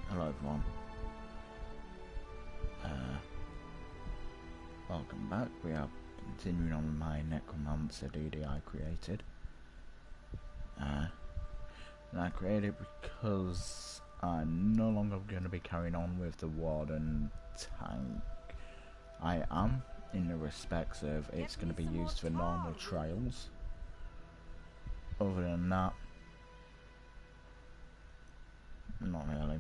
Hello everyone. Welcome back. We are continuing on my Necromancer DD I created. And I created because I'm no longer going to be carrying on with the Warden tank. I am, in the respects of it's going to be used for normal trials. Other than that, not really.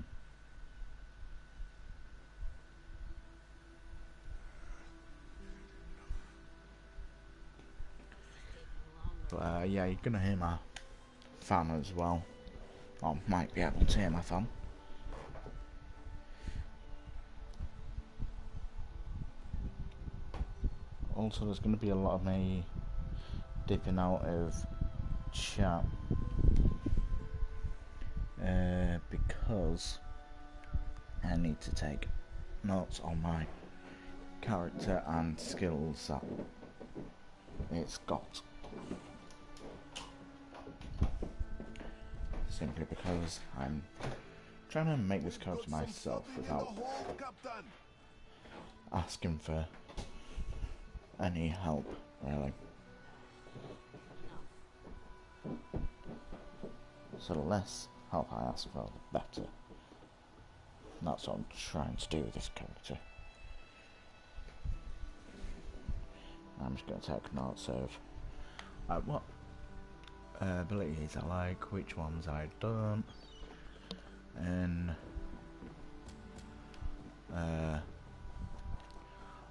But yeah, you're gonna hear my fan as well. Or might be able to hear my fan. Also, there's gonna be a lot of me dipping out of chat because I need to take notes on my character and skills that it's got. Simply because I'm trying to make this character myself without asking for any help, really. So the less help I ask for, the better. And that's what I'm trying to do with this character. I'm just going to take notes of what abilities I like, which ones I don't, and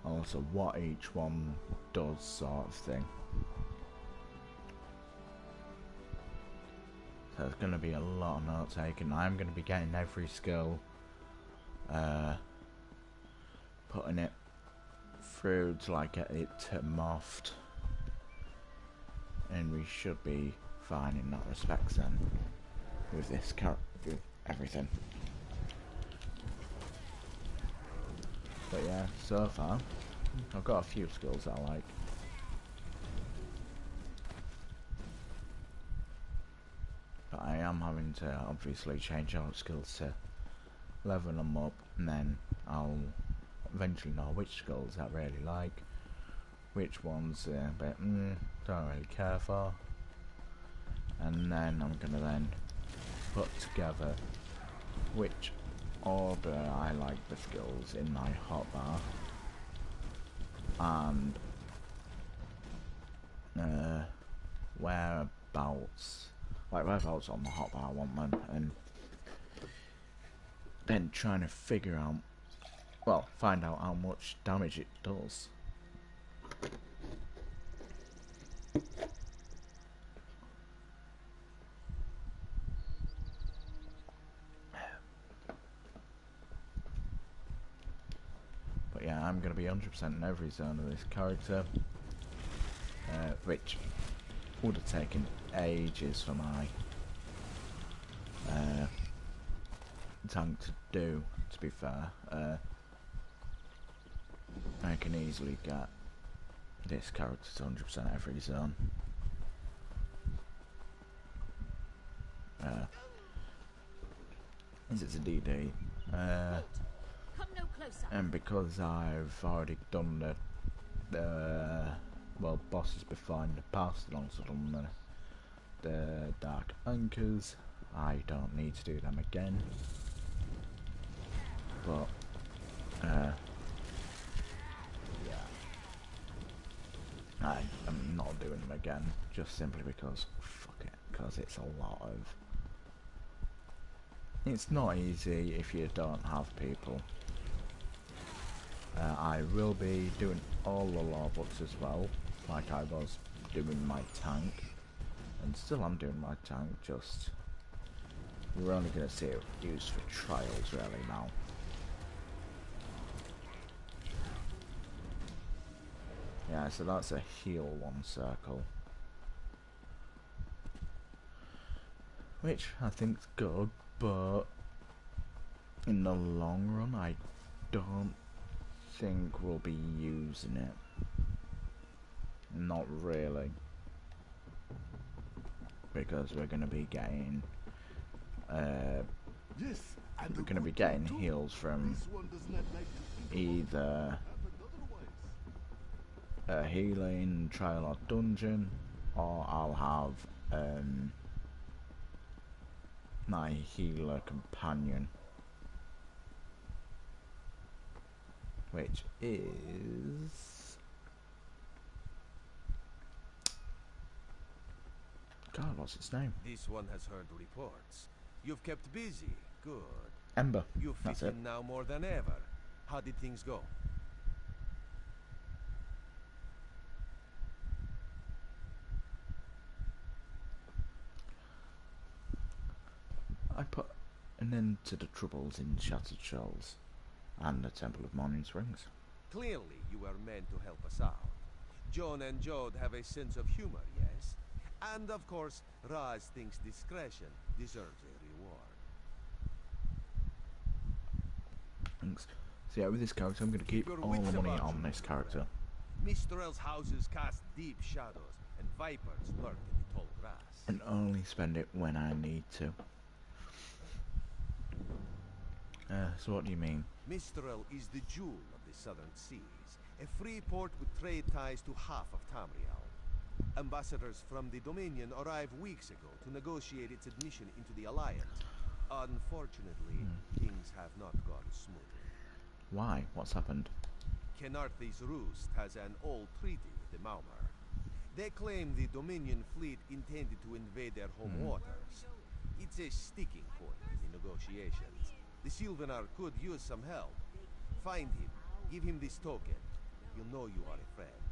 also what each one does, sort of thing. So there's going to be a lot of note taking. I'm going to be getting every skill, putting it through till I get it morphed, and we should be fine in that respect then with this character, with everything. But yeah, so far I've got a few skills that I like. But I am having to obviously change out skills to level them up, and then I'll eventually know which skills I really like, which ones but don't really care for, and then I'm gonna then put together which order I like the skills in my hotbar, and whereabouts on the hotbar I want them, and then trying to figure out, well, find out how much damage it does. But yeah, I'm going to be 100% in every zone of this character, which would have taken ages for my tank to do, to be fair. I can easily get this character to 100% every zone. This is a DD. And because I've already done the well, bosses before in the past, and also done the Dark Anchors, I don't need to do them again. But yeah, I am not doing them again, just simply because fuck it, because it's a lot of. It's not easy if you don't have people. I will be doing all the law books as well, like I was doing my tank, and still am doing my tank, just we're only going to see it used for trials really now. Yeah, so that's a heal one circle, which I think's good, but in the long run I don't think we'll be using it. Not really, because we're going to be getting Yes, and we're going to be getting heals from either a healing trial or dungeon, or I'll have my healer companion, which is... God, what's its name? This one has heard reports. You've kept busy. Good. Ember. You fit That's it. in now more than ever. How did things go? I put an end to the troubles in Shattered Shells and the Temple of Morning Springs. Clearly, you were meant to help us out. Joan and Jode have a sense of humor, yes? And of course, Raz thinks discretion deserves a reward. Thanks. So yeah, with this character, I'm going to keep your all wits the money about on you, this character. Mistral's houses cast deep shadows, and vipers lurk in the tall grass. And only spend it when I need to. So what do you mean? Mistral is the jewel of the southern seas, a free port with trade ties to half of Tamriel. Ambassadors from the Dominion arrived weeks ago to negotiate its admission into the Alliance. Unfortunately, things have not gone smoothly. Why? What's happened? Kenarthi's Roost has an old treaty with the Maumar. They claim the Dominion fleet intended to invade their home waters. It's a sticking point in the negotiations. The Sylvanar could use some help. Find him, give him this token. He'll know you are a friend.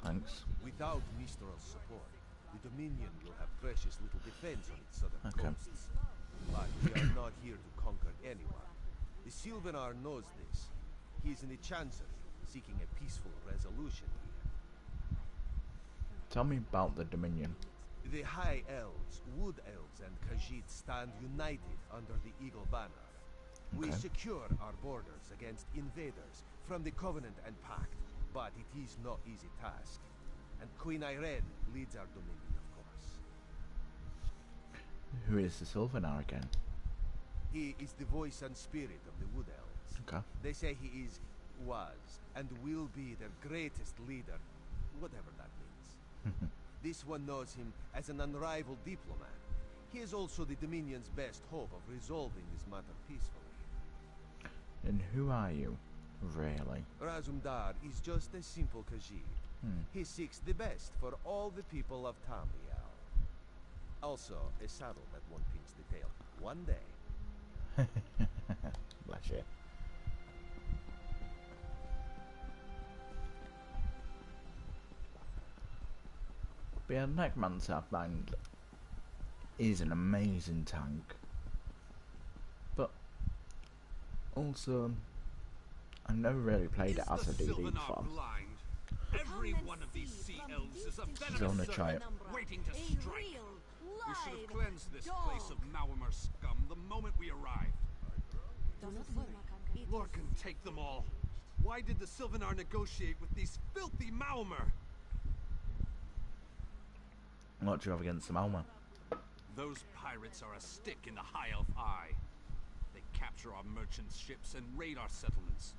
Thanks. Without Mistral's support, the Dominion will have precious little defense on its southern coasts. But we are not here to conquer anyone. The Sylvanar knows this. He is in the Chancery, seeking a peaceful resolution here. Tell me about the Dominion. The High Elves, Wood Elves, and Khajiit stand united under the Eagle Banner. We secure our borders against invaders from the Covenant and Pact, but it is no easy task. And Queen Irene leads our Dominion, of course. Who is the Sylvanar again? He is the voice and spirit of the Wood Elves. Okay. They say he is, was, and will be their greatest leader, whatever that means. This one knows him as an unrivaled diplomat. He is also the Dominion's best hope of resolving this matter peacefully. And who are you, really? Razumdar is just a simple Khajiit. He seeks the best for all the people of Tamriel. Also, a saddle that won't pinch the tail. One day. Bless you. But yeah, Necromancer, I find, is an amazing tank. But also, I've never really played it as a DD before. Every one of these sea elves is a So I'm gonna try it. waiting to strike. We should have cleansed this place of Maumar scum the moment we arrived. Lord can take them all. Why did the Sylvanar negotiate with these filthy Maumar? What do you have against the Malma? Those pirates are a stick in the High Elf eye. They capture our merchants' ships and raid our settlements.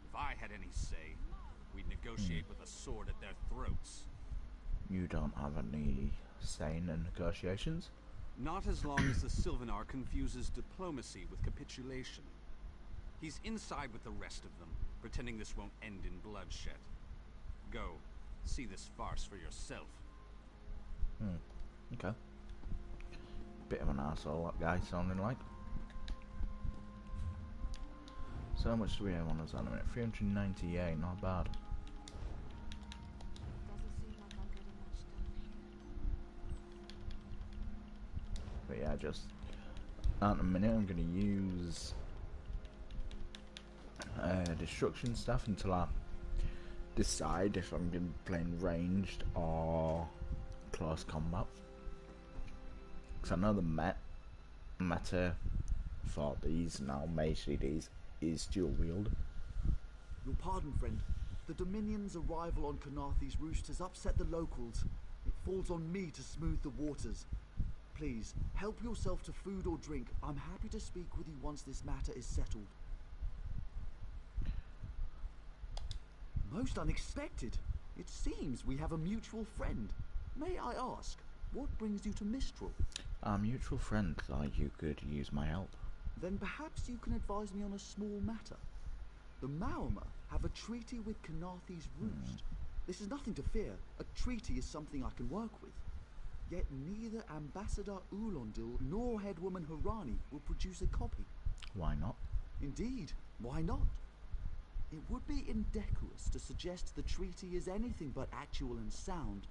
If I had any say, we'd negotiate with a sword at their throats. You don't have any say in the negotiations? Not as long as the Sylvanar confuses diplomacy with capitulation. He's inside with the rest of them, pretending this won't end in bloodshed. Go, see this farce for yourself. Okay. Bit of an arsehole, that guy sounding like. So how much do we have on us at the minute? 398, not bad. But yeah, just at the minute I'm going to use destruction stuff until I decide if I'm going to be playing ranged or close combat. Because I know the meta for these now, mage CDs, is dual wield. Your pardon, friend. The Dominion's arrival on Kenarthi's Roost has upset the locals. It falls on me to smooth the waters. please, help yourself to food or drink. I'm happy to speak with you once this matter is settled. Most unexpected. It seems we have a mutual friend. May I ask, what brings you to Mistral? Our mutual friend thought you could use my help. Then perhaps you can advise me on a small matter. The Maormer have a treaty with Kanathe's Roost. This is nothing to fear. A treaty is something I can work with. Yet neither Ambassador Ulondil nor Headwoman Harani will produce a copy. Why not? Indeed, why not? It would be indecorous to suggest the treaty is anything but actual and sound,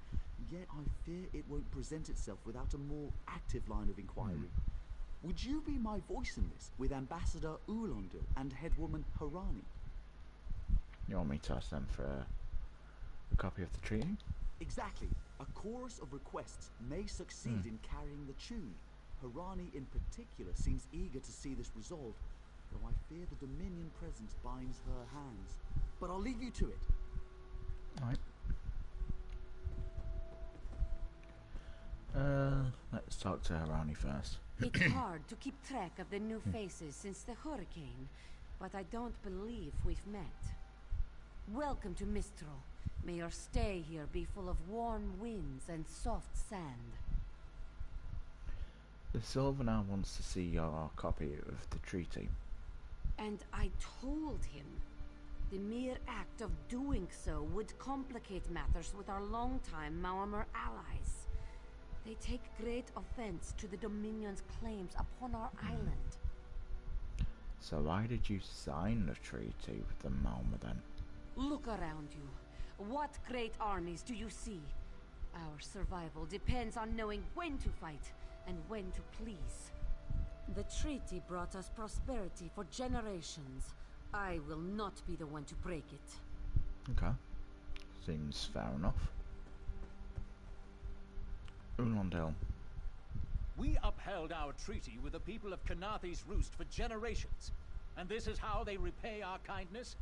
yet I fear it won't present itself without a more active line of inquiry. Would you be my voice in this, with Ambassador Ulondil and Headwoman Harani? You want me to ask them for a copy of the treaty? Exactly. A chorus of requests may succeed in carrying the tune. Harani in particular seems eager to see this resolved, though I fear the Dominion presence binds her hands. But I'll leave you to it. Alright. Let's talk to Harani first. It's hard to keep track of the new faces since the hurricane, but I don't believe we've met. Welcome to Mistral. May your stay here be full of warm winds and soft sand. The Sylvanar wants to see your copy of the treaty. And I told him. The mere act of doing so would complicate matters with our longtime Maormer allies. They take great offense to the Dominion's claims upon our island. So why did you sign the treaty with the Maormer then? Look around you. What great armies do you see? Our survival depends on knowing when to fight and when to please. The treaty brought us prosperity for generations. I will not be the one to break it. Okay. Seems fair enough. Ulondil. We upheld our treaty with the people of Kanathe's Roost for generations, and this is how they repay our kindness?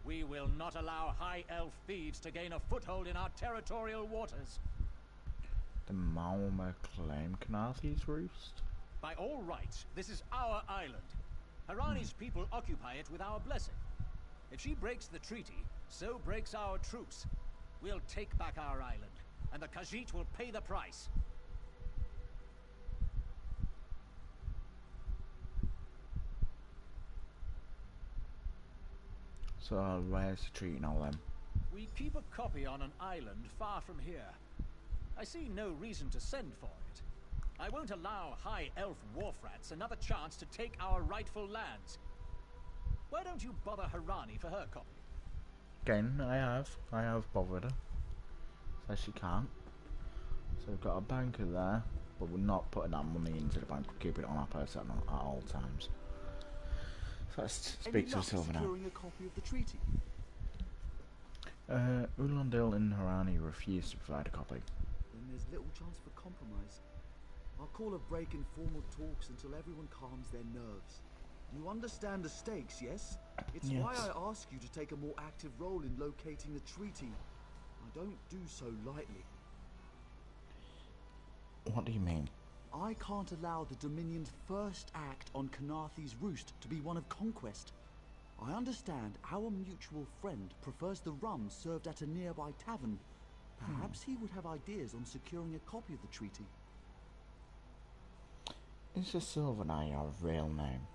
We will not allow High Elf thieves to gain a foothold in our territorial waters. The Maormer claim Kanathe's Roost? By all rights, this is our island. Harani's people occupy it with our blessing. If she breaks the treaty, so breaks our truce. We'll take back our island, and the Khajiit will pay the price. So where's the treaty now then? We keep a copy on an island far from here. I see no reason to send for it. I won't allow High Elf wharf-rats another chance to take our rightful lands. Why don't you bother Harani for her copy? Again, I have bothered her. Says she can't. So we've got a banker there, but we're not putting that money into the bank. We're keeping it on our person at all times. So let's speak to Silver now. Securing a copy of the treaty? Ulondil and Harani refuse to provide a copy. Then there's little chance for compromise. I'll call a break in formal talks until everyone calms their nerves. You understand the stakes, yes? It's Yes. why I ask you to take a more active role in locating the treaty. I don't do so lightly. What do you mean? I can't allow the Dominion's first act on Kanathe's Roost to be one of conquest. I understand our mutual friend prefers the rum served at a nearby tavern. Perhaps he would have ideas on securing a copy of the treaty. Is the Sylvanar your real name?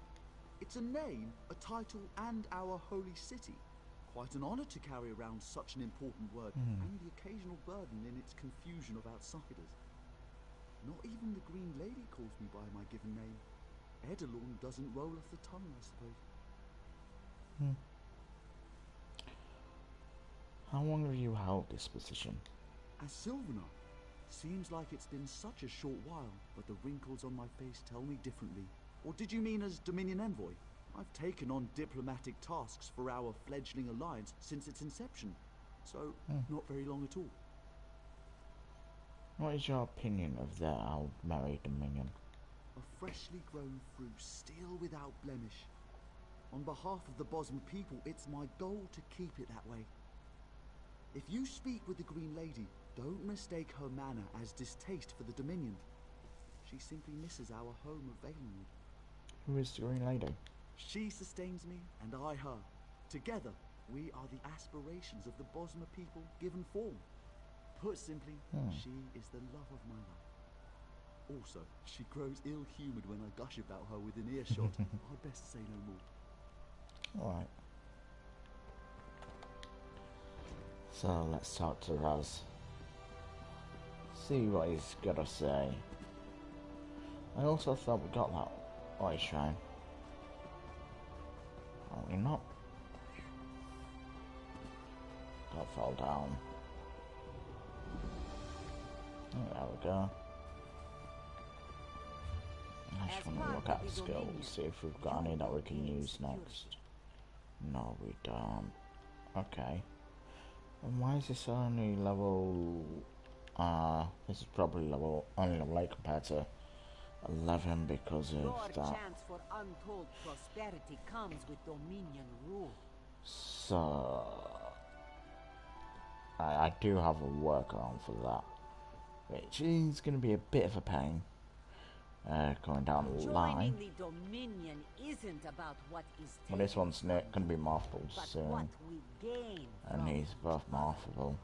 It's a name, a title, and our holy city. Quite an honor to carry around such an important word, and the occasional burden in its confusion of outsiders. Not even the Green Lady calls me by my given name. Edelorn doesn't roll off the tongue, I suppose. How long have you held this position? As Sylvanar, seems like it's been such a short while, but the wrinkles on my face tell me differently. Or did you mean as Dominion Envoy? I've taken on diplomatic tasks for our fledgling alliance since its inception, so not very long at all. What is your opinion of the Aldmeri Dominion? A freshly grown fruit, still without blemish. On behalf of the Bosmer people, it's my goal to keep it that way. If you speak with the Green Lady, don't mistake her manner as distaste for the Dominion. She simply misses our home of Valenwood. Who is the Green Lady? She sustains me, and I her. Together, we are the aspirations of the Bosmer people given form. Put simply, she is the love of my life. Also, she grows ill-humoured when I gush about her within earshot. I'd best say no more. Alright. So let's talk to Raz. See what he's got to say. I also thought we got that ice shrine. Apparently not. Got fall down. Oh, there we go. I just want to look at skills, see if we've got any that we can use next. No, we don't. Okay. And why is this only level... this is probably only level 8 compared to 11 because of Your that. chance for untold prosperity comes with Dominion rule. So... I do have a workaround for that. Which is going to be a bit of a pain. Going down the line. Joining the Dominion isn't about what is Well, this one's going to be morphable but soon. what we gain And from he's both morphable.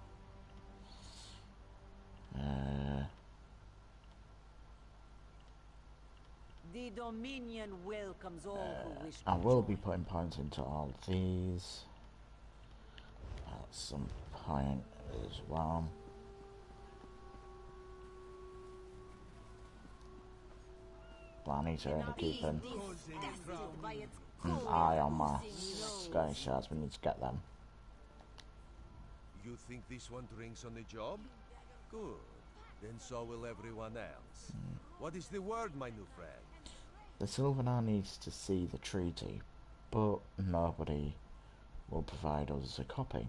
The Dominion welcomes all who wish to I will join. be putting points into all of these at some point as well. But I need to really keep an eye on my sky shards. We need to get them. You think this one drinks on the job? Good. Then so will everyone else. What is the word, my new friend? The Sylvanar needs to see the treaty, but nobody will provide us a copy.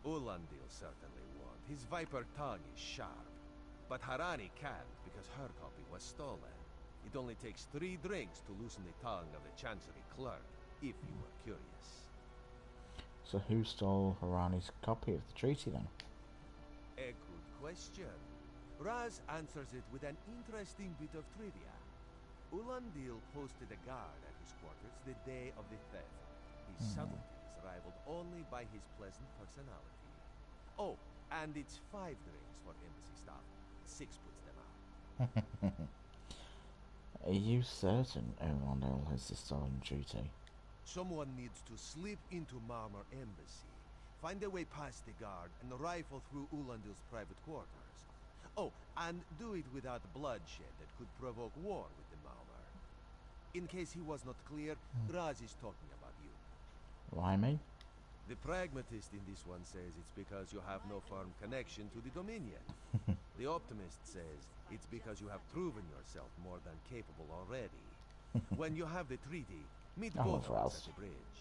Ulandil certainly won't. His viper tongue is sharp. But Harani can't because her copy was stolen. It only takes 3 drinks to loosen the tongue of the Chancery clerk, if you were curious. So who stole Harani's copy of the treaty then? A good question. Raz answers it with an interesting bit of trivia. Ulandil posted a guard at his quarters the day of the theft. His subtlety is rivaled only by his pleasant personality. Oh, and it's 5 drinks for embassy staff. 6 puts them out. Are you certain Ulandil has the stolen treaty? Someone needs to slip into Marmor Embassy, find their way past the guard, and rifle through Ulandil's private quarters. Oh, and do it without bloodshed that could provoke war with the Marmor. In case he was not clear, Raz is talking about you. Why me? The pragmatist in this one says it's because you have no firm connection to the Dominion. The optimist says it's because you have proven yourself more than capable already. When you have the treaty, meet I both love of us Raz. at the bridge.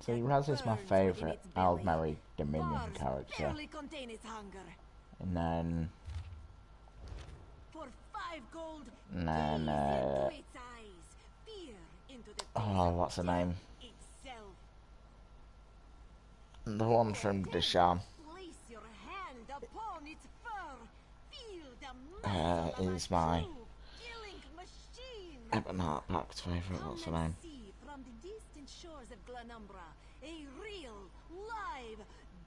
See, Raz is my favourite Aldmeri Dominion character. Barely contain its hunger. And then... For 5 gold, Then, gaze into its eyes, peer into the oh, what's her name? itself. The one from Deshan. Place your hand upon its fur. Feel the muscle of Is a my true killing machine. Ebonheart Pact favourite. What's her Come name? and see from the distant shores of Glanumbra a real, live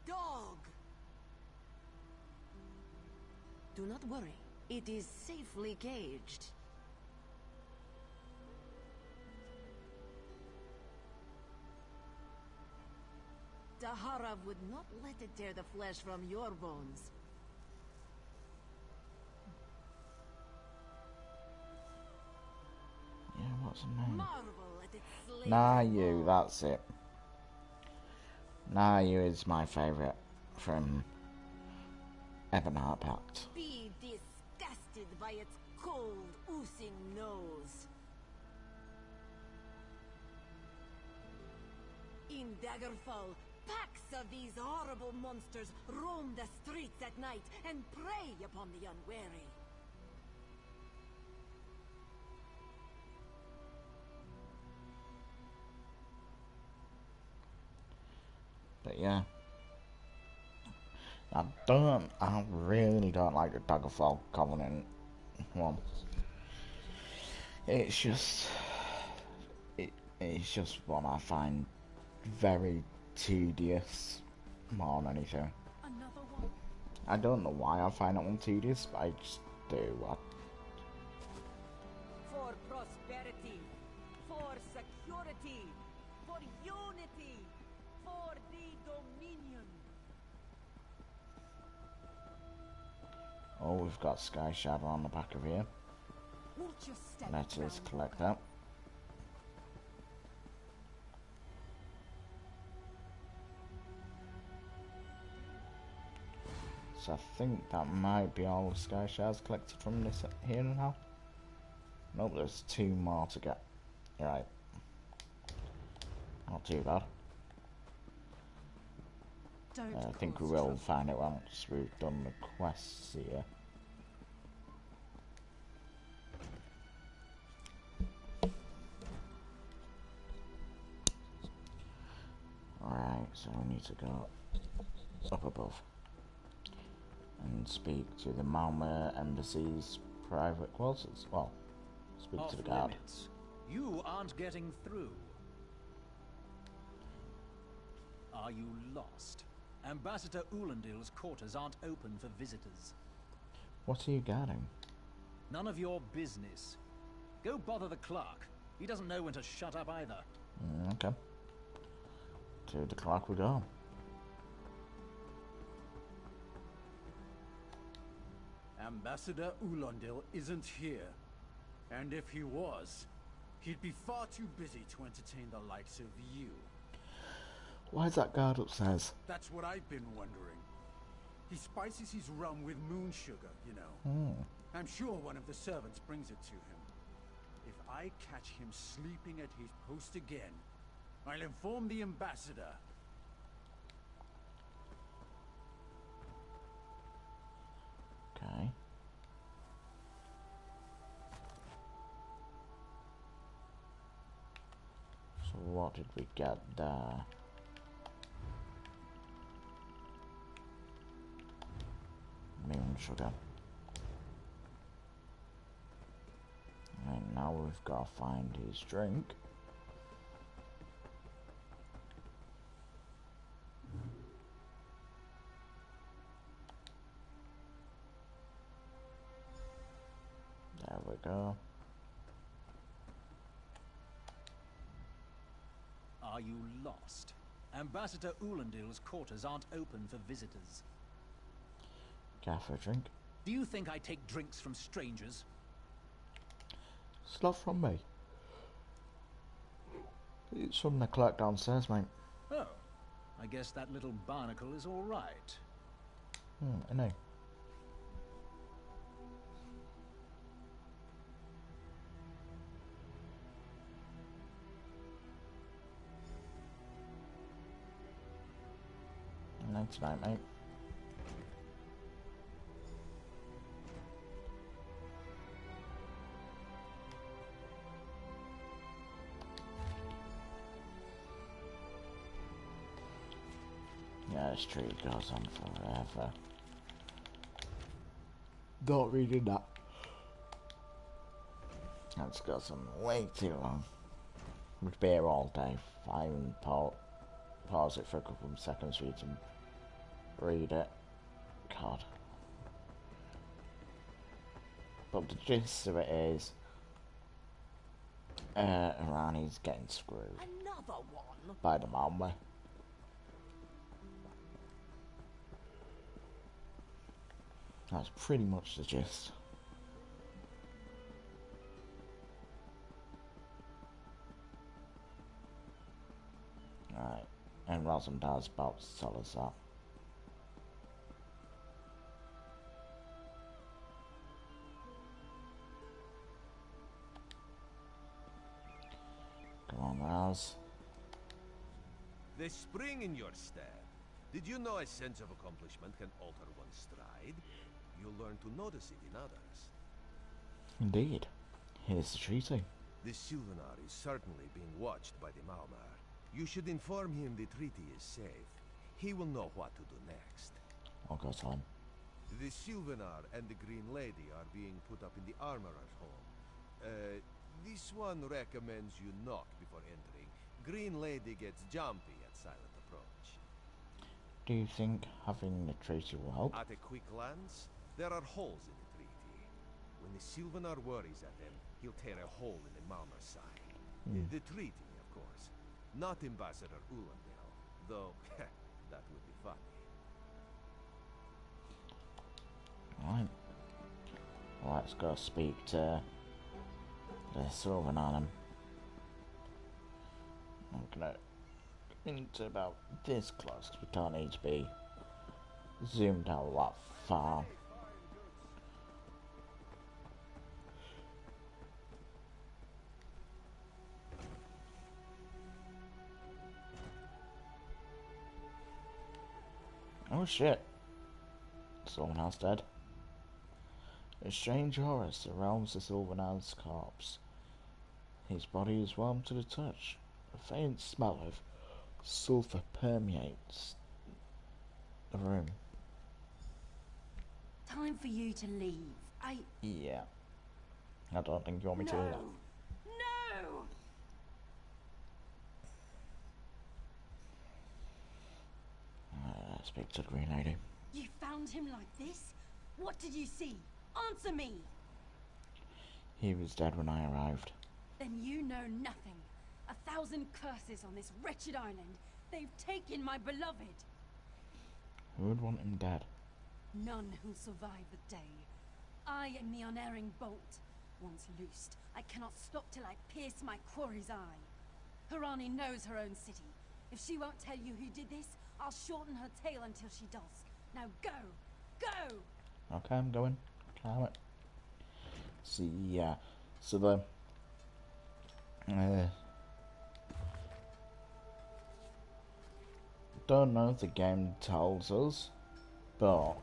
dog. Do not worry. It is safely caged. Dahara would not let it tear the flesh from your bones. Yeah, what's her name? Marvel at its slavery Nayu, law. that's it. Nayu is my favourite from Ebonheart Pact. Be disgusted by its cold, oozing nose. In Daggerfall, packs of these horrible monsters roam the streets at night and prey upon the unwary. But yeah. I really don't like the Daggerfall Covenant well, it's just it's just one I find very tedious more than anything. Another one. I don't know why I find that one tedious, but I just do. For prosperity, for security, for unity, for the Dominion. Oh, we've got Sky Shadow on the back of here. Won't you step Let us round, collect Walker? that. So I think that might be all the Sky Shards collected from this here now. Nope, there's 2 more to get. Right. Not too bad. Don't I think we cause will trouble. find it once we've done the quests here. Alright, so we need to go up above and speak to the Malmö Embassy's private quarters. Well, speak to the guard. Off-limits. You aren't getting through. Are you lost? Ambassador Ulandil's quarters aren't open for visitors. What are you guarding? None of your business. Go bother the clerk. He doesn't know when to shut up either. Okay. To the clock we go. Ambassador Ulandil isn't here. And if he was, he'd be far too busy to entertain the likes of you. Why is that guard upstairs? That's what I've been wondering. He spices his rum with moon sugar, you know. I'm sure one of the servants brings it to him. If I catch him sleeping at his post again, I'll inform the ambassador. Okay. So what did we get there? Moon sugar. And now we've got to find his drink. There we go. Are you lost? Ambassador Ulandil's quarters aren't open for visitors. Gaffer drink. Do you think I take drinks from strangers? It's not from me. It's from the clerk downstairs, mate. Oh, I guess that little barnacle is all right. I know. Night tonight, mate. Yeah, this tree goes on forever. Not reading that. That's got on way too long. Would be here all day. If I even pause it for a couple of seconds for you to read it. God. But the gist of it is, Irani's getting screwed Another one. by the Malmö. That's pretty much the gist. Right, and Rosendahl's about to tell us that. Come on, Raz. The spring in your step. Did you know a sense of accomplishment can alter one's stride? You'll learn to notice it in others. Indeed. Here's the treaty. The Sylvanar is certainly being watched by the Malmar. You should inform him the treaty is safe. He will know what to do next. I'll go time. The Sylvanar and the Green Lady are being put up in the Armorer's home. This one recommends you knock before entering. Green Lady gets jumpy at silent approach. Do you think having the treaty will help? At a quick glance, there are holes in the treaty. When the Sylvanar worries at them, he'll tear a hole in the Malmer side. The treaty, of course. Not Ambassador Ulandale, though that would be funny. Right. Let's go speak to the Sylvanar. I'm gonna get into about this close because we can't need to be zoomed out that far. Oh shit. Sylvanar's dead. A strange aura surrounds the Sylvanar's corpse. His body is warm to the touch. A faint smell of sulfur permeates the room. Time for you to leave. Yeah. I don't think you want me to do that. No! Speak to the Green Lady. You found him like this? What did you see? Answer me! He was dead when I arrived. Then you know nothing. 1,000 curses on this wretched island. They've taken my beloved. Who would want him dead? None who'll survive the day. I am the unerring bolt. Once loosed, I cannot stop till I pierce my quarry's eye. Harani knows her own city. If she won't tell you who did this, I'll shorten her tail until she does. Now go! Go! Okay, I'm going. Damn it. See, yeah. So the don't know if the game tells us, but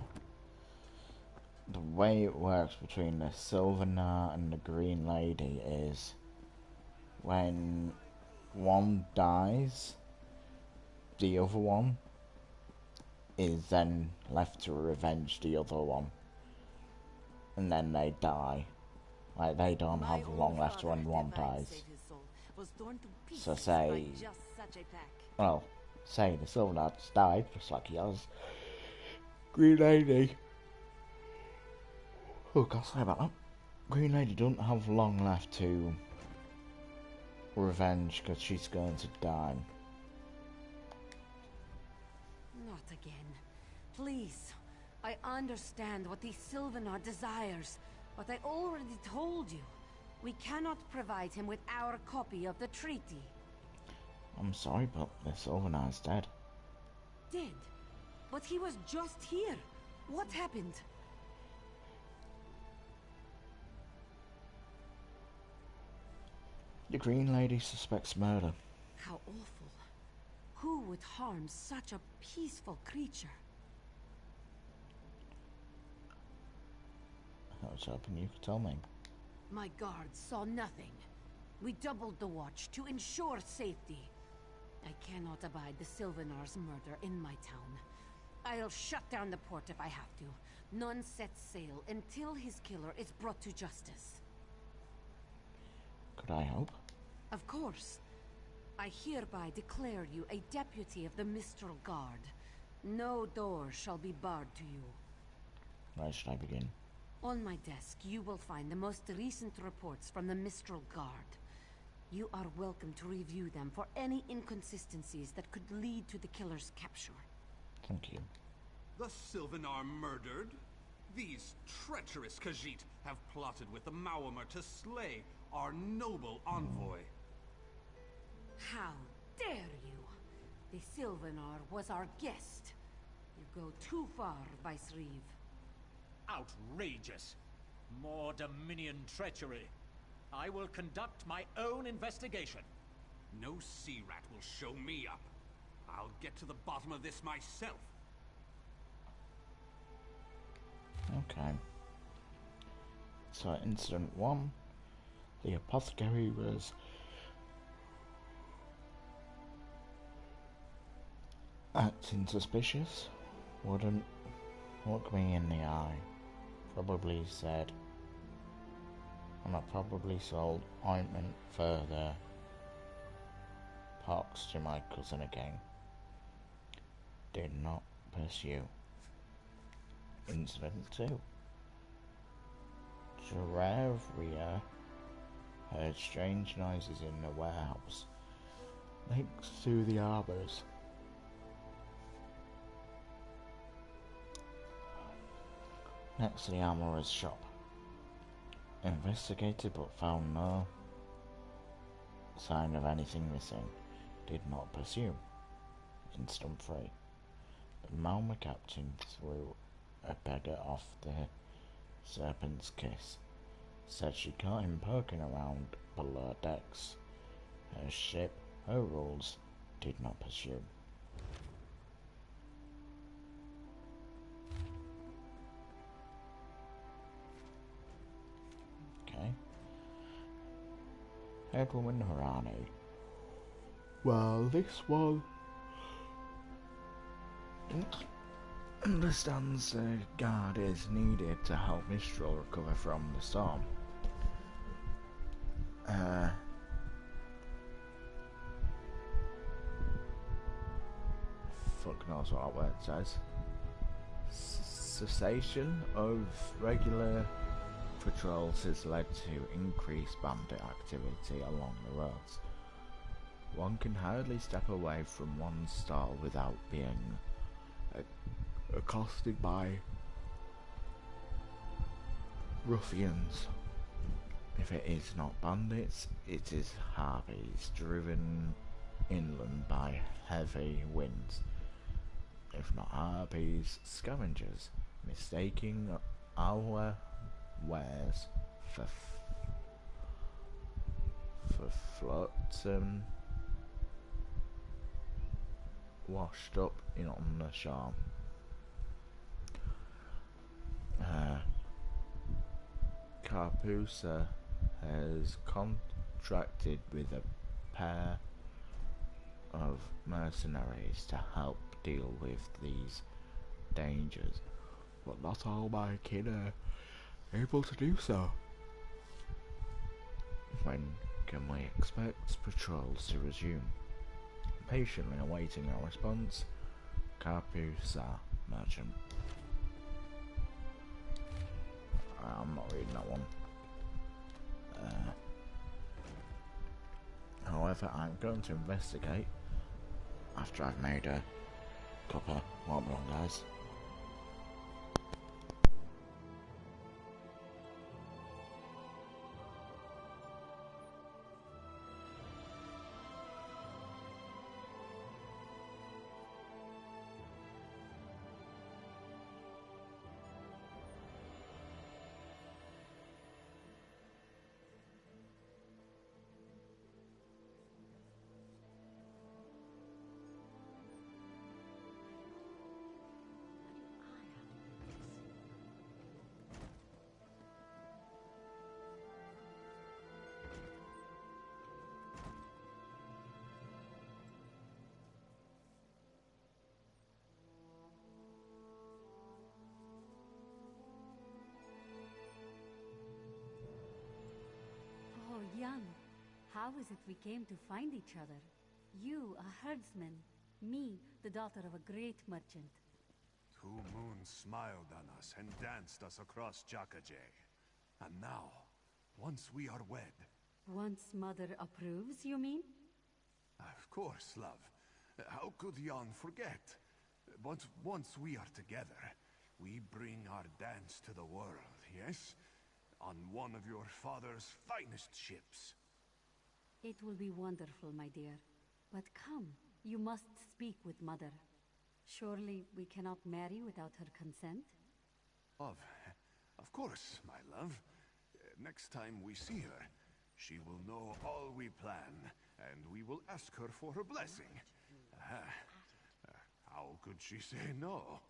the way it works between the Sylvanar and the Green Lady is when one dies, the other one is then left to revenge the other one, and then they die. Like, they don't have long left when one dies. So say, well, say the Sylvanar's died, just like he has. Green Lady. Oh god, sorry about that. Green Lady doesn't have long left to revenge because she's going to die. Not again. Please. I understand what the Sylvanar desires, but I already told you. We cannot provide him with our copy of the treaty. I'm sorry, but the Sylvanar's dead. Dead? But he was just here. What happened? The Green Lady suspects murder. How awful. Who would harm such a peaceful creature? I was hoping you could tell me. My guards saw nothing. We doubled the watch to ensure safety. I cannot abide the Sylvanar's murder in my town. I'll shut down the port if I have to. None sets sail until his killer is brought to justice. Could I help? Of course. I hereby declare you a deputy of the Mistral Guard. No door shall be barred to you. Where should I begin? On my desk, you will find the most recent reports from the Mistral Guard. You are welcome to review them for any inconsistencies that could lead to the killer's capture. Thank you. The Sylvanar murdered? These treacherous Khajiit have plotted with the Maormer to slay our noble envoy. How dare you? The Sylvanar was our guest. You go too far, Vice Reeve. Outrageous. More Dominion treachery. I will conduct my own investigation. No sea rat will show me up. I'll get to the bottom of this myself. Okay. So, incident 1. The apothecary was acting suspicious. Wouldn't looked me in the eye, probably said, and I probably sold ointment further pox to my cousin again. Did not pursue. Incident 2. Terraria heard strange noises in the warehouse next to the arbours. Next to the armourer's shop. Investigated but found no sign of anything missing. Did not pursue. Instant 3. The Malma captain threw a beggar off the Serpent's Kiss. Said she caught him poking around below decks. Her ship, her rules, did not pursue. Okay. Headwoman Harani. Well, this one understands the guard is needed to help Mistral recover from the storm. Fuck knows what that word says. Cessation of regular patrols has led to increased bandit activity along the roads. One can hardly step away from one stall without being accosted by ruffians. If it is not bandits, it is harpies driven inland by heavy winds. If not harpies, scavengers, mistaking our wares for flotsam washed up on the shore. Carpusa has contracted with a pair of mercenaries to help deal with these dangers, but not all my kin are able to do so. When can we expect patrols to resume? Patiently awaiting our response, Carpusa Merchant. I'm not reading that one. However, I'm going to investigate after I've made a copper. Won't be long, guys. Young, how is it we came to find each other? You, a herdsman. Me, the daughter of a great merchant. 2 moons smiled on us and danced us across Jakajay. And now, once we are wed... Once mother approves, you mean? Of course, love. How could Jan forget? But once we are together, we bring our dance to the world, yes? On one of your father's finest ships. It will be wonderful, my dear. But come, you must speak with mother. Surely we cannot marry without her consent? Of course, my love. Next time we see her, she will know all we plan, and we will ask her for her blessing. How could she say no?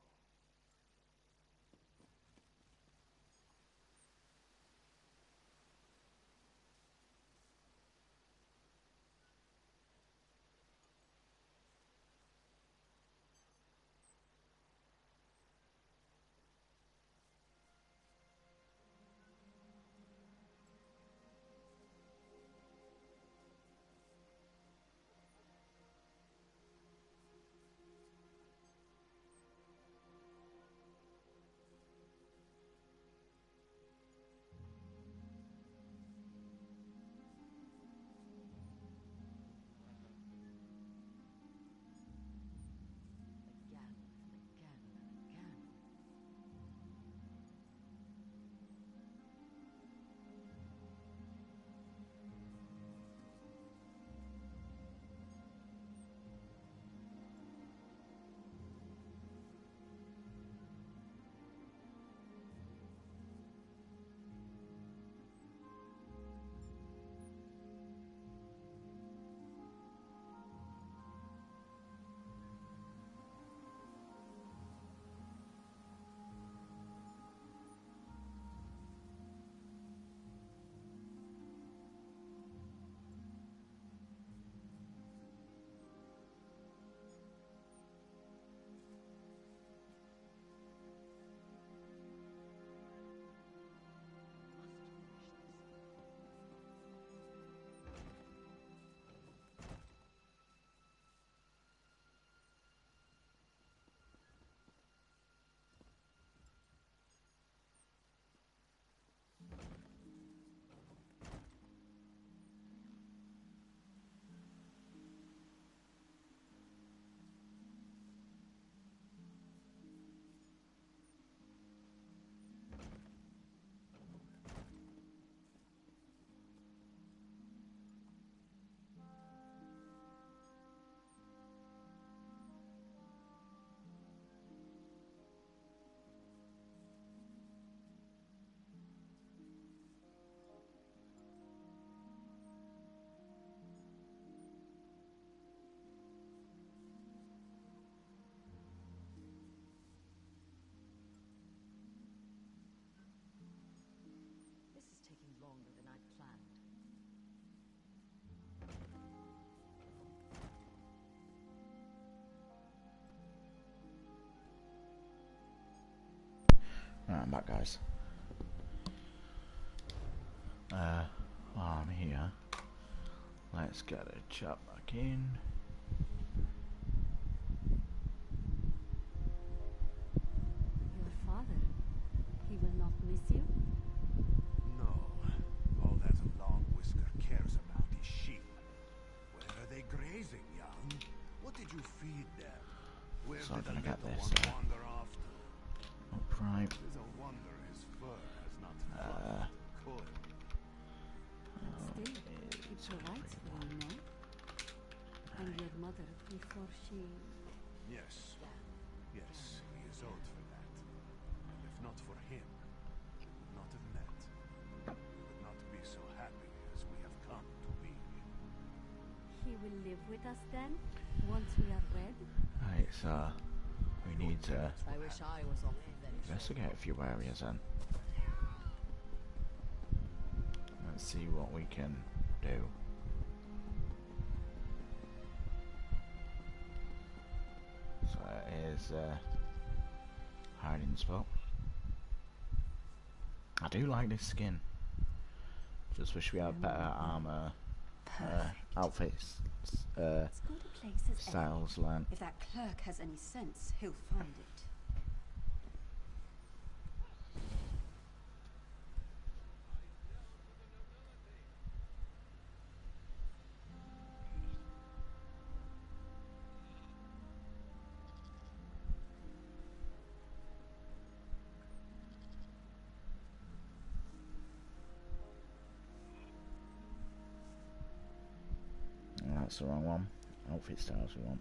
Alright, I'm back, guys. While I'm here, let's get a chat back in. Your father, he will not miss you? No. All that long whisker cares about is sheep. Where are they grazing, young? What did you feed them? Where So did I'm gonna the get little this, one wander off to? Upright. It is a wonder his fur has not fluffed coil. Still, he provides for you, no? And your mother, before she... Yes. Yes, he is owed for that. And if not for him, we would not have met. We would not be so happy as we have come to be. He will live with us then? Once we are wed? Right, so we need to I wish I was off the bench. investigate a few areas then. Let's see what we can do. So here's a hiding spot. I do like this skin. Just wish we had better armor, outfits, As good a place as ever. styles, land. If that clerk has any sense, he'll find it. That's the wrong one. Outfit styles we want.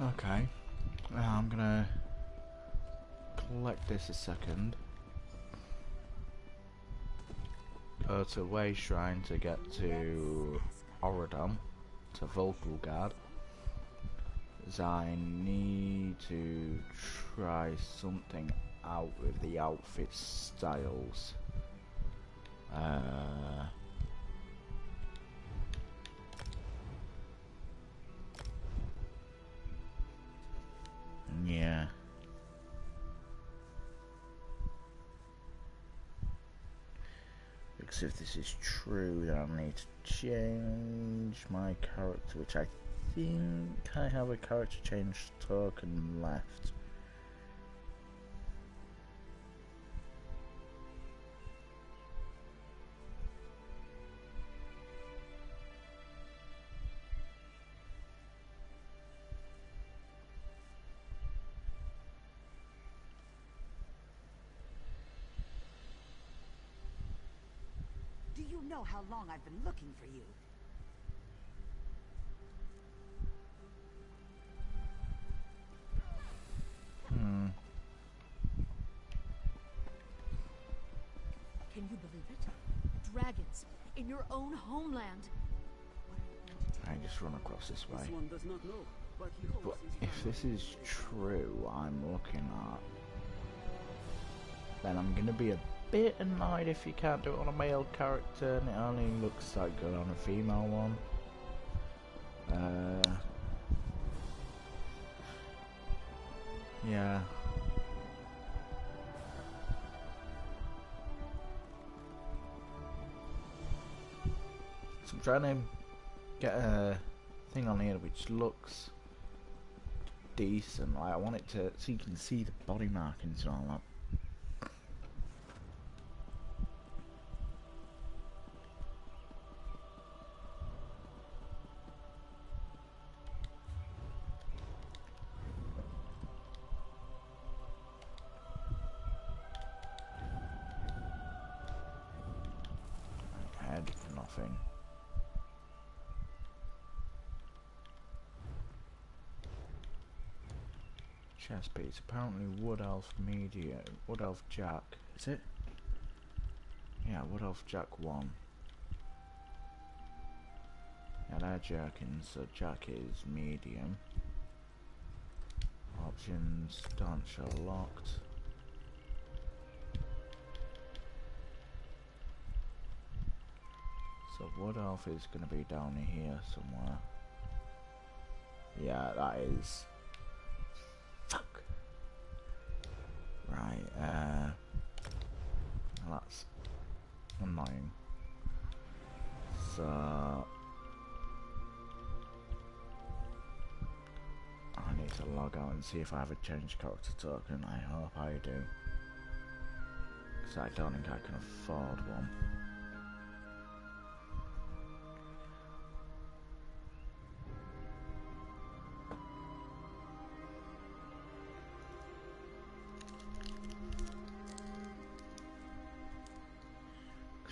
Okay. I'm gonna collect this a second. Go to Way Shrine to get to Oradam, to Volkulgard. As I need to try something out with the outfit styles. Yeah. Because if this is true, then I need to change my character, which I think I have a character change token left. Do you know how long I've been looking for you? Can you believe it? Dragons in your own homeland. I just run across this way. This one does not know, but he But hopes his if this is true, I'm looking at, then I'm gonna be a bit annoyed if you can't do it on a male character and it only looks like good on a female one. Yeah. So I'm trying to get a thing on here which looks decent. Like I want it to, so you can see the body markings and all that. Head for nothing. Chest piece. Apparently Wood Elf Media. Wood Elf Jack. Is it? Yeah, Wood Elf Jack 1. Yeah, they're jerkins, so Jack is medium. Options, staunch are locked. So Wood Elf is going to be down here somewhere. Yeah, that is... Fuck! Right, that's annoying. So... I need to log out and see if I have a change character token. I hope I do. Because I don't think I can afford one.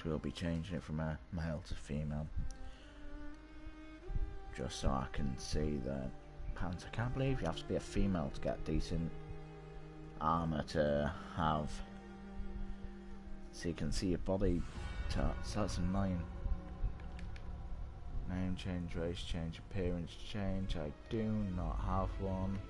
We'll be changing it from a male to female, just so I can see the pants. I can't believe you have to be a female to get decent armor to have, so you can see your body parts. That's annoying. Name change, race change, appearance change. I do not have one.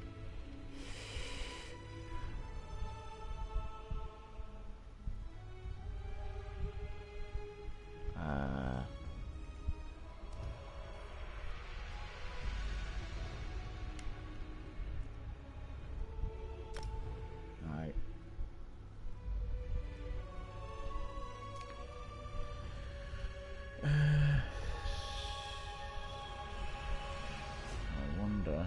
Right. I wonder.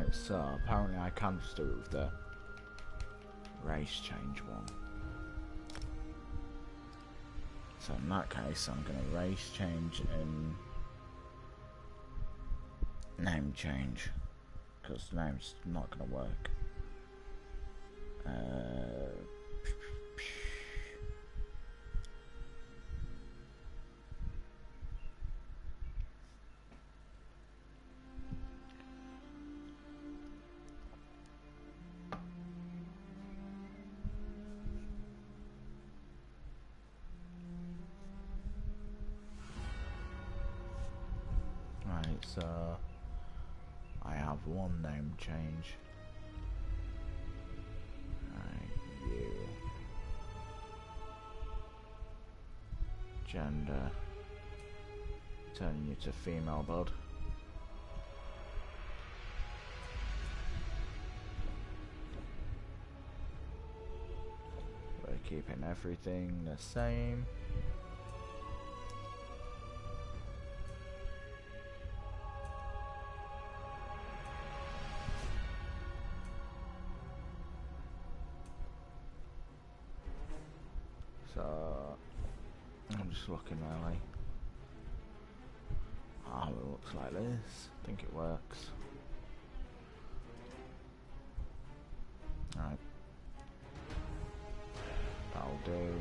Right, so apparently I can just do it with the race change one. So in that case, I'm going to race change and name change, because the name's not going to work. Right, so I have one name change. Right, you. Gender. Turning you to female, bud. We're keeping everything the same. So I'm just looking really. Oh, it looks like this. I think it works. Right. That'll do.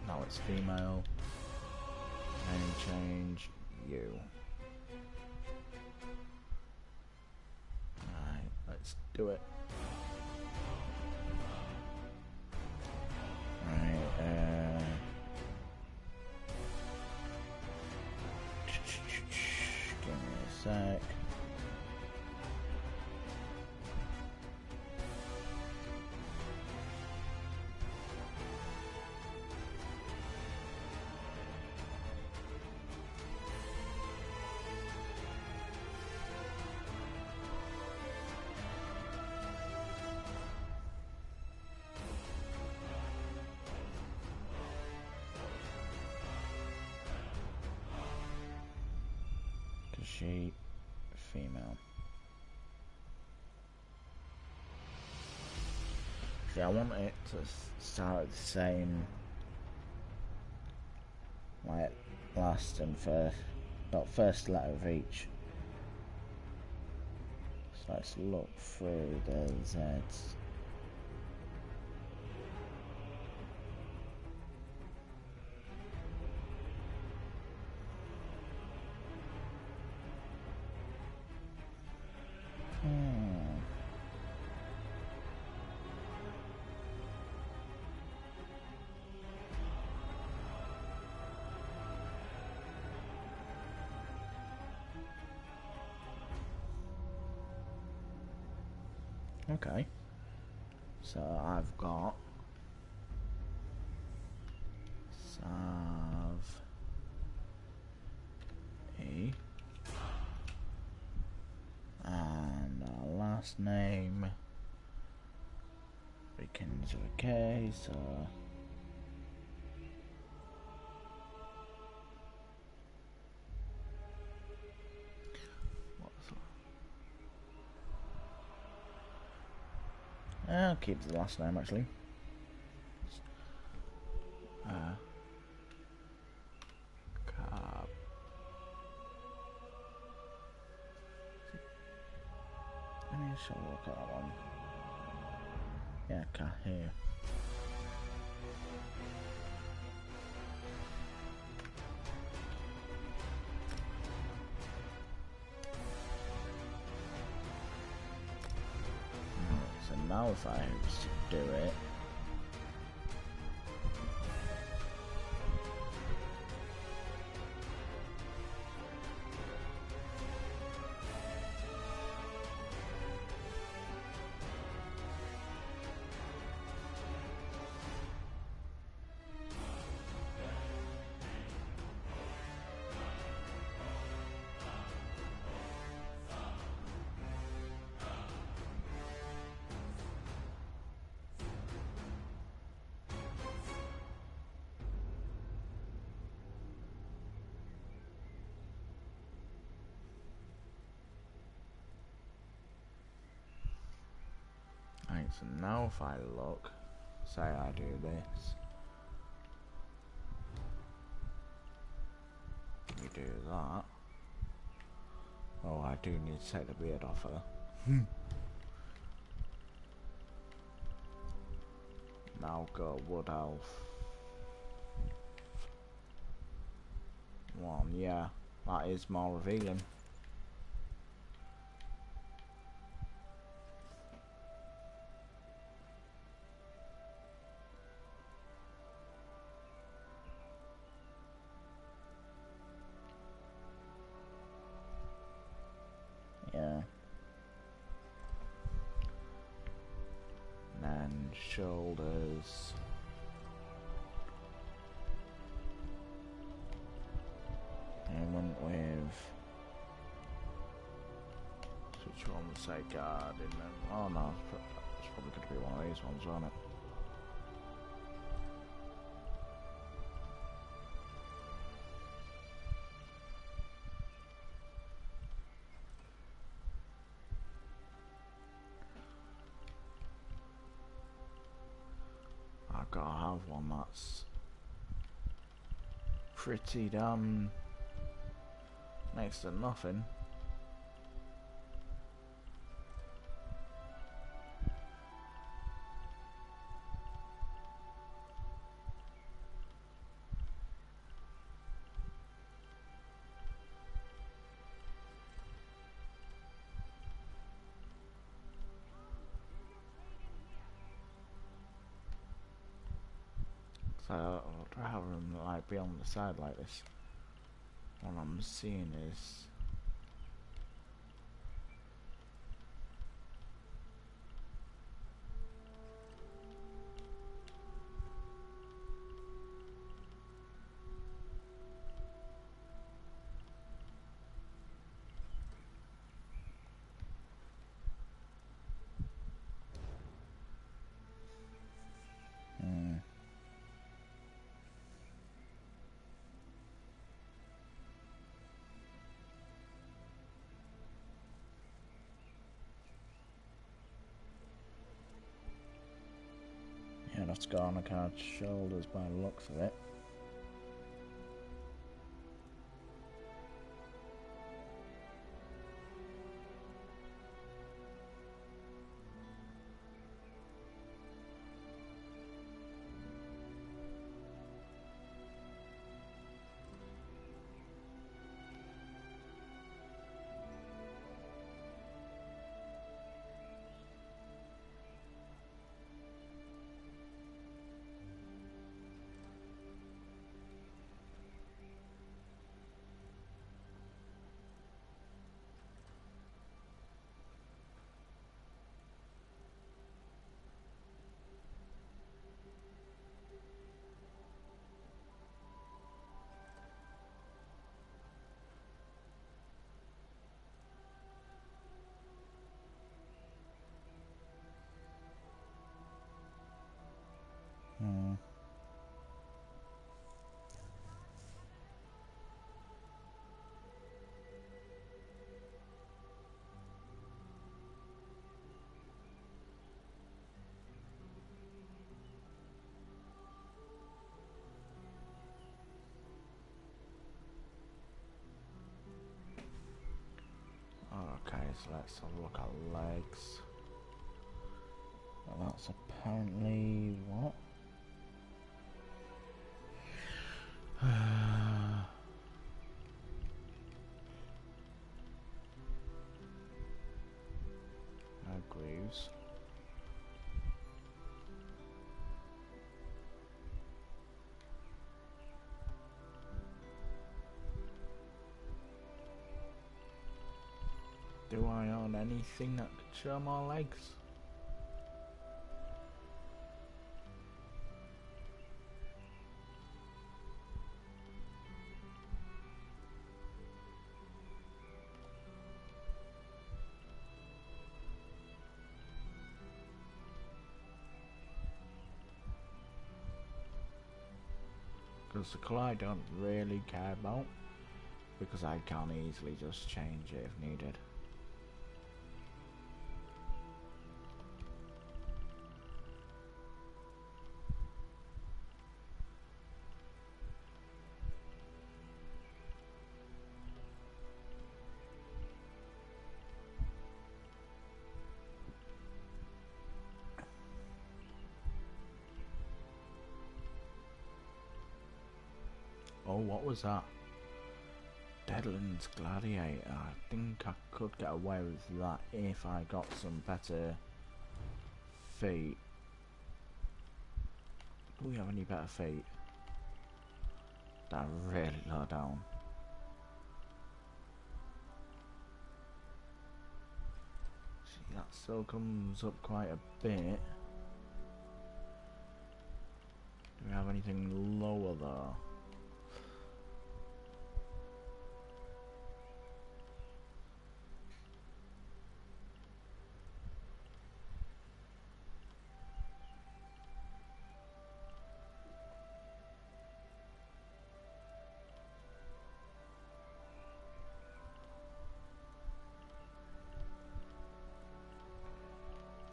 Now it's female. Name change, you. Alright, let's do it. Right, give me a sec. She, female. See, I want it to start at the same, like last and first, not first letter of each. So let's look through the Z's. Okay, so I've got Sav E and our last name begins with a K, so I'll keep the last name actually. Cab. Let me just look at that one. Yeah, car here. So now if I was to do it, So now if I look, say I do this, you do that. Oh, I do need to take the beard off her. Now go wood elf. One, yeah, that is more revealing. Yeah. And then shoulders. And went with which one would say guard in them? Oh no, it's probably going to be one of these ones, won't it? I've got to have one that's pretty damn next to nothing. So I'd rather them like be on the side like this. What I'm seeing is yeah, that's got on a card's shoulders by the looks of it. Okay, so let's have a look at legs. Well, that's apparently what? No grooves. Do I own anything that could show my legs? Because the colour I don't really care about, because I can easily just change it if needed. Oh, what was that? Deadlands Gladiator. I think I could get away with that if I got some better feet. Do we have any better feet? They're really low down. See, that still comes up quite a bit. Do we have anything lower though?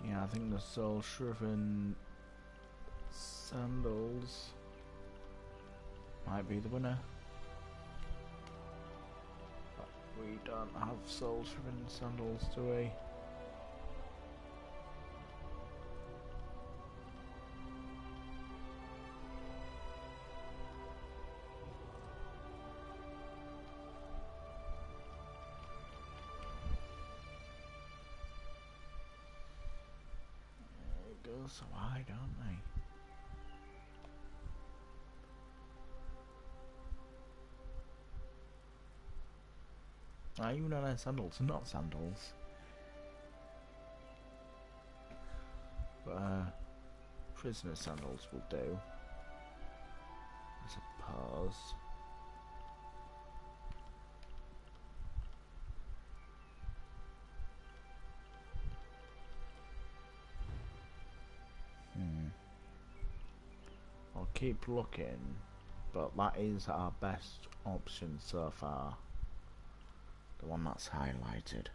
Yeah, I think the Soul Shriven sandals might be the winner. But we don't have Soul Shriven sandals, do we? They go so high, don't they? Even though they're sandals, not sandals. But prisoner sandals will do, I suppose. I'll keep looking, but that is our best option so far. The one that's highlighted.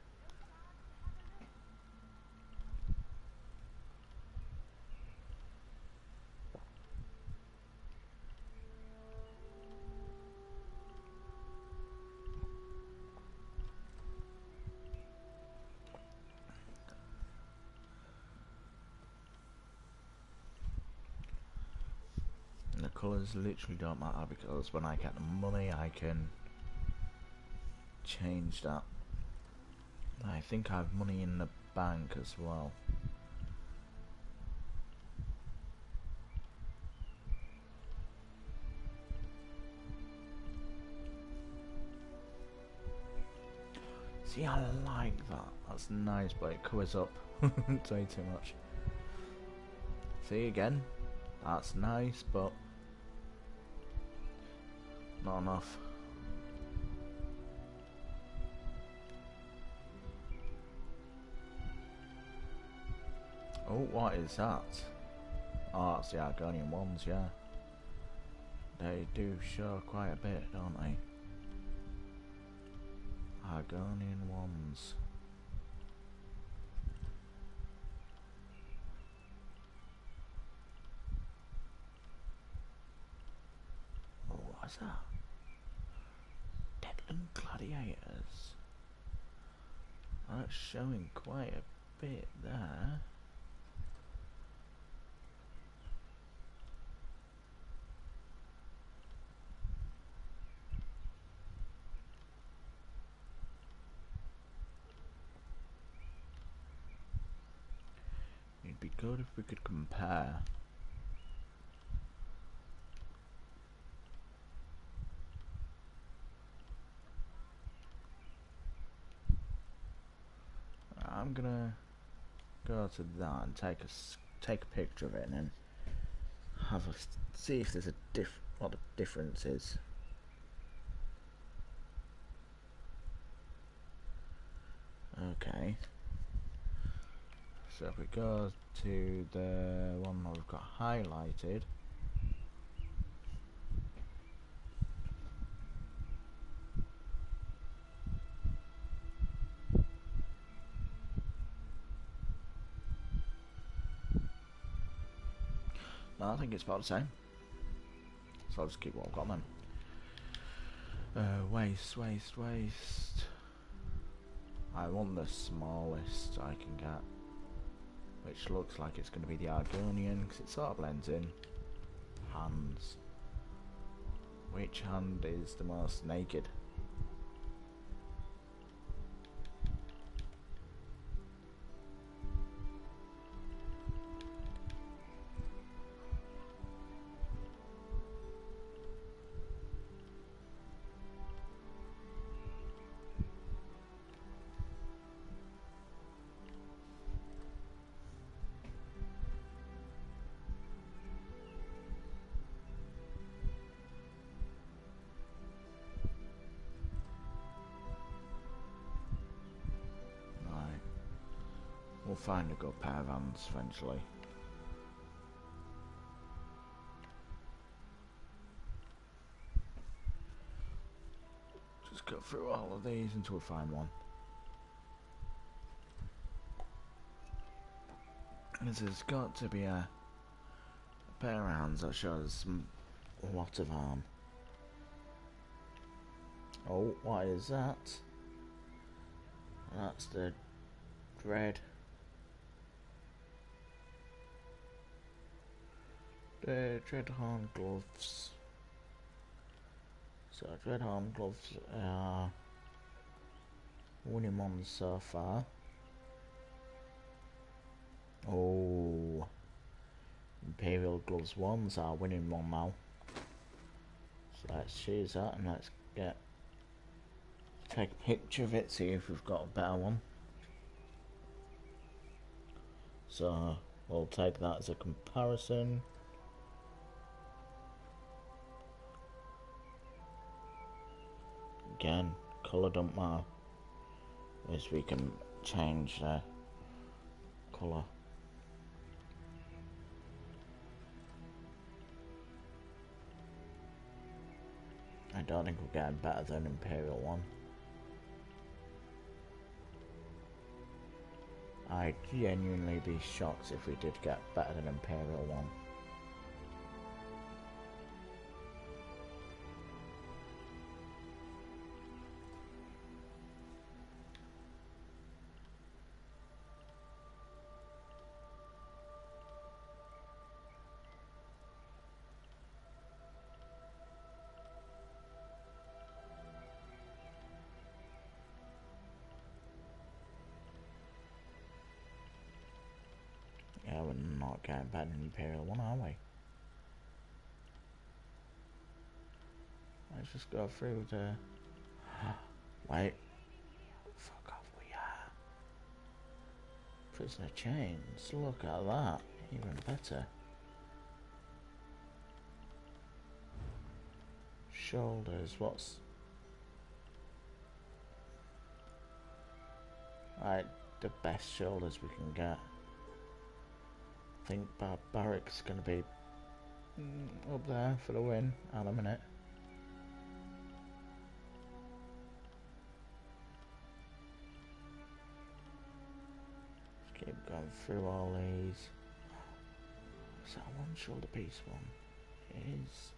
And the colours literally don't matter because when I get the money I can change that. I think I have money in the bank as well. See, I like that. That's nice, but it covers up way too much. See, again, that's nice, but not enough. Oh, what is that? Oh, that's the Argonian ones, yeah. They do show quite a bit, don't they? Argonian ones. Oh, what's that? Deadland Gladiators. That's showing quite a bit there. It'd be good if we could compare. I'm gonna go to that and take a picture of it and then have a see if there's what the difference is. Okay. So if we go to the one that we've got highlighted. No, I think it's about the same. So I'll just keep what I've got then. Waste. I want the smallest I can get, which looks like it's going to be the Argonian because it sort of blends in. Hands. Which hand is the most naked? We'll find a good pair of hands eventually. Just go through all of these until we find one. Because there's got to be a pair of hands that shows a lot of harm. Oh, what is that? That's the dread. The Dreadhorn gloves. So Dreadhorn gloves are winning ones so far. Oh, Imperial gloves ones are winning one now. So let's choose that and let's take a picture of it, see if we've got a better one. So we'll take that as a comparison. Again, colour don't matter, as we can change the colour. I don't think we're getting better than Imperial one. I'd genuinely be shocked if we did get better than Imperial one. Yeah, we're not getting better than Imperial one, are we? Let's just go through the... Wait. Fuck off, we are. Prisoner chains, look at that. Even better. Shoulders, what's... Right, the best shoulders we can get. I think Barbaric's gonna be up there for the win at a minute. Just keep going through all these. Is that one shoulder piece one? It is.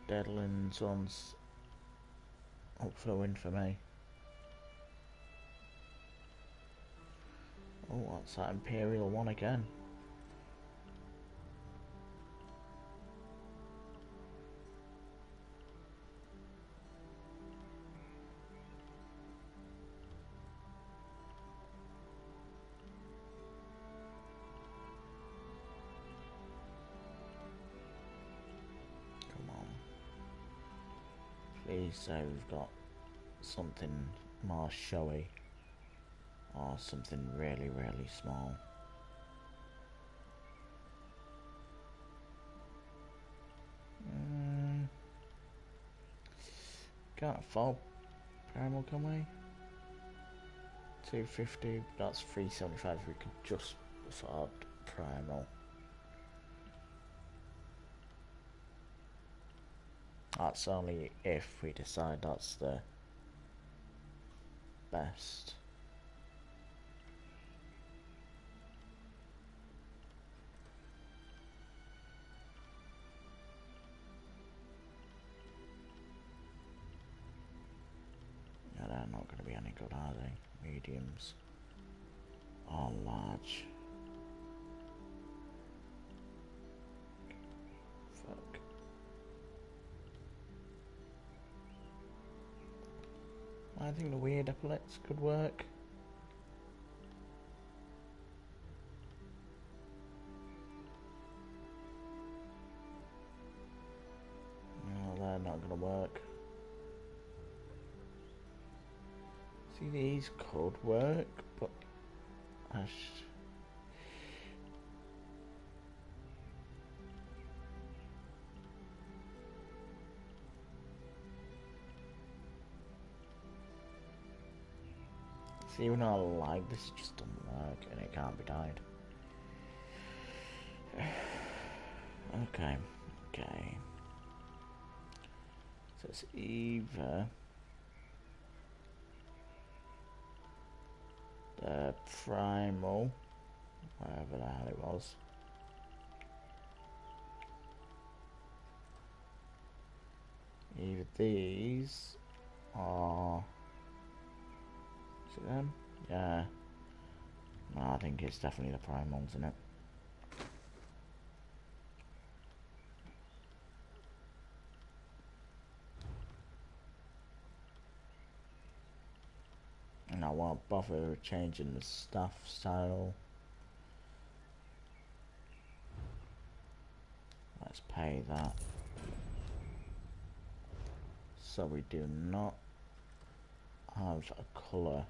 Deadlands one's up for the win for me. Oh, what's that Imperial one again? Please say we've got something more showy or something really, really small. Can't afford primal, can we? 250, that's 375. We could just afford primal. That's only if we decide that's the best. Yeah, they're not going to be any good, are they? Mediums or large? Fuck. I think the weird epaulets could work. No, they're not gonna work. See, these could work, but see, even though I like this, it just doesn't work, and it can't be dyed. Okay. So it's either the primal, whatever the hell it was, either these or is it them? Yeah. No, I think it's definitely the primals, isn't it? And I won't bother changing the staff style. Let's pay that. So we do not have a colour.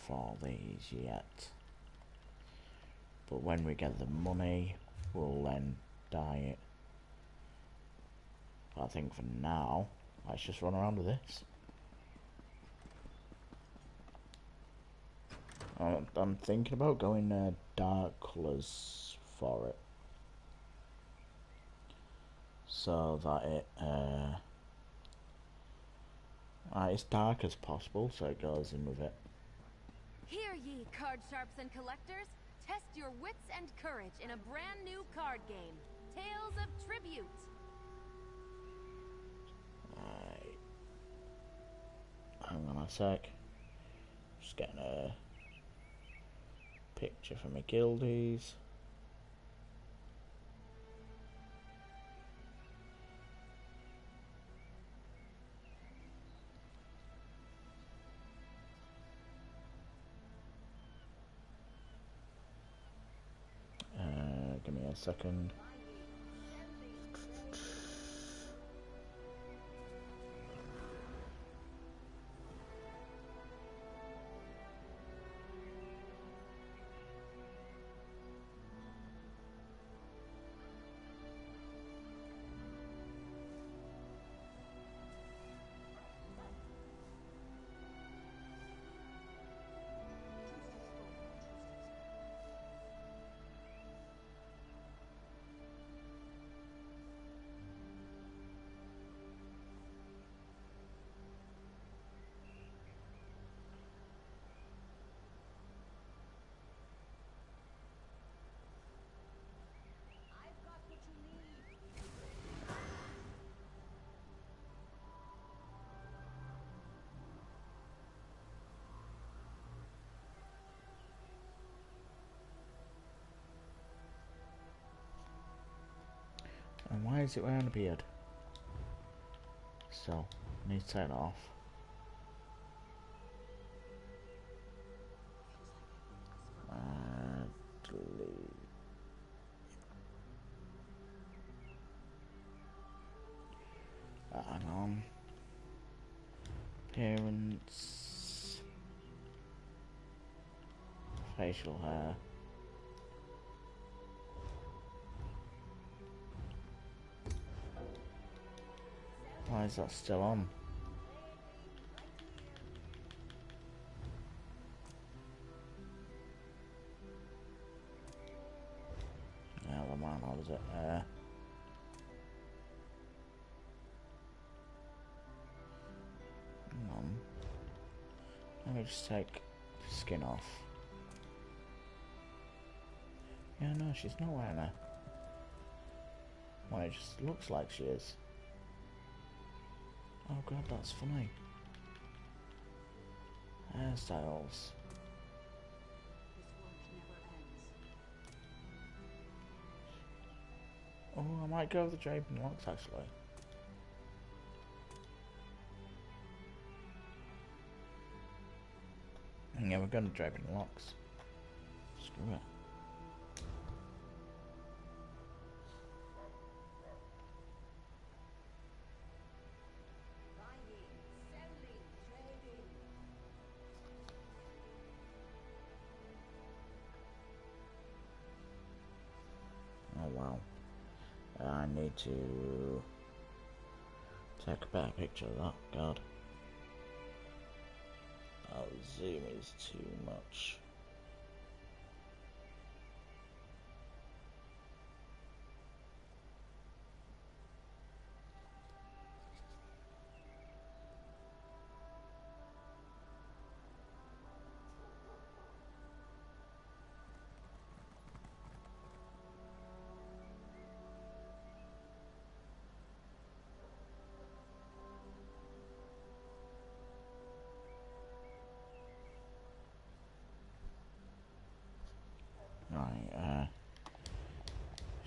For these yet. But when we get the money, we'll then dye it. But I think for now, let's just run around with this. I'm thinking about going dark colours for it, so that it it's dark as possible, so it goes in with it. Hear ye, card sharps and collectors. Test your wits and courage in a brand new card game, Tales of Tribute. Right. Hang on a sec. Just getting a picture for my guildies. Give me a second. And why is it wearing a beard? So, I need to take that off. Delete. Hang on. Appearance. Facial hair. Why is that still on? Yeah, the man, how was it? Hang on. Let me just take skin off. Yeah, no, she's not wearing her Well, it just looks like she is. Oh god, that's funny. Hairstyles. Oh, I might go with the draping locks actually. Yeah, we're going to draping locks. Screw it. Oh wow. I need to take a better picture of that. God. Oh, zoom is too much. Right,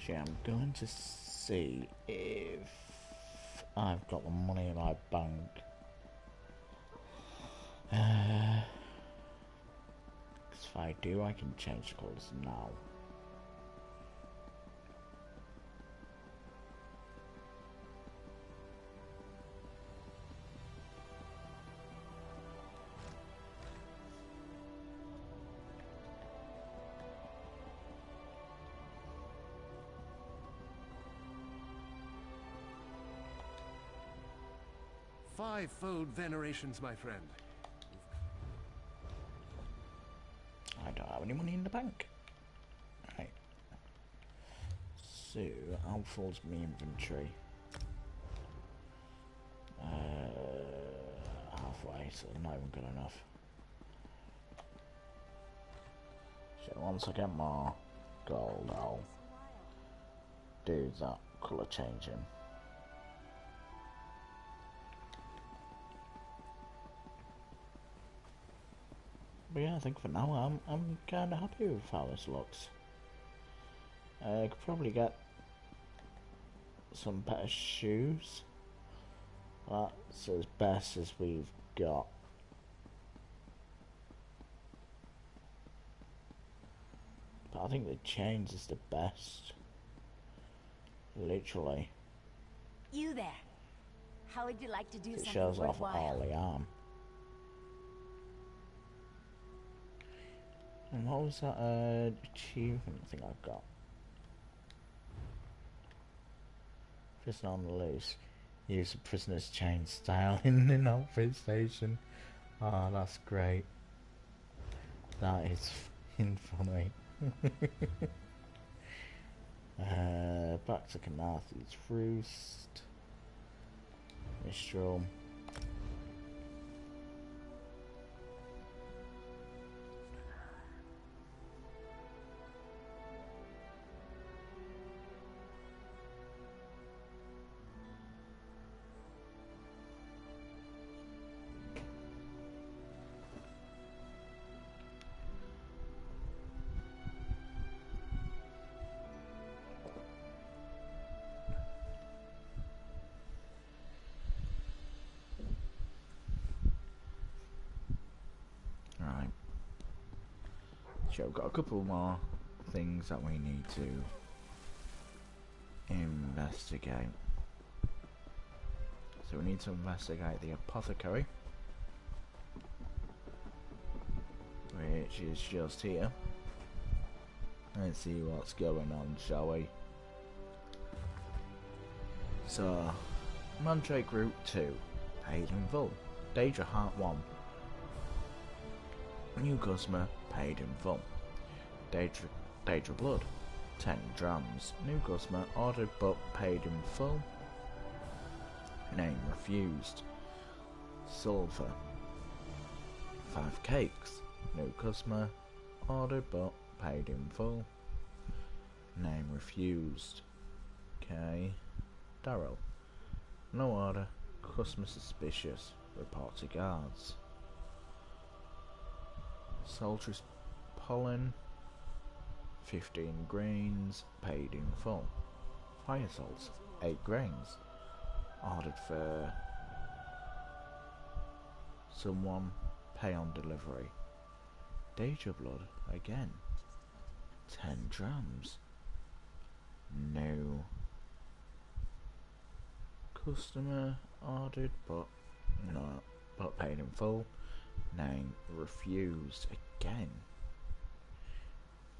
I'm going to see if I've got the money in my bank. Because if I do, I can change the colours now. Fivefold venerations, my friend. I don't have any money in the bank. Right. So, how full's my inventory? Halfway, so not even good enough. So once I get more gold, I'll do that colour changing. But yeah, I think for now I'm kind of happy with how this looks. I could probably get some better shoes. That's as best as we've got. But I think the chains is the best. Literally. You there. How would you like to do It something shows off worthwhile? all the arm. And what was that achievement thing I've got? Prisoner on the loose. Use a prisoner's chain style in an outfit station. Oh, that's great. That is f***ing funny. Back to Kanathi's Roost. Mistral. Right. So we've got a couple more things that we need to investigate. So we need to investigate the apothecary, which is just here. Let's see what's going on, shall we? So, Mandrake Route 2, paid in full. Daedra Heart 1. New customer, paid in full. Daedra Blood, 10 drams. New customer, ordered but paid in full. Name refused. Sulfur, 5 cakes. New customer, ordered but paid in full. Name refused. Okay. Darryl. No order. Customer suspicious. Report to guards. Sultry pollen. 15 grains. Paid in full. Fire salts. 8 grains. Ordered for someone. Pay on delivery. Deja blood. Again. 10 drams. No. Customer ordered but paid in full. 9 refused again.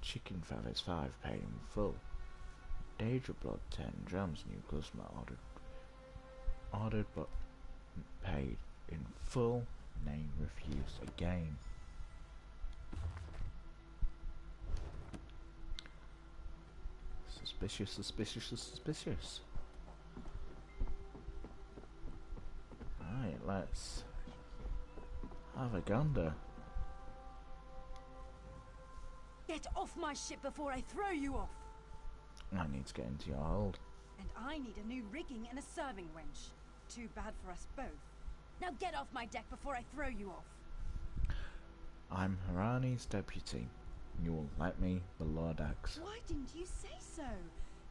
Chicken feathers 5 paid in full. Deja blood 10 drams. New customer ordered but paid in full. 9 refused again. Suspicious, suspicious, suspicious. Right, let's have a gander. Get off my ship before I throw you off! I need to get into your hold. And I need a new rigging and a serving wench. Too bad for us both. Now get off my deck before I throw you off. I'm Harani's deputy. You will let me, the Lord Axe. Why didn't you say so?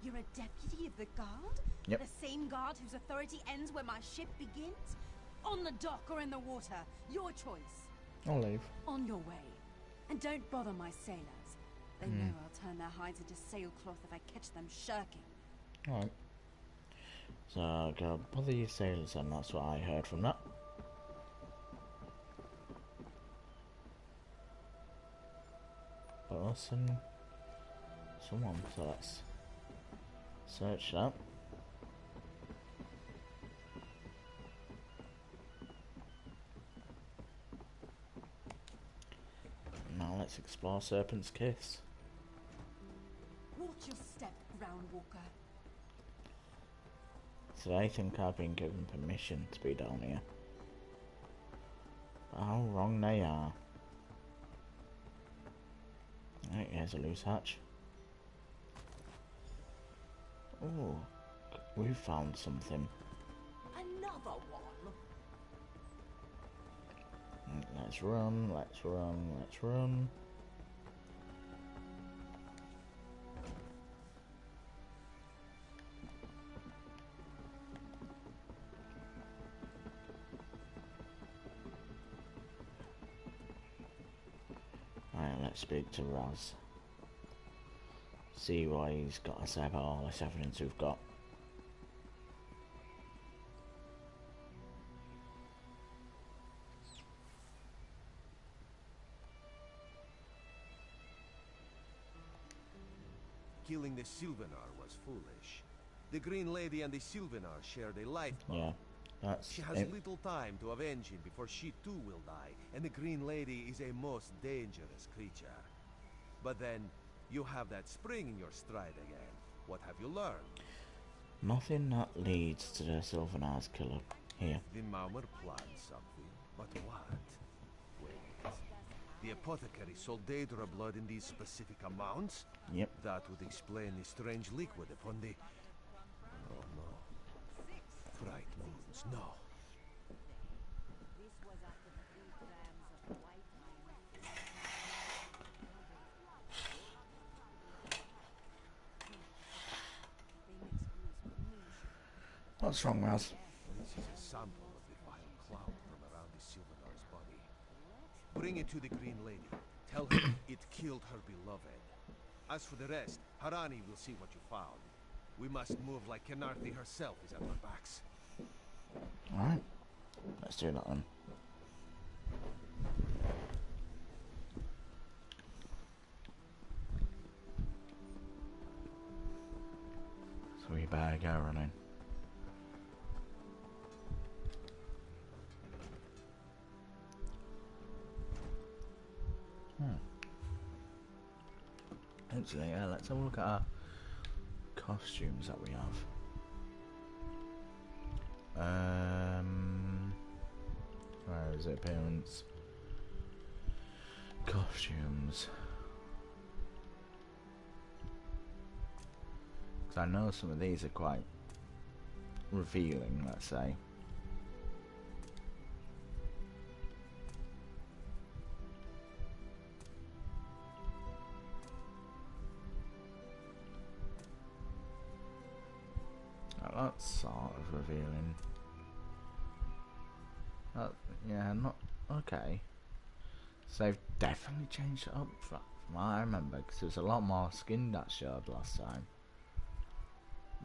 You're a deputy of the guard? Yep. The same guard whose authority ends where my ship begins? On the dock or in the water? Your choice. I'll leave. On your way. And don't bother my sailors. They know I'll turn their hides into sailcloth if I catch them shirking. Alright. So, go bother your sailors, and that's what I heard from that. But us and someone, so let's search that. Now let's explore Serpent's Kiss. Watch your step, Ground Walker. So I think I've been given permission to be down here. But how wrong they are. Right, here's a loose hatch. Oh, we found something. Another one. Let's run, let's run, let's run. Right, let's speak to Raz. See what he's got to say about all this evidence we've got. Killing the Sylvanar was foolish. The Green Lady and the Sylvanar shared a life bond. Yeah, that's She has it. little time to avenge him before she too will die, and the Green Lady is a most dangerous creature. But then, you have that spring in your stride again. What have you learned? Nothing that leads to the Sylvanar's killer here. The Maumar planned something, but what? Wait. The apothecary sold Daedra blood in these specific amounts? Yep. That would explain the strange liquid upon the... Oh no. Bright moons, no. What's wrong, Raz? This is a sample of the vile cloud from around the Sylvanar's body. Bring it to the Green Lady. Tell her it killed her beloved. As for the rest, Harani will see what you found. We must move like Kenarthi herself is at our backs. Alright. Let's do that then. So we better go running. Actually, yeah, let's have a look at our costumes that we have. Where is it? Appearance. Costumes. So I know some of these are quite revealing, let's say. Oh, that's sort of revealing. Yeah, not okay. So they've definitely changed it up from what I remember, because there was a lot more skin that showed last time.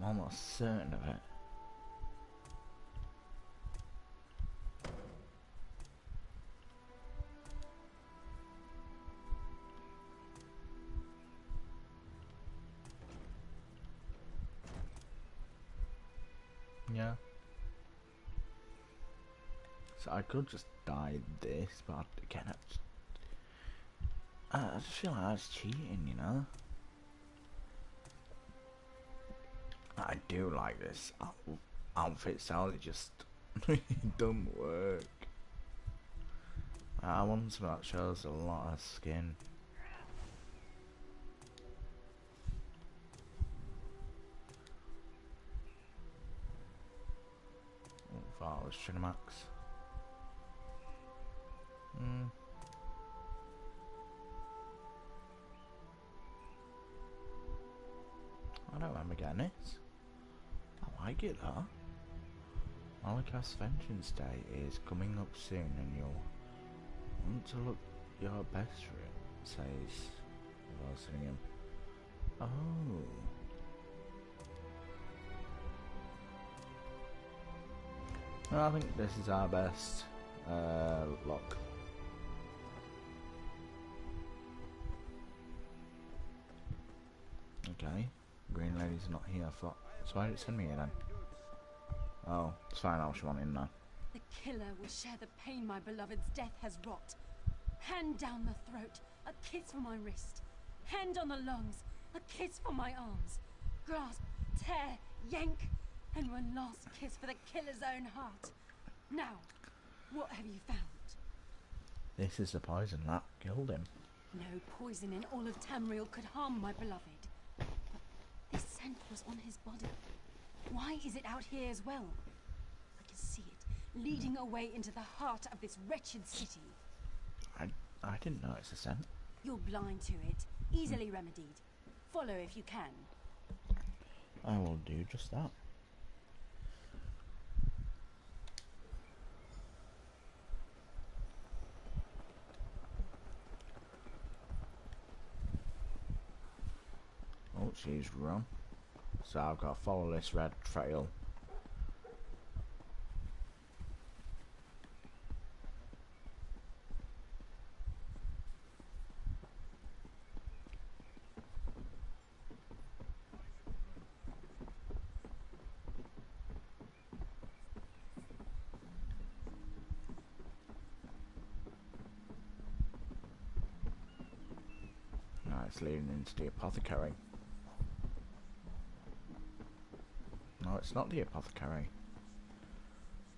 I'm almost certain of it. Yeah. So I could just dye this, but again, I just feel like that's cheating, you know? I do like this outfit style, it just it doesn't work. I want something that shows a lot of skin. I thought it was Trinamax. I don't remember getting it. I like it though. Malakith's Vengeance Day is coming up soon and you'll want to look your best for it, says Rosalind. Oh. Well, I think this is our best lock. Okay, Green Lady's not here for. So why did it send me here then? Oh, it's fine, I'll she want in now. The killer will share the pain my beloved's death has wrought. Hand down the throat, a kiss for my wrist. Hand on the lungs, a kiss for my arms. Grasp, tear, yank, and one last kiss for the killer's own heart. Now, what have you found? This is the poison that killed him. No poison in all of Tamriel could harm my beloved. But this scent was on his body. Why is it out here as well? I can see it, leading away into the heart of this wretched city. I didn't notice the scent. You're blind to it, easily remedied. Follow if you can. I will do just that. Oh, she's wrong. So I've got to follow this red trail. Now it's leading into the apothecary. No, it's not the apothecary.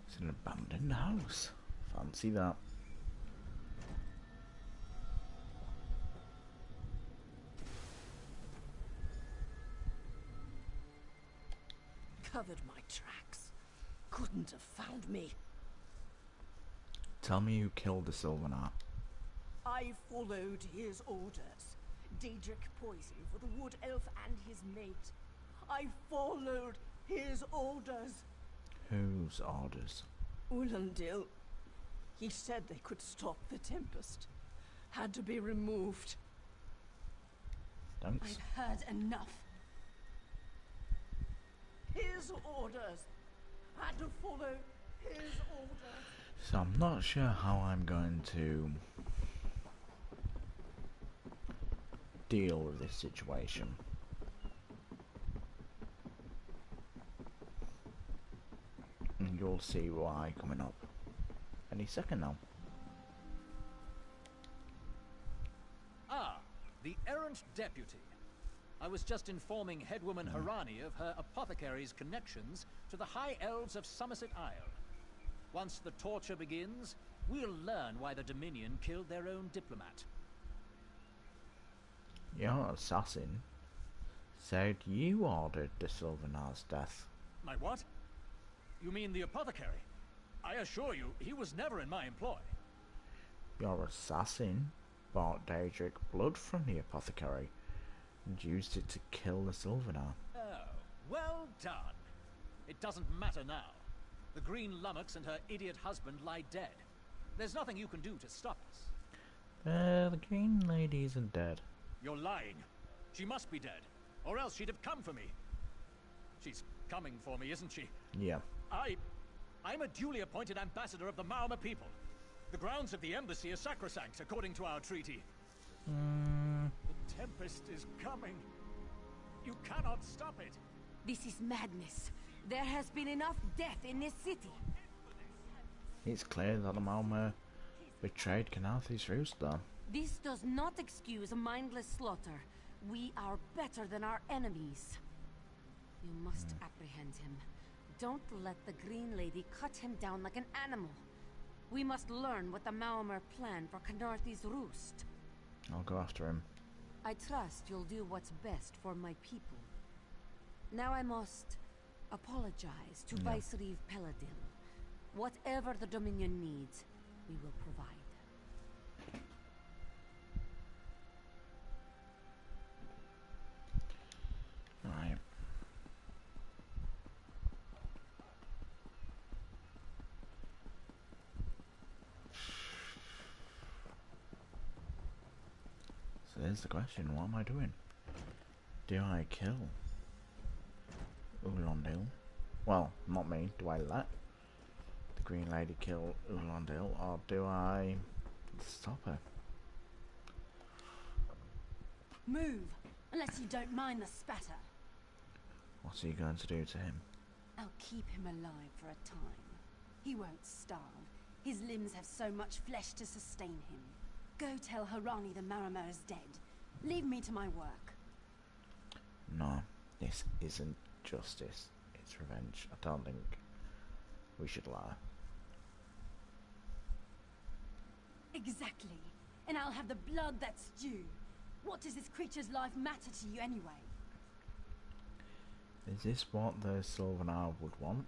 It's an abandoned house. Fancy that. Covered my tracks. Couldn't have found me. Tell me who killed the Sylvanar. I followed his orders. Daedric poison for the wood elf and his mate. I followed his orders. Whose orders? Ulandil. He said they could stop the Tempest. Had to be removed. Thanks. I've heard enough. His orders. Had to follow his orders. So I'm not sure how I'm going to deal with this situation. And you'll see why coming up any second now. Ah, the errant deputy. I was just informing headwoman Harani of her apothecary's connections to the High Elves of Somerset Isle. Once the torture begins, we'll learn why the Dominion killed their own diplomat. Your assassin said you ordered the Sylvanar's death. My what? You mean the apothecary? I assure you, he was never in my employ. Your assassin bought Daedric blood from the apothecary and used it to kill the Sylvanar. Oh, well done. It doesn't matter now. The Green Lummox and her idiot husband lie dead. There's nothing you can do to stop us. The Green Lady isn't dead. You're lying. She must be dead, or else she'd have come for me. She's coming for me, isn't she? Yeah. I'm a duly appointed ambassador of the Mauma people. The grounds of the embassy are sacrosanct, according to our treaty. The Tempest is coming. You cannot stop it. This is madness. There has been enough death in this city. It's clear that the Malmö betrayed Canarthi's roost, though. This does not excuse a mindless slaughter. We are better than our enemies. You must apprehend him. Don't let the Green Lady cut him down like an animal. We must learn what the Maomer plan for Canarthi's roost. I'll go after him. I trust you'll do what's best for my people. Now I must apologize to Vicereeve Peladil. Whatever the Dominion needs, we will provide. Right. So there's the question, what am I doing? Do I kill Ulondil? Well, not me. Do I let the Green Lady kill Ulondil, or do I stop her? Move, unless you don't mind the spatter. What's he going to do to him? I'll keep him alive for a time. He won't starve. His limbs have so much flesh to sustain him. Go tell Harani the Marama is dead. Leave me to my work. No, this isn't justice. It's revenge. I don't think we should lie. Exactly. And I'll have the blood that's due. What does this creature's life matter to you anyway? Is this what the Sylvanar would want?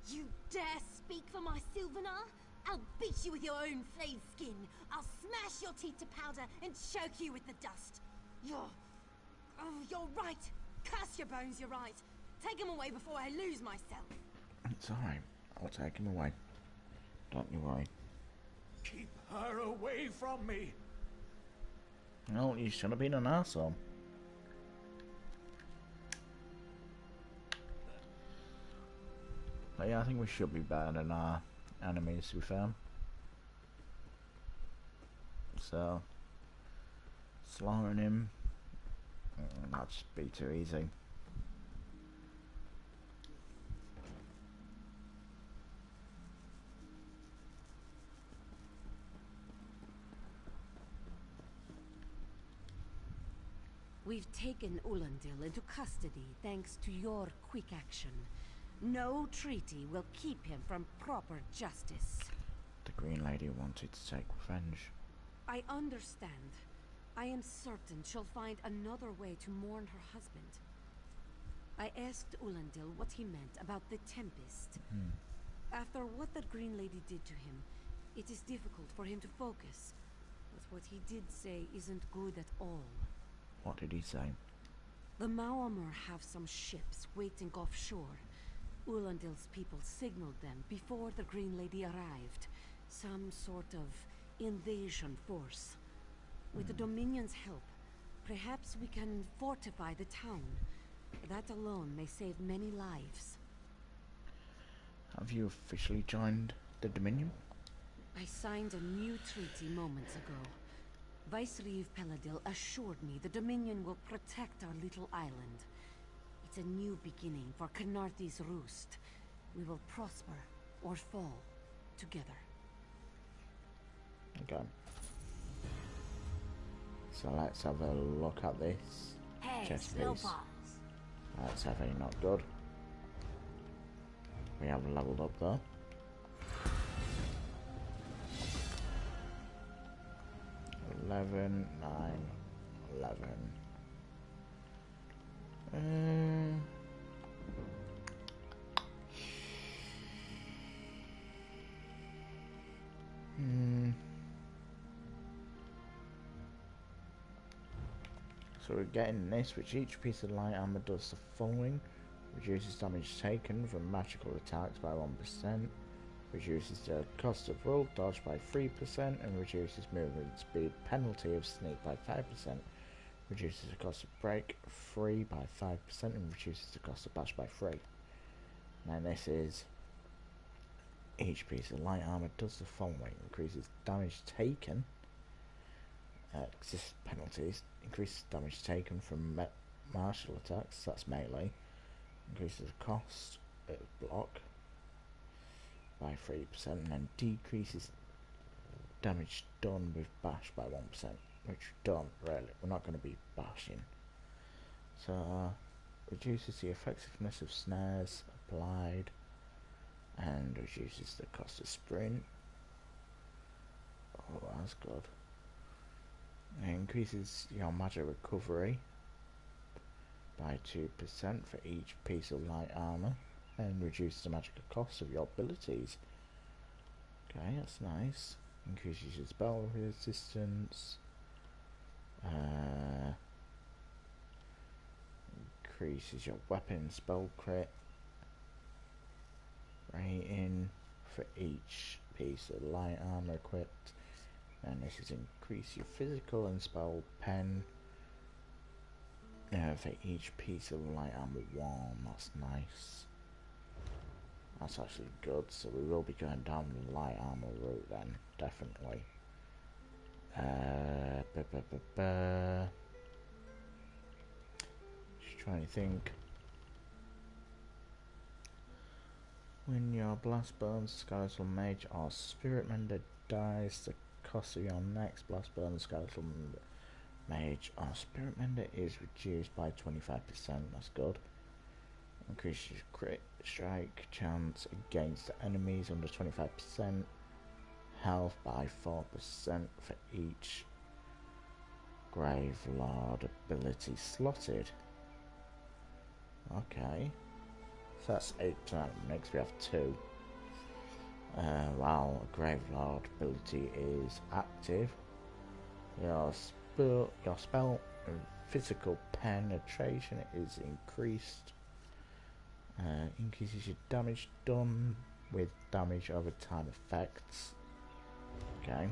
You dare speak for my Sylvanar? I'll beat you with your own flayed skin. I'll smash your teeth to powder and choke you with the dust. You're right. Curse your bones, you're right. Take him away before I lose myself. It's alright. I'll take him away. Don't you worry. Keep her away from me. No, you should have been an arsehole. But yeah, I think we should be better than our enemies, to be fair. So, slaughtering him, that'd just be too easy. We've taken Ulondil into custody thanks to your quick action. No treaty will keep him from proper justice. The Green Lady wanted to take revenge. I understand. I am certain she'll find another way to mourn her husband. I asked Ulondil what he meant about the Tempest. After what the Green Lady did to him, it is difficult for him to focus. But what he did say isn't good at all. What did he say? The Maomer have some ships waiting offshore. Ulondil's people signaled them before the Green Lady arrived. Some sort of invasion force. With the Dominion's help, perhaps we can fortify the town. That alone may save many lives. Have you officially joined the Dominion? I signed a new treaty moments ago. Vicereeve Peladil assured me the Dominion will protect our little island. It's a new beginning for Canarthi's roost. We will prosper or fall together. Okay. So let's have a look at this chest piece. That's heavy, not good. We have leveled up though. 11, 9, 11. Um, So we're getting this, which each piece of light armor does the following: reduces damage taken from magical attacks by 1%, reduces the cost of roll dodge by 3%, and reduces movement speed penalty of sneak by 5%, reduces the cost of break free by 5%, and reduces the cost of bash by 3. Now this is each piece of light armor does the following: increases damage taken, exists penalties, increases damage taken from martial attacks, that's melee, increases the cost of block by 3%, and then decreases damage done with bash by 1%, which don't really, we're not going to be bashing. So reduces the effectiveness of snares applied, and reduces the cost of sprint. Oh, that's good. It increases your magic recovery by 2% for each piece of light armor, and reduces the magical cost of your abilities. Okay, that's nice. Increases your spell resistance. Increases your weapon spell crit rating for each piece of light armor equipped. And this is increase your physical and spell pen for each piece of light armor 1. That's nice. That's actually good, so we will be going down the light armor route then, definitely. Just trying to think. When your blast burns, skeletal mage or spirit mender dies, the cost of your next blast burn, skeletal mage or spirit mender is reduced by 25%. That's good. Increases crit strike chance against enemies under 25%. Health by 4% for each Grave Lord ability slotted. Okay. So that's 8% next we have 2. While a Grave Lord ability is active, your spell and physical penetration is increased. Increases your damage done with damage over time effects. Okay.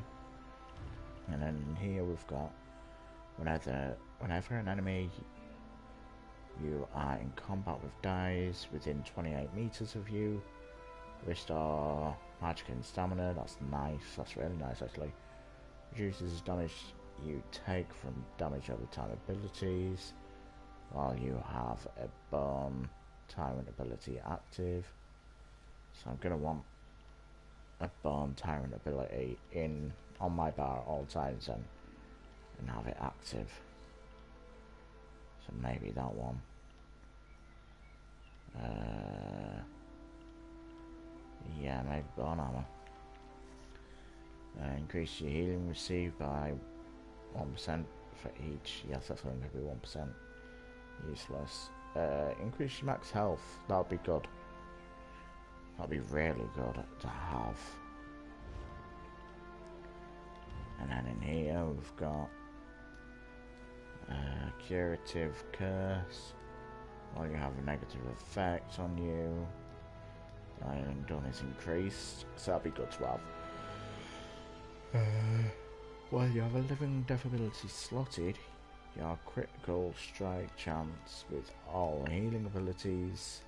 And then here we've got whenever an enemy you are in combat with dies within 28 meters of you, restore magic and stamina. That's nice. That's really nice actually. Reduces damage you take from damage over time abilities while you have a Bone Tyrant ability active. So I'm gonna want a Bone Tyrant ability on my bar at all times then, and have it active. So maybe that one. Yeah, maybe Bone Armor. Increase your healing received by 1% for each. Yes, that's only going to be 1%. Useless. Increase your max health. That would be good. That would be really good to have. And then in here we've got Curative Curse. While you have a negative effect on you, the healing done is increased. So that'd be good to have. While you have a Living Death ability slotted, your critical strike chance with all healing abilities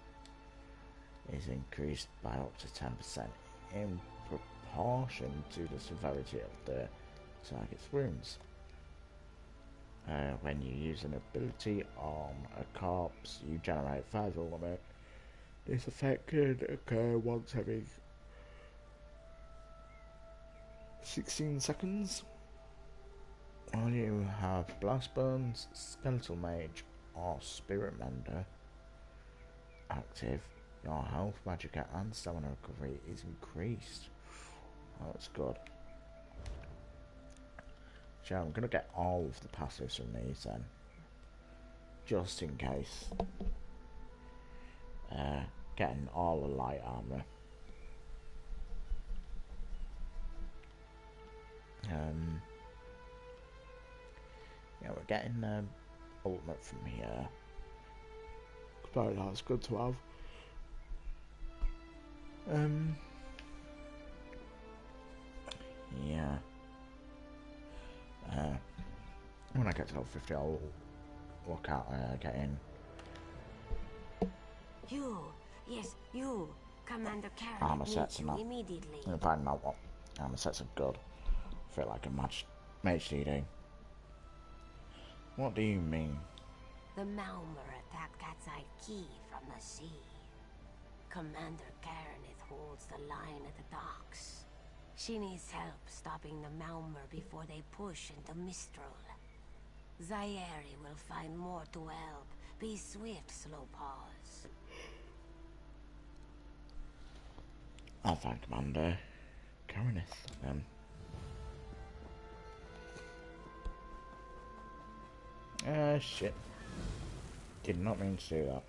is increased by up to 10% in proportion to the severity of the target's wounds. When you use an ability on a corpse, you generate 5 ultimate. This effect can occur once every 16 seconds. While you have Blast Burns, Skeletal Mage or Spirit Mender active, your health, magic and stamina recovery is increased. Oh, that's good. So I'm going to get all of the passives from these then. just in case. Getting all the light armor. Yeah, we're getting ultimate from here. But that's good to have. Yeah. When I get to level 50, I'll look at getting. Yes, you, Commander Karen, Armor needs sets you and that. immediately. I'm finding out what armor sets are good. I feel like a mage DD. What do you mean? The Malmer attacked Cat's Eye Key from the sea. Commander Karenith holds the line at the docks. She needs help stopping the Malmer before they push into Mistral. Zairi will find more to help. Be swift, Slowpaws. I'll find Commander Karenith then. Shit. Did not mean to do that.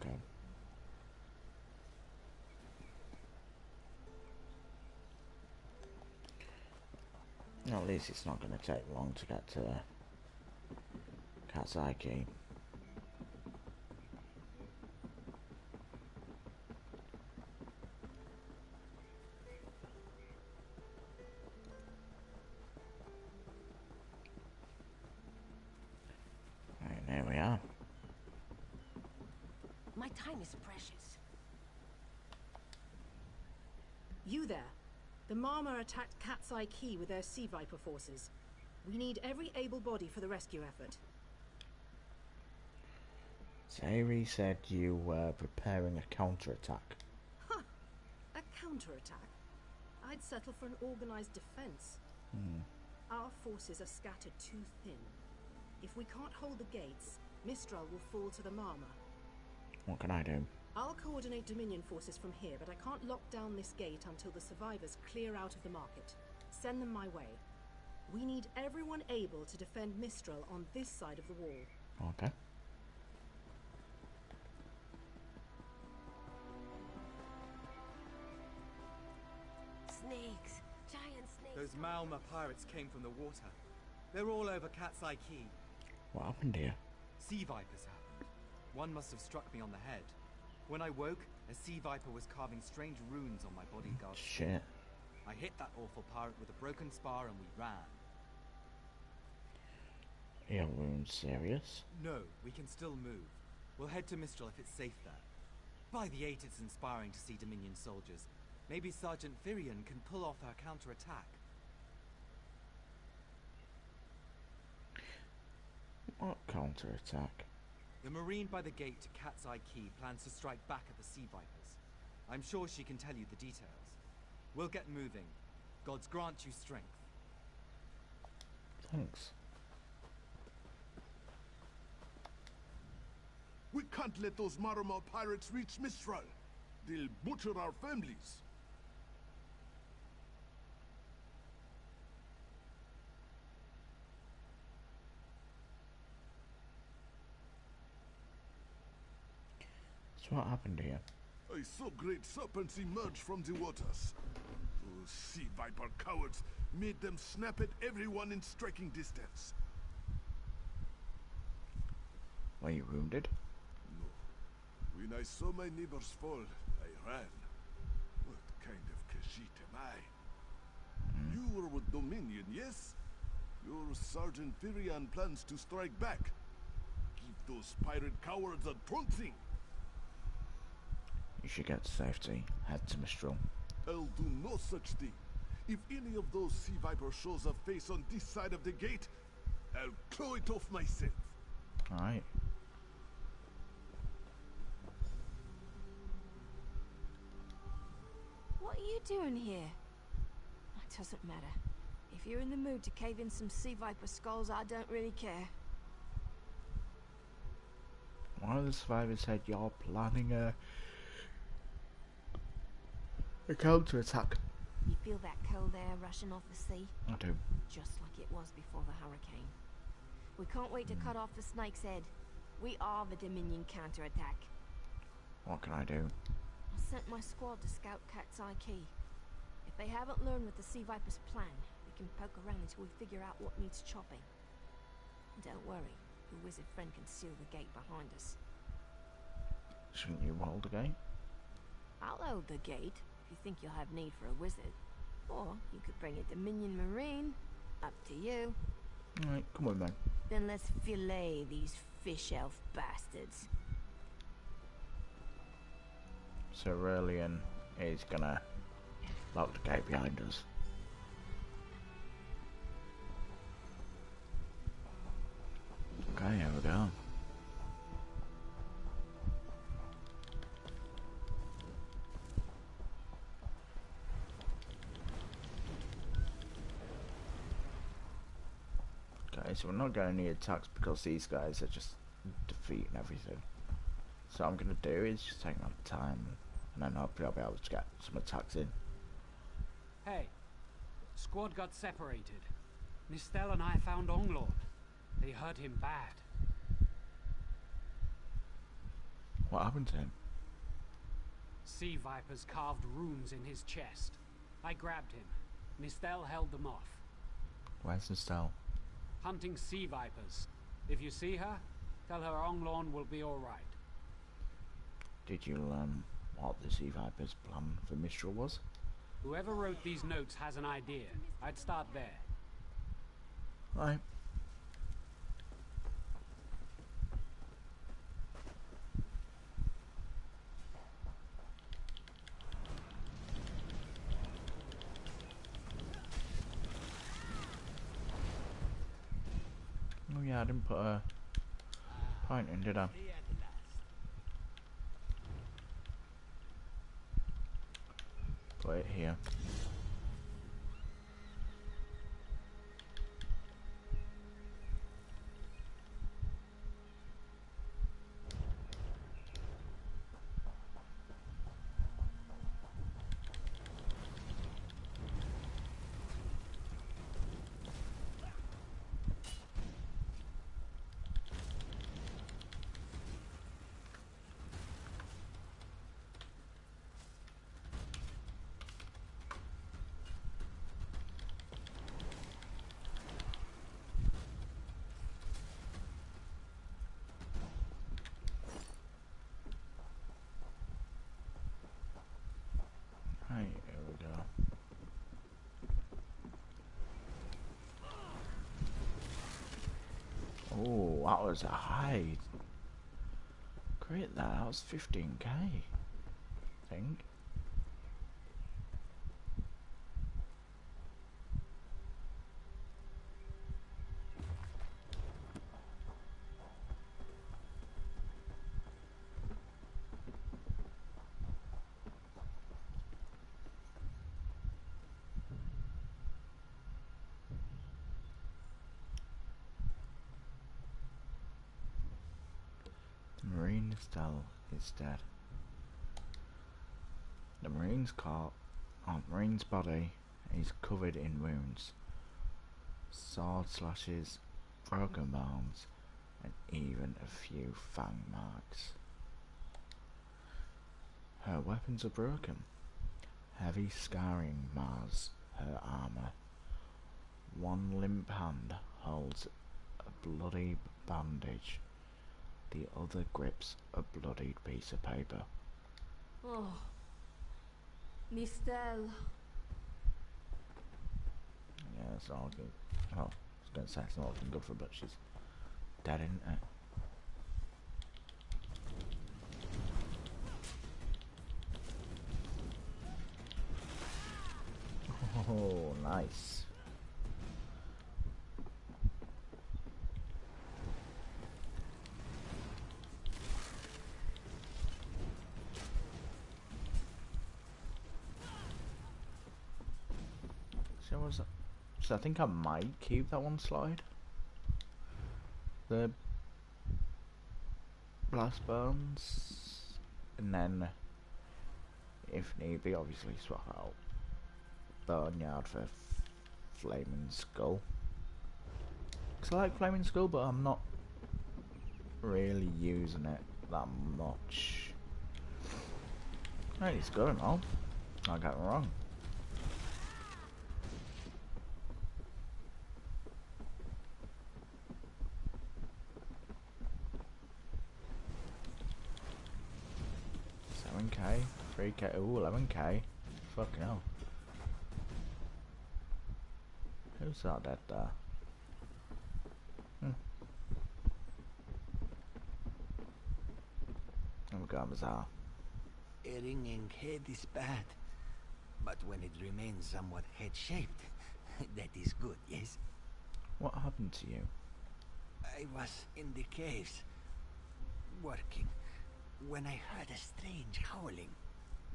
Okay. At least it's not going to take long to get to Cat's Eye Key. Right, there we are. My time is precious. You there. The Marmor attacked Cat's Eye Key with their Sea Viper forces. We need every able body for the rescue effort. Zairi said you were preparing a counterattack. Huh! A counterattack? I'd settle for an organized defense. Our forces are scattered too thin. If we can't hold the gates, Mistral will fall to the Marmor. What can I do? I'll coordinate Dominion forces from here, but I can't lock down this gate until the survivors clear out of the market. Send them my way. We need everyone able to defend Mistral on this side of the wall. Okay. Snakes! Giant snakes! Those Malma pirates came from the water. They're all over Cat's Eye Key. What happened here? Sea vipers happened. One must have struck me on the head. When I woke, a sea viper was carving strange runes on my bodyguard's Shit. I hit that awful pirate with a broken spar and we ran. Your wound serious? No, we can still move. We'll head to Mistral if it's safe there. By the 8, it's inspiring to see Dominion soldiers. Maybe Sergeant Firion can pull off our counterattack. What counterattack? The Marine by the gate to Cat's Eye Key plans to strike back at the Sea Vipers. I'm sure she can tell you the details. We'll get moving. Gods grant you strength. Thanks. We can't let those Marama pirates reach Mistral. They'll butcher our families. So what happened here? I saw great serpents emerge from the waters. Those sea viper cowards made them snap at everyone in striking distance. Were you wounded? No. When I saw my neighbors fall, I ran. What kind of Khajiit am I? You were with Dominion, yes? Your Sergeant Firion plans to strike back. Give those pirate cowards a trouncing. You should get to safety. Head to Mistral. I'll do no such thing. If any of those sea vipers shows a face on this side of the gate, I'll claw it off myself. Alright. What are you doing here? It doesn't matter. If you're in the mood to cave in some sea viper skulls, I don't really care. One of the survivors said you're planning a counter-attack. You feel that cold air rushing off the sea? I do. Just like it was before the hurricane. We can't wait to cut off the snake's head. We are the Dominion counterattack. What can I do? I sent my squad to scout Cat's Eye Key. If they haven't learned what the Sea Viper's plan, we can poke around until we figure out what needs chopping. Don't worry, your wizard friend can seal the gate behind us. Shouldn't you hold the gate? I'll hold the gate if you think you'll have need for a wizard. Or you could bring a Dominion Marine. Up to you. Alright, come on, man. Then let's fillet these fish elf bastards. So Aurelian is gonna lock the gate behind us. Okay, here we go. Okay, so we're not getting any attacks because these guys are just defeating everything. So what I'm gonna do is just take my time, and then hopefully I'll be able to get some attacks in. Hey, squad got separated. Nistel and I found Onglord. They hurt him bad. What happened to him? Sea Vipers carved runes in his chest. I grabbed him. Nistel held them off. Where's Estelle? Hunting Sea Vipers. If you see her, tell her Onglorn will be alright. Did you learn what the Sea Viper's plan for Mistral was? Whoever wrote these notes has an idea. I'd start there. Right. Oh yeah, I didn't put a point in, did I? Put it here. Right, here we go. Oh, that was a high. Great, that was 15k, I think. The Marine Estelle is dead. The Marine's Marine's body is covered in wounds, sword slashes, broken bones, and even a few fang marks. Her weapons are broken. Heavy scarring mars her armour. One limp hand holds a bloody bandage. The other grips a bloodied piece of paper. Oh, Nistel. Yeah, it's not looking. Oh, I was going to say it's not looking good for her, but she's dead, isn't it? Oh, nice. So I think I might keep that one slide. The blast bones, and then, if need be, obviously swap out Boneyard for Flaming Skull. Cause I like Flaming Skull, but I'm not really using it that much. Hey, it's good and all. I got it wrong. $7K, 3K, ooh, 11K. Fucking hell. Who's that dead there? Oh god, bizarre. A ringing head is bad, but when it remains somewhat head-shaped, that is good, yes? What happened to you? I was in the caves, working, when I heard a strange howling.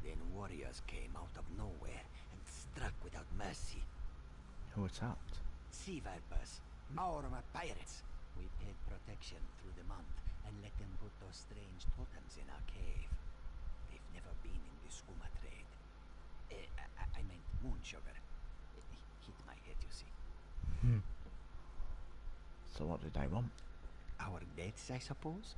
Then warriors came out of nowhere and struck without mercy. Who attacked? Sea vipers, Maorma pirates. We paid protection through the month and let them put those strange totems in our cave. They've never been in the skooma trade. I meant moon sugar. It hit my head, you see. So what did they want? Our deaths, I suppose?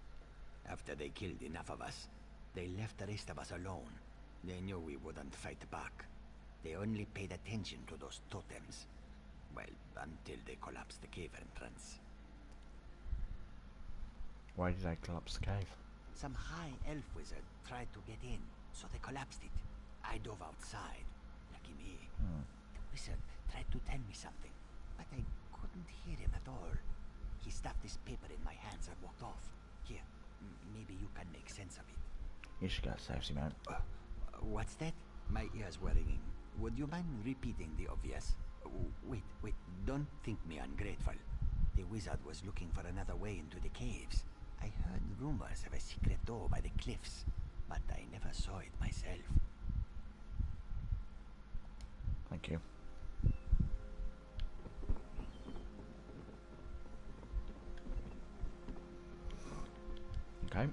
After they killed enough of us, they left the rest of us alone. They knew we wouldn't fight back. They only paid attention to those totems. Well, until they collapsed the cave entrance. Why did they collapse the cave? Some high elf wizard tried to get in, so they collapsed it. I dove outside. Lucky me. The wizard tried to tell me something, but I couldn't hear him at all. He stuffed this paper in my hands and walked off. Here, maybe you can make sense of it. You should go safety, man. What's that? My ears were ringing. Would you mind repeating the obvious? Wait, don't think me ungrateful. The wizard was looking for another way into the caves. I heard rumors of a secret door by the cliffs, but I never saw it myself. Thank you. Okay.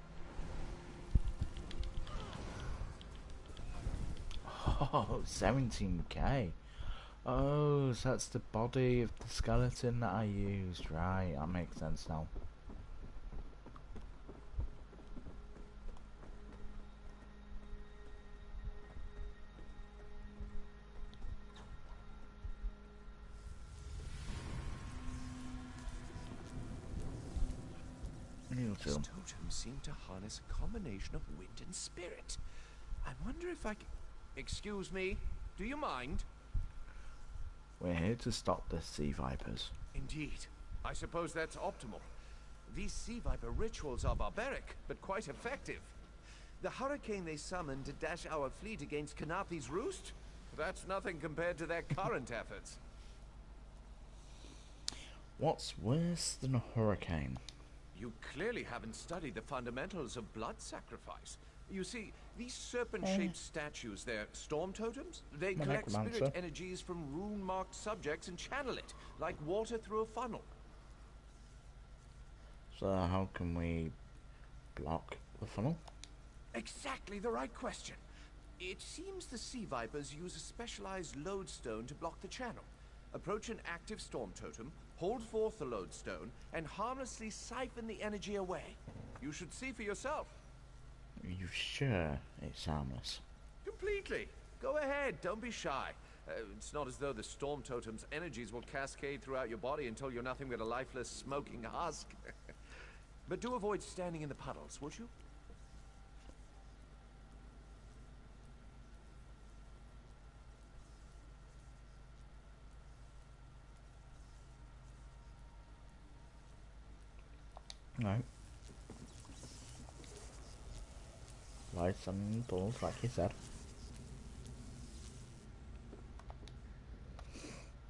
Oh, 17K. Oh, so that's the body of the skeleton that I used. Right, that makes sense now. These totems seem to harness a combination of wind and spirit. I wonder if I can... Excuse me, do you mind? We're here to stop the sea vipers. Indeed. I suppose that's optimal. These sea viper rituals are barbaric, but quite effective. The hurricane they summoned to dash our fleet against Kanapi's roost? That's nothing compared to their current efforts. What's worse than a hurricane? You clearly haven't studied the fundamentals of blood sacrifice. You see, these serpent-shaped statues, they're storm totems. They collect spirit energies from rune-marked subjects and channel it, like water through a funnel. So how can we block the funnel? Exactly the right question. It seems the sea vipers use a specialized lodestone to block the channel. Approach an active storm totem, hold forth the lodestone, and harmlessly siphon the energy away. You should see for yourself. Are you sure it's harmless? Completely. Go ahead, don't be shy. It's not as though the storm totem's energies will cascade throughout your body until you're nothing but a lifeless, smoking husk. But do avoid standing in the puddles, would you? No. Lights and balls, like you said.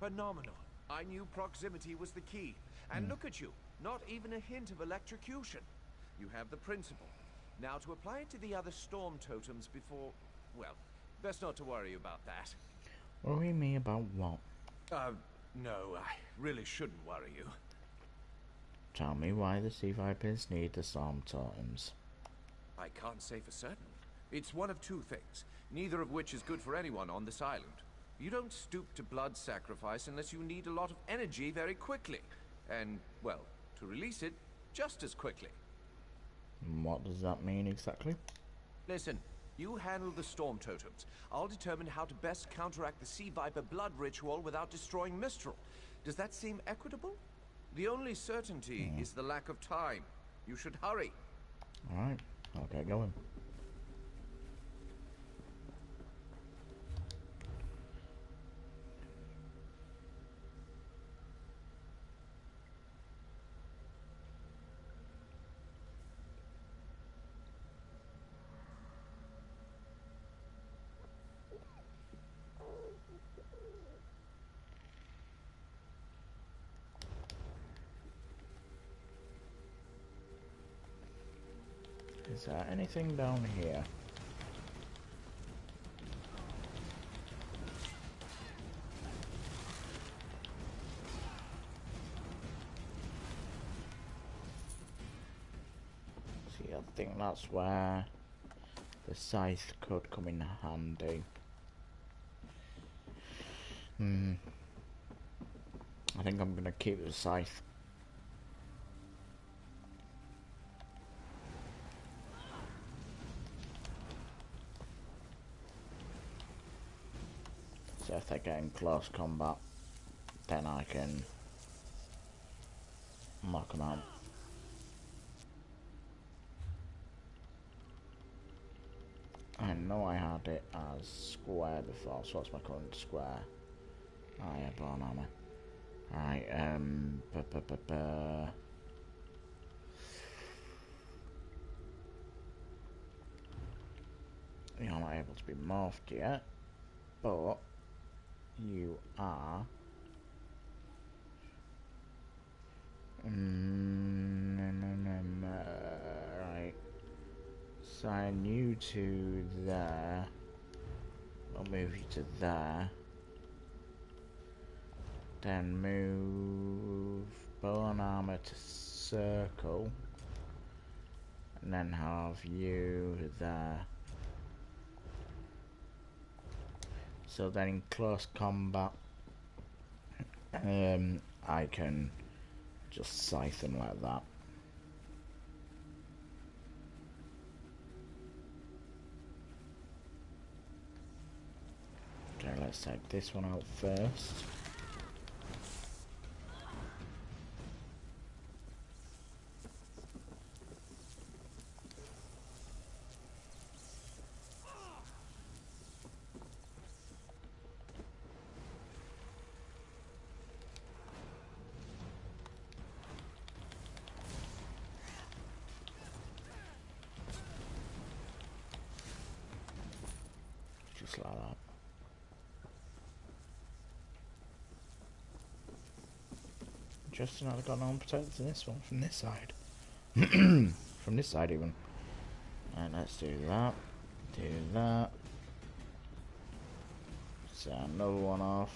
Phenomenal. I knew proximity was the key. And look at you. Not even a hint of electrocution. You have the principle. Now to apply it to the other storm totems before... Well, best not to worry about that. Worry me about what? No, I really shouldn't worry you. Tell me why the sea vipers need the storm totems. I can't say for certain. It's one of two things, neither of which is good for anyone on this island. You don't stoop to blood sacrifice unless you need a lot of energy very quickly. And, well, to release it just as quickly. What does that mean exactly? Listen, you handle the storm totems. I'll determine how to best counteract the Sea Viper blood ritual without destroying Mistral. Does that seem equitable? The only certainty is the lack of time. You should hurry. Alright, I'll get going. Is there anything down here? See, I think that's where the scythe could come in handy. I think I'm gonna keep the scythe. So if they get in close combat, then I can knock them out. I know I had it as square before, so what's my current square? Oh yeah, bone armor. Right, you're not able to be morphed yet, but you are right. Assign you to there. I'll move you to there. Then move bone armor to circle, and then have you there. So then in close combat, I can just scythe them like that. Okay, let's take this one out first. Just like that. Just another got no protectors in this one from this side. From this side even. And let's do that. Do that. Set another one off.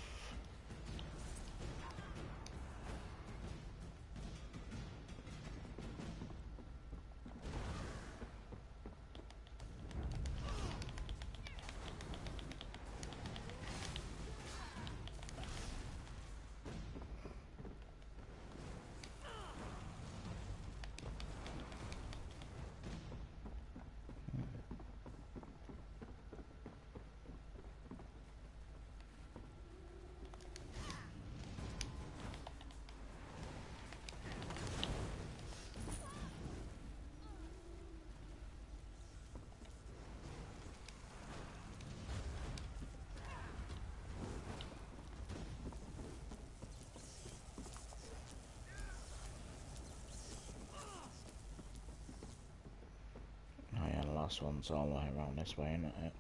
Oh yeah, the last one's all the way around this way, isn't it?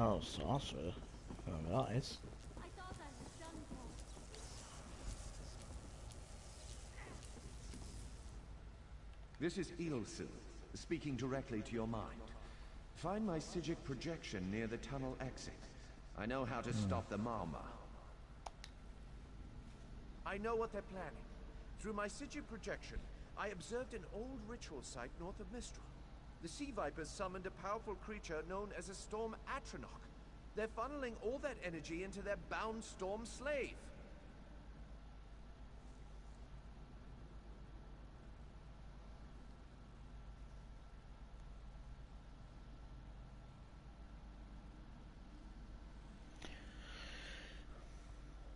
Oh, sorcerer. Whoever that is. I thought I was done for. This is Ilsil, speaking directly to your mind. Find my Psijic projection near the tunnel exit. I know how to stop the Malma. I know what they're planning. Through my Psijic projection, I observed an old ritual site north of Mistral. The Sea Vipers summoned a powerful creature known as a Storm Atronach. They're funneling all that energy into their bound Storm Slave.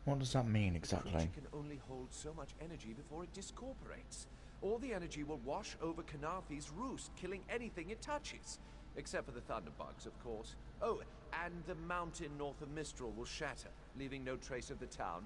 What does that mean exactly? The creature can only hold so much energy before it discorporates. All the energy will wash over Kanathi's roost, killing anything it touches. Except for the thunderbugs, of course. Oh, and the mountain north of Mistral will shatter, leaving no trace of the town.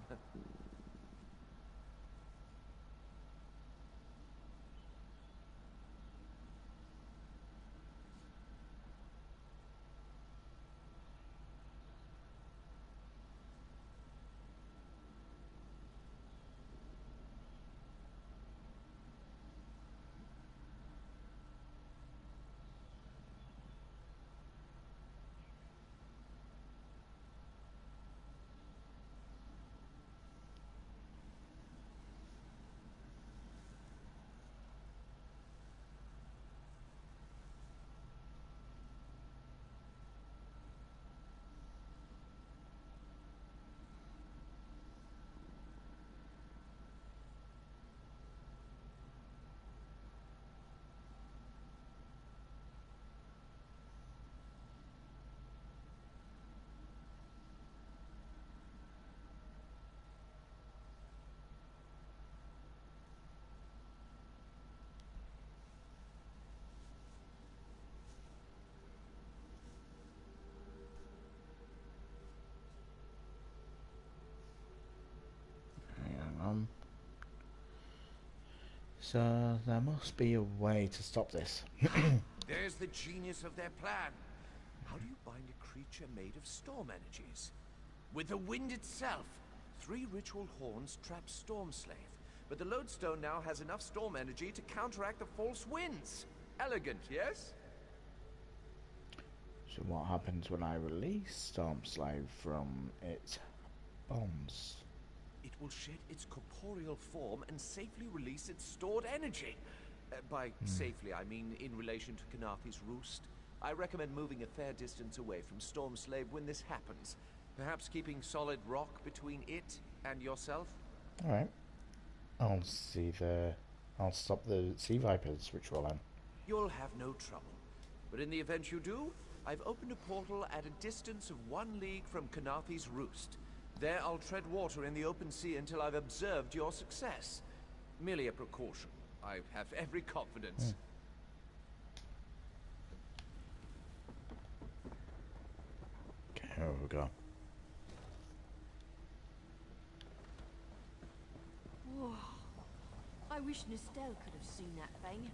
So there must be a way to stop this. There's the genius of their plan. How do you bind a creature made of storm energies? With the wind itself. 3 ritual horns trap Storm Slave, but the lodestone now has enough storm energy to counteract the false winds. Elegant, yes? So what happens when I release Storm Slave from its bonds? It will shed its corporeal form and safely release its stored energy. By safely, I mean in relation to Kanathi's roost. I recommend moving a fair distance away from Storm Slave when this happens. Perhaps keeping solid rock between it and yourself? Alright. I'll stop the Sea Vipers ritual then. You'll have no trouble. But in the event you do, I've opened a portal at a distance of 1 league from Kanathi's roost. There I'll tread water in the open sea until I've observed your success. Merely a precaution. I have every confidence. Okay, here we go. Whoa. I wish Nistel could have seen that thing.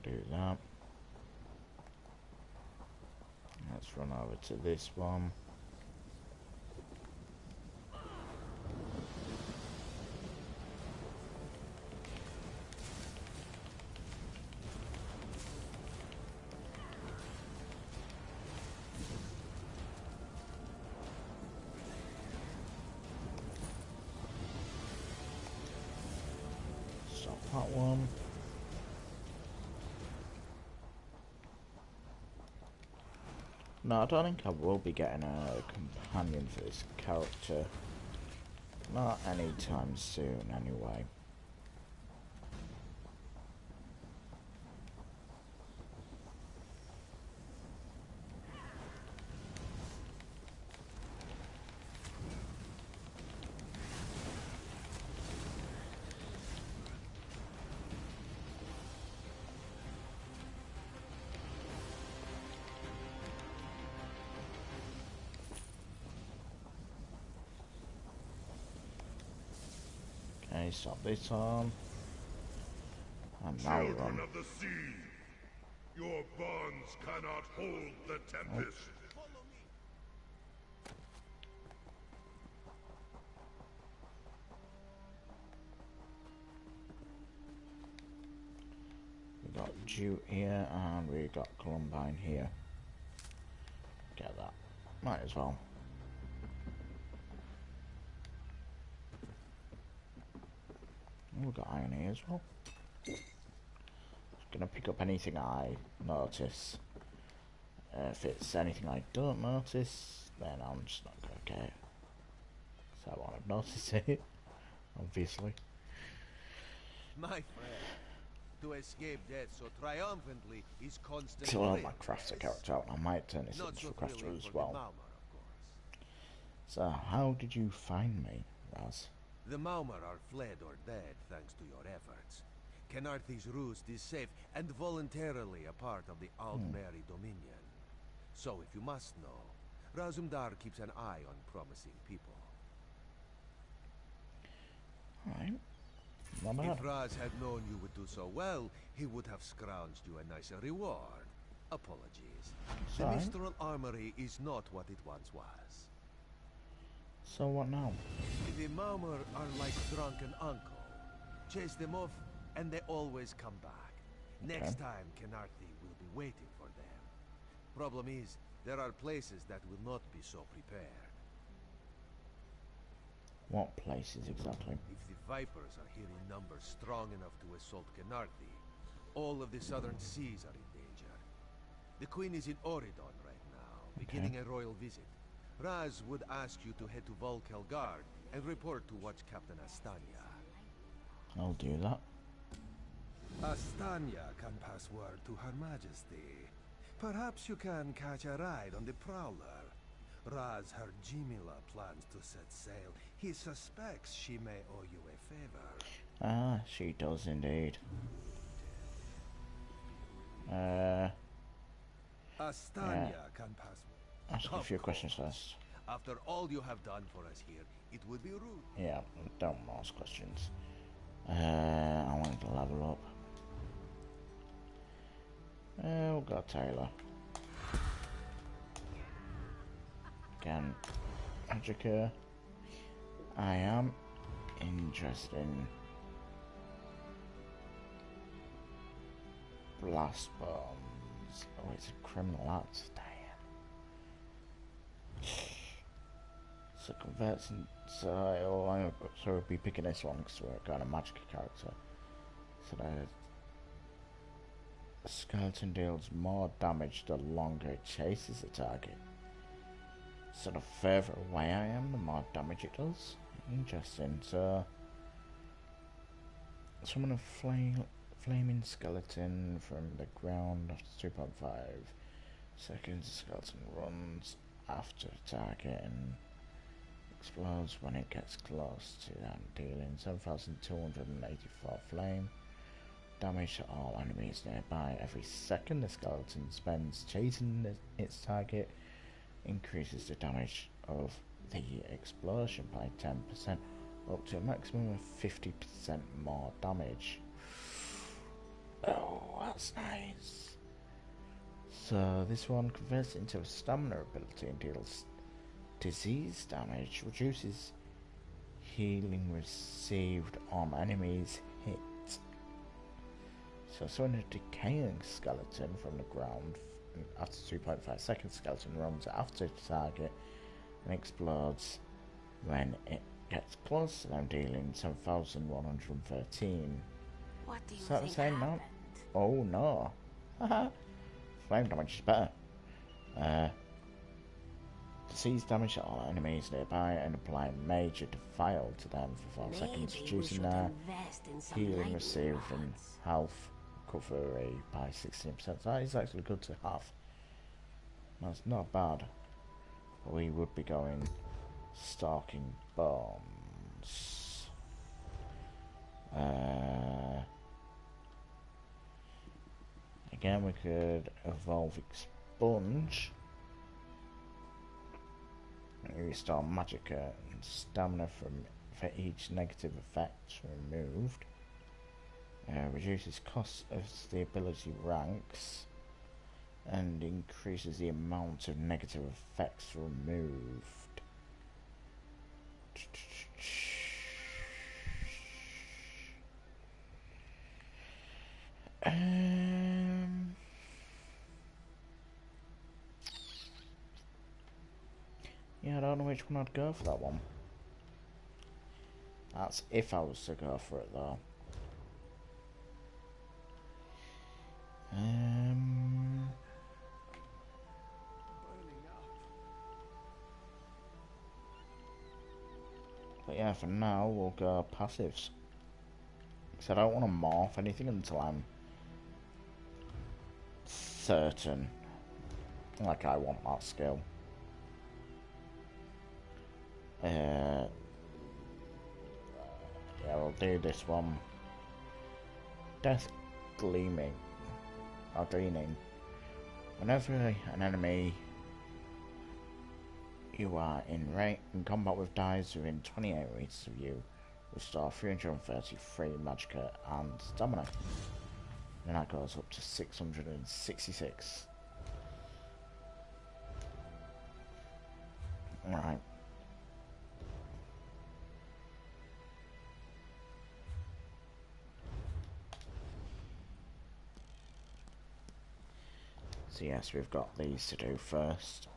Do that. Let's run over to this one. Stop that one. No, I don't think I will be getting a companion for this character. Not anytime soon, anyway. Okay, stop this on. And now we're Children on. of the sea, your bonds cannot hold the tempest. We got Jute here, and we got Columbine here. Get that. Might as well. We've got iron here as well. Just gonna pick up anything I notice. If it's anything I don't notice, then I'm just not gonna care. So I won't notice it, obviously. My friend, to escape death so triumphantly is constant. So I'll have thrill, my crafter yes? character out, and I might turn this Not into so a crafter thrilling as for well. the Maumar, of course. So how did you find me, Raz? The Maumar are fled or dead thanks to your efforts. Kenarthi's roost is safe and voluntarily a part of the Altmeri Dominion. So if you must know, Razumdar keeps an eye on promising people. Alright. Not bad. If Raz had known you would do so well, he would have scrounged you a nicer reward. Apologies. The Sorry. Mistral Armory is not what it once was. So what now? The Maumar are like drunken uncle. Chase them off, and they always come back. Next time, Kenarthi will be waiting for them. Problem is, there are places that will not be so prepared. What places exactly? If the Vipers are here in numbers strong enough to assault Kenarthi, all of the southern seas are in danger. The Queen is in Oridon right now, beginning a royal visit. Raz would ask you to head to Volkelgard and report to Watch Captain Astanya. I'll do that. Astanya can pass word to Her Majesty. Perhaps you can catch a ride on the Prowler. Raz her Jimila plans to set sail. He suspects she may owe you a favor. Ah, she does indeed. Astanya can pass. Ask a few questions first. After all you have done for us here, it would be rude. Yeah, don't ask questions. I wanted to level up. We'll go Taylor. Again, Magicka. I am interested in blast bombs. Oh, it's a criminal act. Damn. So converts so we'll be picking this one because we're kind of magic character. So the skeleton deals more damage the longer it chases the target. So the further away I am, the more damage it does. Interesting. So summon a flaming skeleton from the ground after 2.5 seconds. The skeleton runs after the target and explodes when it gets close to them, dealing 7,284 flame damage to all enemies nearby. Every second the skeleton spends chasing its target increases the damage of the explosion by 10%, up to a maximum of 50% more damage. Oh, that's nice. So this one converts into a stamina ability and deals disease damage, reduces healing received on enemies hit. So summon a decaying skeleton from the ground after 2.5 seconds. Skeleton runs after the target and explodes when it gets close to them, dealing 7,113. What do you Is that the think same amount? Oh no. Haha. Flame damage is better. Disease damage to all enemies nearby and apply major defile to them for 4 seconds, reducing their healing received and health recovery by 16%. So that is actually good to have. That's not bad. But we would be going stalking bombs. Again, we could evolve Expunge. Restore Magicka and stamina from for each negative effect removed. Reduces cost as the ability ranks and increases the amount of negative effects removed. Yeah, I don't know which one I'd go for that one. That's if I was to go for it though. But yeah, for now we'll go passives. Because I don't want to morph anything until I'm certain. Like I want that skill. Yeah, we'll do this one. Death Gleaming. Or Gleaming. Whenever an enemy you are in combat with dies within 28 meters of you, restore 333 magicka and stamina. And that goes up to 666. Alright. So yes, we've got these to do first.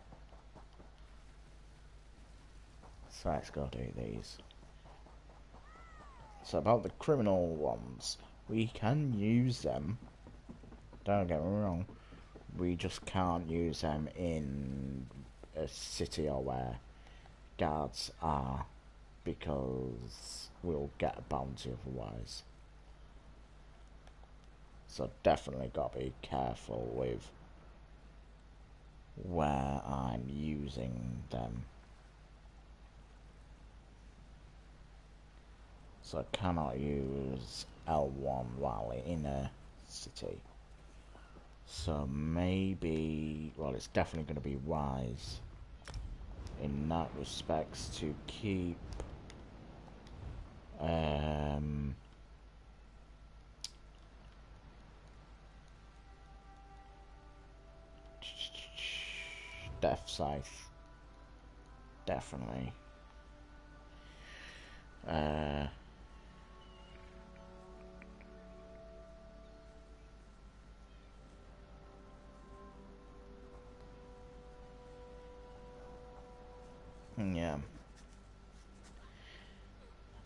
So let's go do these. So about the criminal ones, we can use them. Don't get me wrong. We just can't use them in a city or where guards are, because we'll get a bounty otherwise. So definitely got to be careful with where I'm using them. So I cannot use L1 while in a city. So maybe, well, it's definitely going to be wise in that respect to keep Death Scythe. Definitely. Yeah.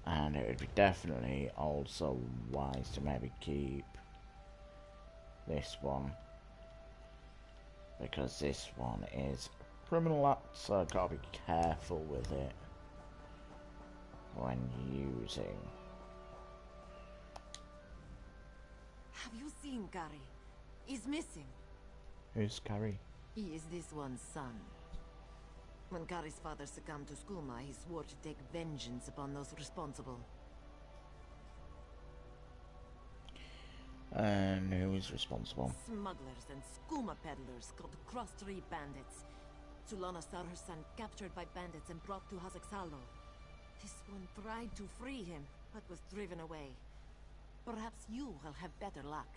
And it would be definitely also wise to maybe keep this one, because this one is a criminal act, so I've got to be careful with it when using. Have you seen Gary? He's missing. Who's Carrie? He is this one's son. When Gary's father succumbed to skooma, he swore to take vengeance upon those responsible. And who is responsible? Smugglers and skooma peddlers called Cross-Tree Bandits. Sulana saw her son captured by bandits and brought to Hazaksalo. This one tried to free him, but was driven away. Perhaps you will have better luck.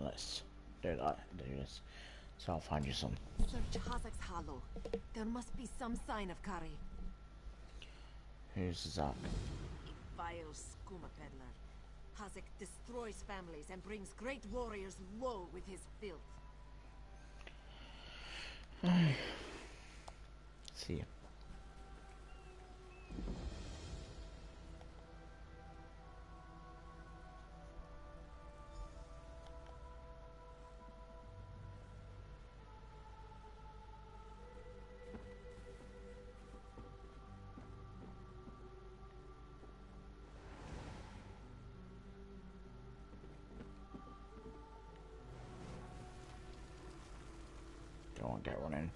Let's do that. Do this. So I'll find you some. Search Hazak's Hollow. There must be some sign of Kari. Who's Zach? Vile skooma peddler. Hazak destroys families and brings great warriors low with his filth. See ya. Go on, get one in.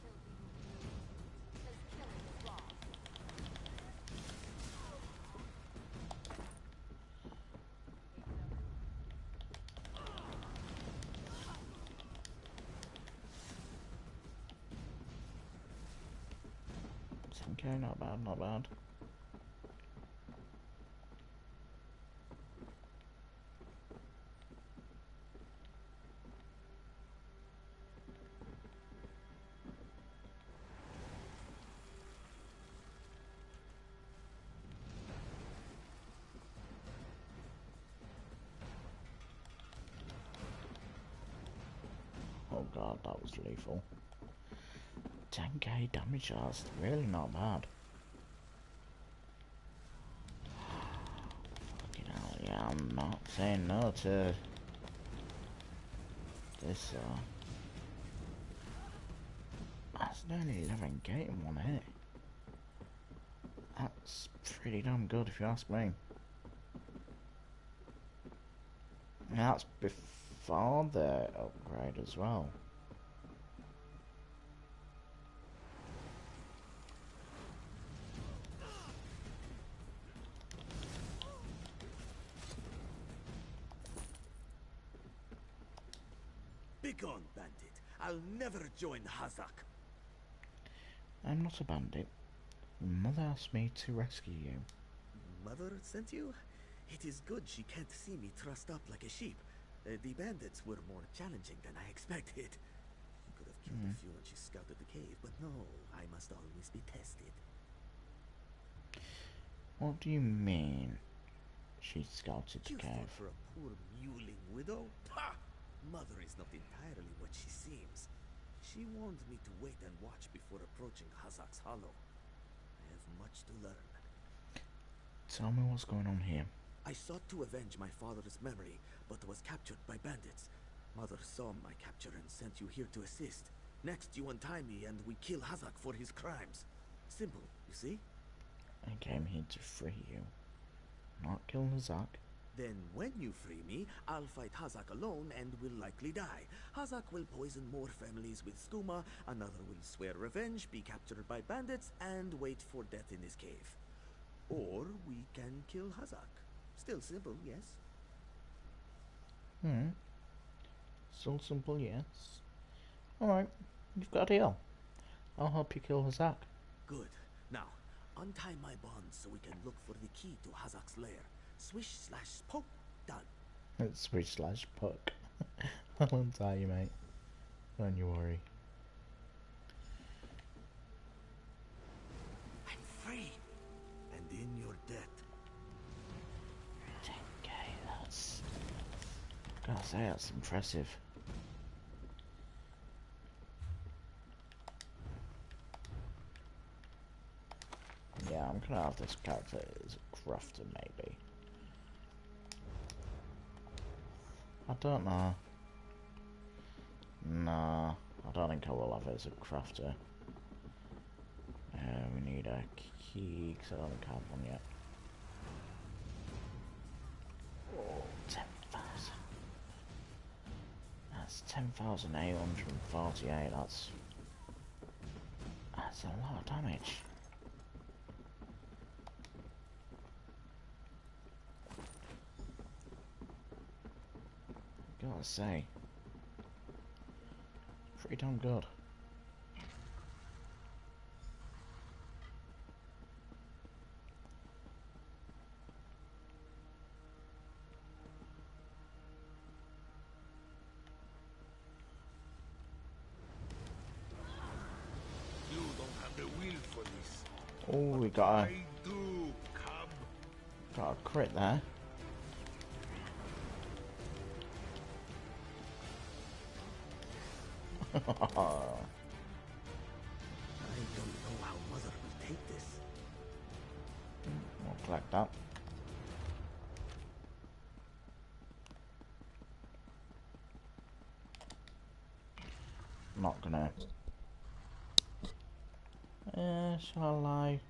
It's okay, not bad, not bad. Oh god, that was lethal. 10k damage, that's really not bad. Fucking hell, yeah, I'm not saying no to this, that's nearly 11k in one hit. That's pretty damn good if you ask me. And that's before the upgrade as well. Begone, bandit. I'll never join Hazak. I'm not a bandit. Mother asked me to rescue you. Mother sent you? It is good she can't see me trussed up like a sheep. The bandits were more challenging than I expected. She could have killed a few when she scouted the cave, but no, I must always be tested. What do you mean? She scouted the You cave. fought for a poor mewling widow? Ha! Mother is not entirely what she seems. She warned me to wait and watch before approaching Hazak's Hollow. I have much to learn. Tell me what's going on here. I sought to avenge my father's memory, but was captured by bandits. Mother saw my capture and sent you here to assist. Next, you untie me and we kill Hazak for his crimes. Simple, you see? I came here to free you, not kill Zach. Then when you free me, I'll fight Hazak alone and will likely die. Hazak will poison more families with skooma, another will swear revenge, be captured by bandits, and wait for death in this cave. Or we can kill Hazak. Still simple, yes? Still simple, yes. Alright, you've got a deal. I'll help you kill Zach. Good. Now, untie my bonds so we can look for the key to Hazak's lair. Swish slash poke, done. It's swish slash puck. I'll untie you, mate. Don't you worry. I'm free. And in your debt. 10k, that's... gotta say, that's impressive. Yeah, I'm gonna have this character as a crafter, maybe. I don't know. Nah, I don't think I will have it as a crafter. We need a key, because I don't think I have one yet. Oh, 10,000. That's 10,848, that's a lot of damage. Gotta say, pretty damn good. Oh, we got a crit there. I don't know how Mother will take this. We'll collect that. Not gonna. Shall I lie?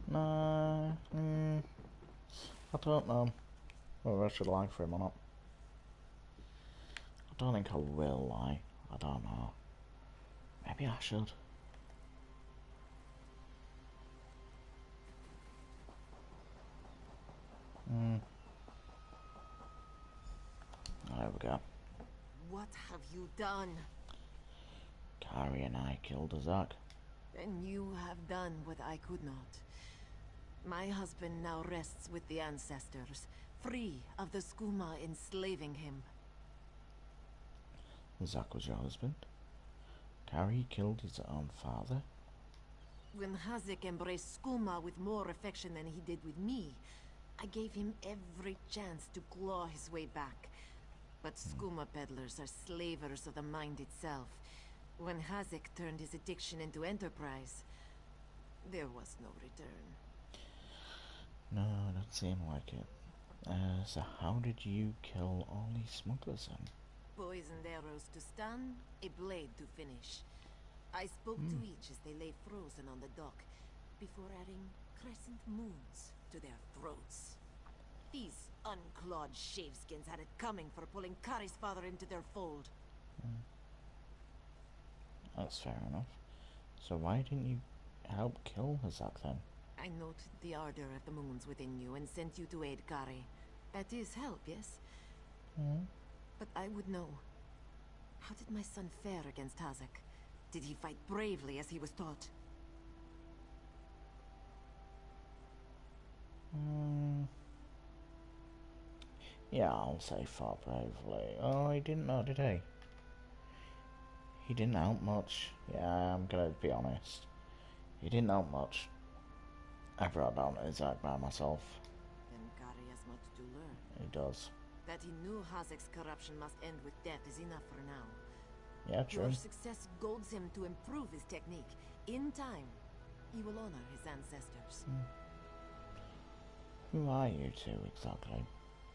No, I don't know whether I should lie for him or not. I don't think I will lie. I don't know. Maybe I should. There we go. What have you done? Kari and I killed Azak. Then you have done what I could not. My husband now rests with the ancestors, free of the skooma enslaving him. Azak was your husband? Kari killed his own father? When Hazek embraced skooma with more affection than he did with me, I gave him every chance to claw his way back. But skooma peddlers are slavers of the mind itself. When Hazek turned his addiction into enterprise, there was no return. No, it doesn't seem like it. So how did you kill all these smugglers then? Poisoned arrows to stun, a blade to finish. I spoke to each as they lay frozen on the dock, before adding crescent moons to their throats. These unclawed shaveskins had it coming for pulling Kari's father into their fold. That's fair enough. So why didn't you help kill Hazak then? I noted the ardor of the moons within you and sent you to aid Kari. That is help, yes? But I would know. How did my son fare against Hazak? Did he fight bravely as he was taught? Yeah, I'll say fought bravely. Oh, he didn't know, did he? He didn't help much. Yeah, I'm gonna be honest. He didn't help much. I brought down Hazak by myself. Then Kari has much to learn. He does. That he knew Hazek's corruption must end with death is enough for now. Yeah, true. Your success golds him to improve his technique. In time, he will honor his ancestors. Who are you two exactly?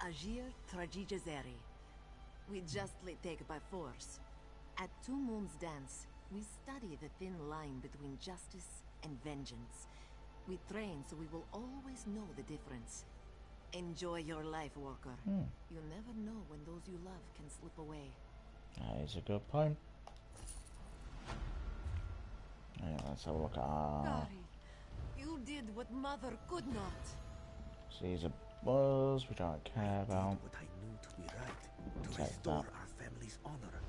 Ajir Trajijazeri. We justly take by force. At Two Moons Dance, we study the thin line between justice and vengeance. We train so we will always know the difference. Enjoy your life, Walker. You never know when those you love can slip away. That is a good point. Yeah, let's have a look at Kari, you did what Mother could not. These are buzz we don't care about. What I knew to be right, to Take restore that. our family's honor.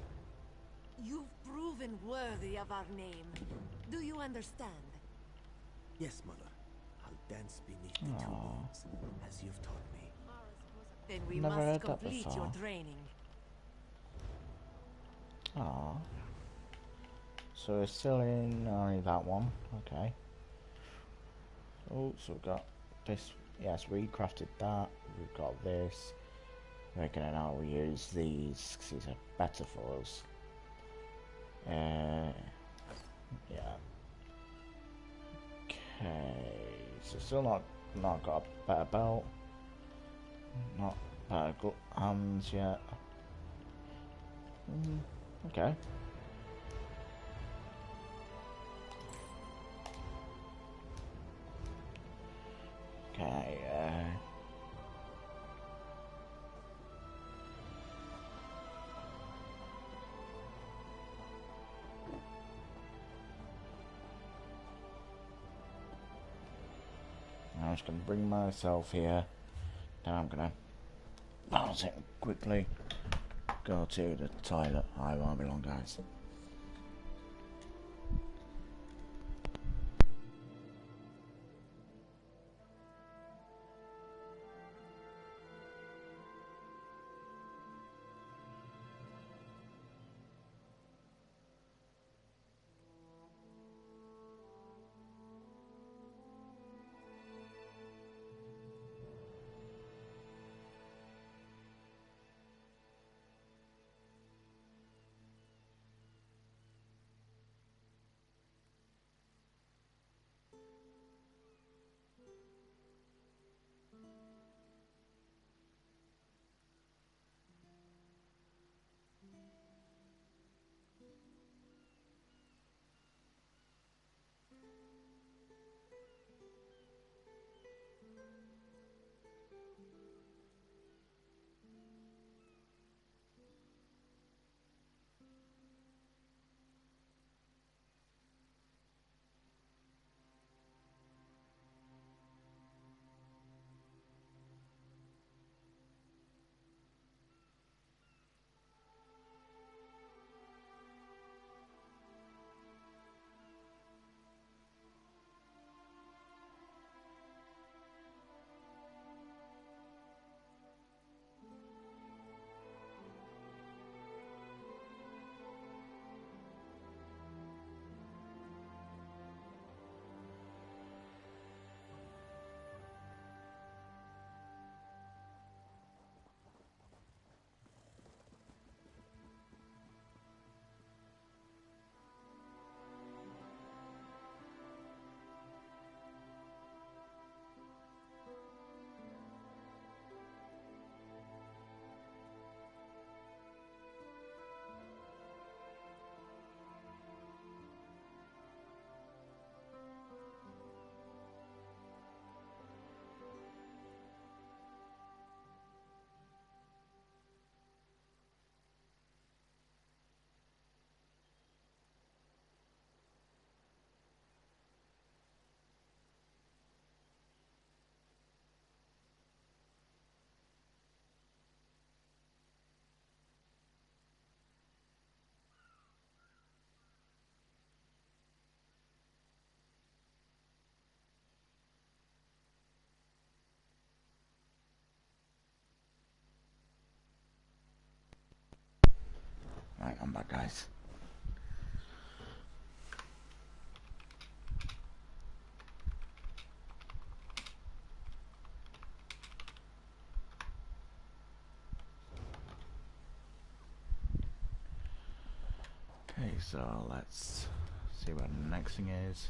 You've proven worthy of our name. Do you understand? Yes, Mother. I'll dance beneath the two moons, as you've taught me. Then we Never must heard that complete before. your training. Ah. So we're still in only that one. Okay. Oh, so we've got this. Yes, we crafted that. We've got this. We're gonna now use these because these are better for us. Yeah. Okay. So still not got a better belt. Not better hands yet. Okay. Okay, I'm just gonna bring myself here. Then I'm gonna pause it quickly. Go to the toilet. I won't be long, guys. Right, I'm back, guys. Okay, so let's see what the next thing is.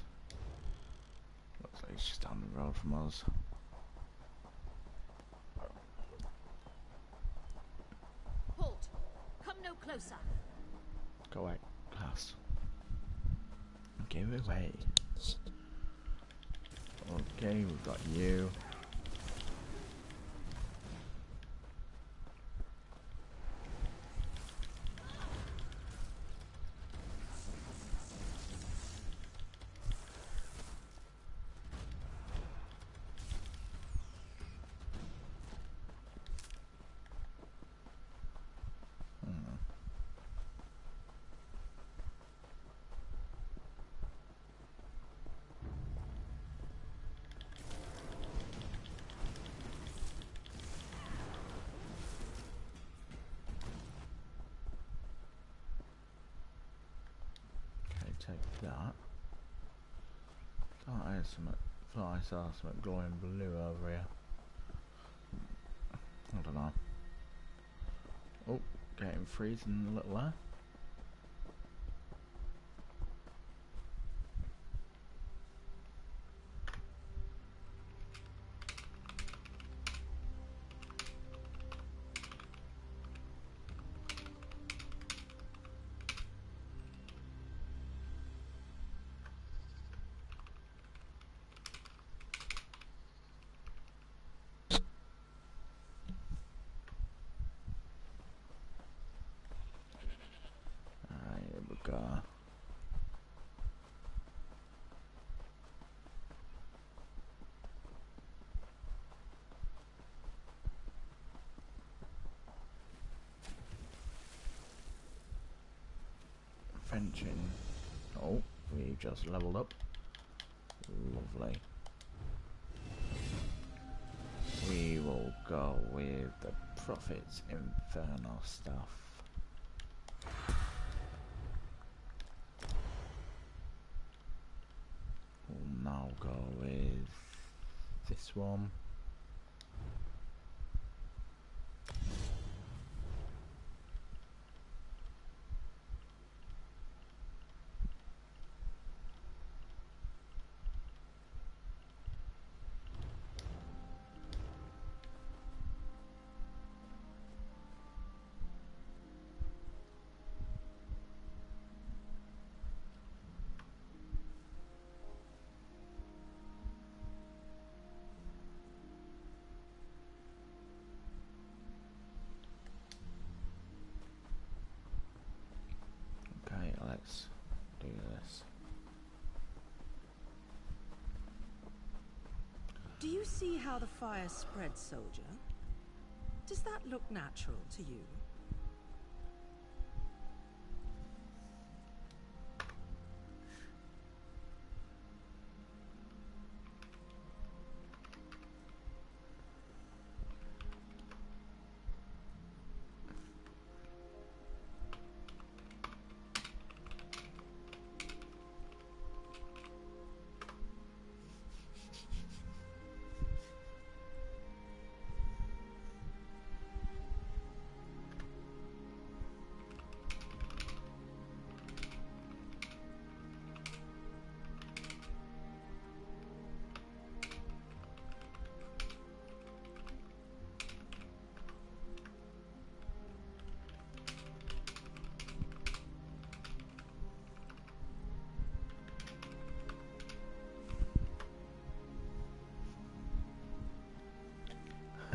Looks like it's just down the road from us. Halt! Come no closer. Go away, class. Give it away. Okay, we've got you. Take that. Thought I saw something glowing blue over here. I don't know. Oh, getting freezing a little there. Here we go. Fencing. Oh, we just leveled up. Lovely. We will go with the Prophet's Infernal stuff. We'll now go with this one. Okay, let's do this. Do you see how the fire spreads, soldier? Does that look natural to you?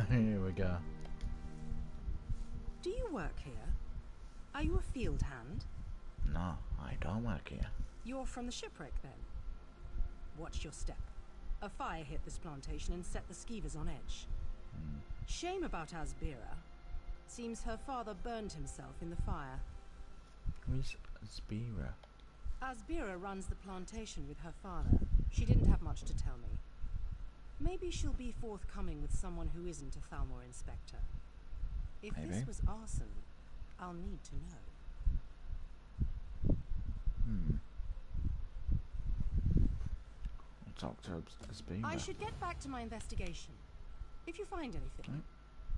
Here we go. Do you work here? Are you a field hand? No, I don't work here. You're from the shipwreck, then? Watch your step. A fire hit this plantation and set the skeevers on edge. Shame about Asbira. Seems her father burned himself in the fire. Who's Asbira? Asbira runs the plantation with her father. She didn't have much to tell me. Maybe she'll be forthcoming with someone who isn't a Thalmor inspector. If Maybe. this was arson, I'll need to know. I'll talk to a speaker. I should get back to my investigation. If you find anything,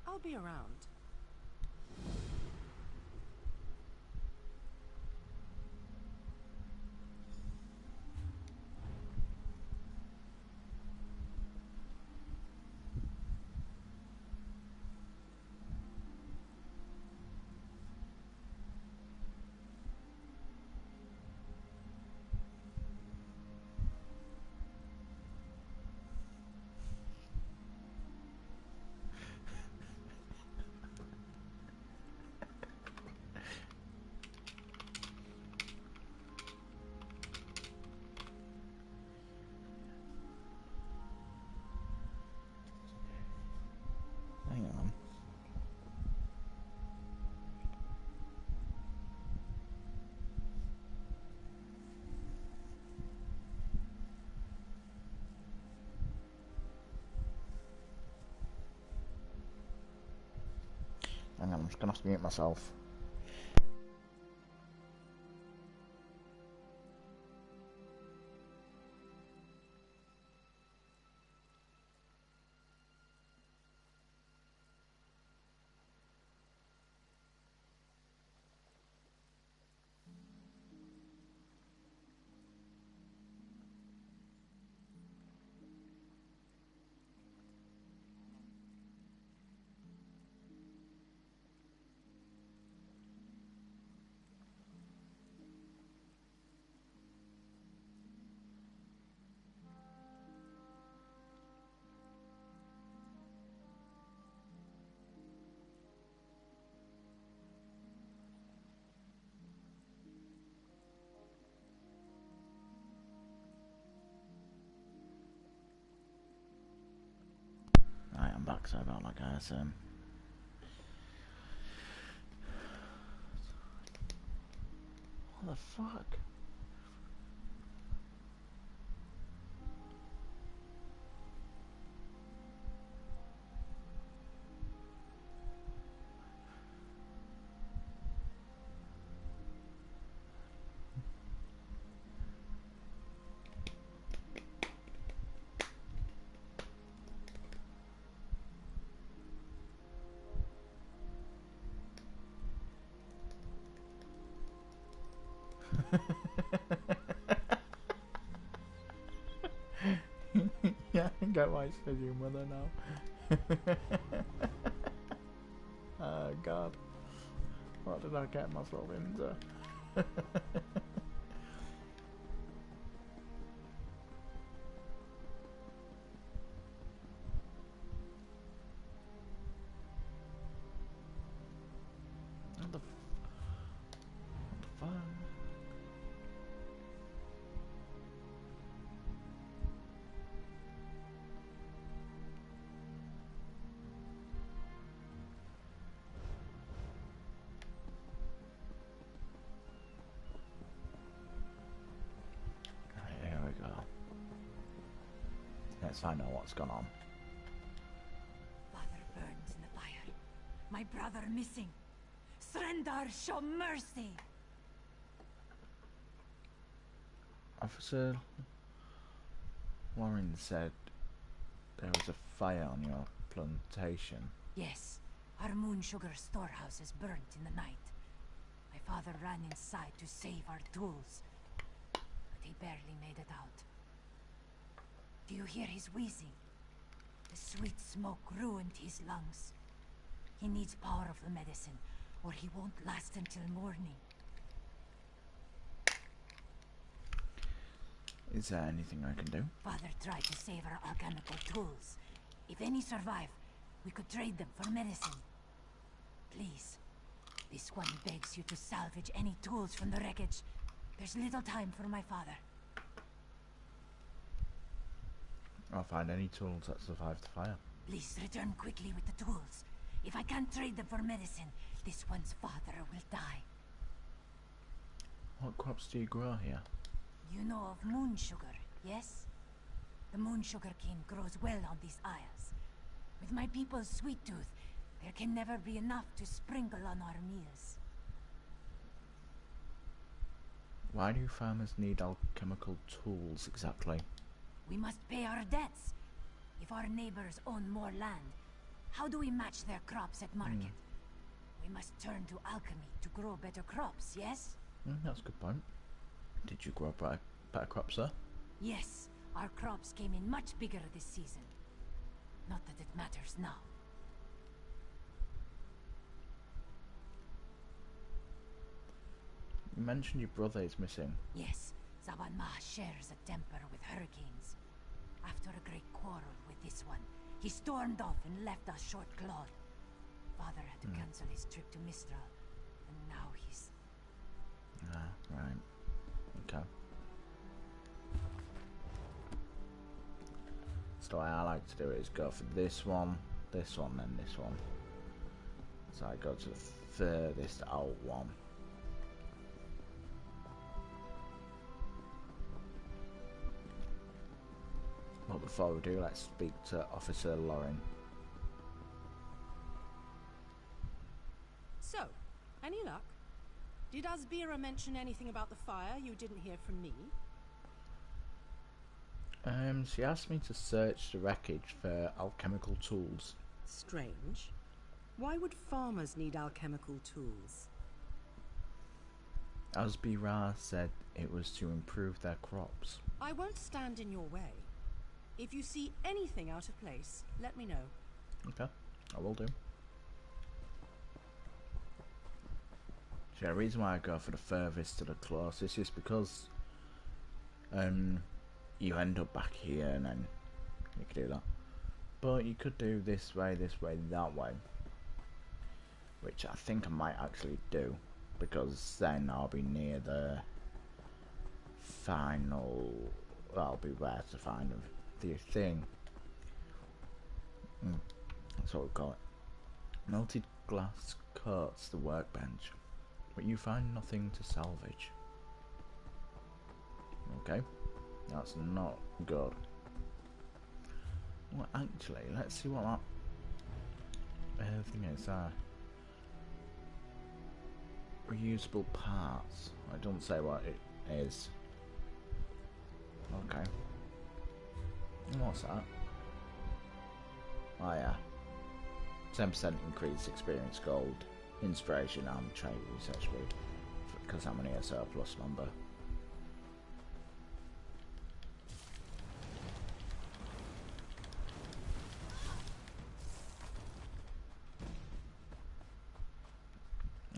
I'll be around. Hang on. Hang on, I'm just gonna have to mute myself. Right, I'm back, so about like I said. What the fuck? Yeah, I get why it says your mother now. Oh god. What did I get myself into? What the fuck? Right, here we go. Let's find out what's gone on. Father burns in the fire. My brother missing. Surrender, show mercy. Officer Warren said there was a fire on your plantation. Yes, our moon sugar storehouse is burnt in the night. My father ran inside to save our tools, but he barely made it out. Do you hear his wheezing? The sweet smoke ruined his lungs. He needs power of the medicine, or he won't last until morning. Is there anything I can do? Father tried to save our alchemical tools. If any survive, we could trade them for medicine. Please, this one begs you to salvage any tools from the wreckage. There's little time for my father. I'll find any tools that survive the fire. Please return quickly with the tools. If I can't trade them for medicine, this one's father will die. What crops do you grow here? You know of moon sugar, yes? The moon sugar cane grows well on these isles. With my people's sweet tooth, there can never be enough to sprinkle on our meals. Why do farmers need alchemical tools exactly? We must pay our debts. If our neighbors own more land, how do we match their crops at market? We must turn to alchemy to grow better crops, yes? That's a good point. Did you grow better crops there? Yes, our crops came in much bigger this season. Not that it matters now. You mentioned your brother is missing. Yes, Zabanma shares a temper with hurricanes. After a great quarrel with this one, he stormed off and left us short-clawed. Father had to cancel his trip to Mistral, and now he's... Ah, right. Okay. So what I like to do is go for this one, then this one. So I go to the furthest out one. But before we do, let's speak to Officer Lauren. So, any luck? Did Asbira mention anything about the fire you didn't hear from me? She asked me to search the wreckage for alchemical tools. Strange. Why would farmers need alchemical tools? Asbira said it was to improve their crops. I won't stand in your way. If you see anything out of place, let me know. Okay, I will do. So the reason why I go for the furthest to the closest is because you end up back here and then you could do that. But you could do this way, that way. Which I think I might actually do, because then I'll be near the final... I'll be where to find the thing. That's what we call it. Melted glass coats the workbench, but you find nothing to salvage. Okay, that's not good. Well, actually, let's see what that thing is. Reusable parts. I don't say what it is. Okay. What's that? Oh yeah. 10% increase experience gold, inspiration and trade research speed. Because I'm only a surplus number.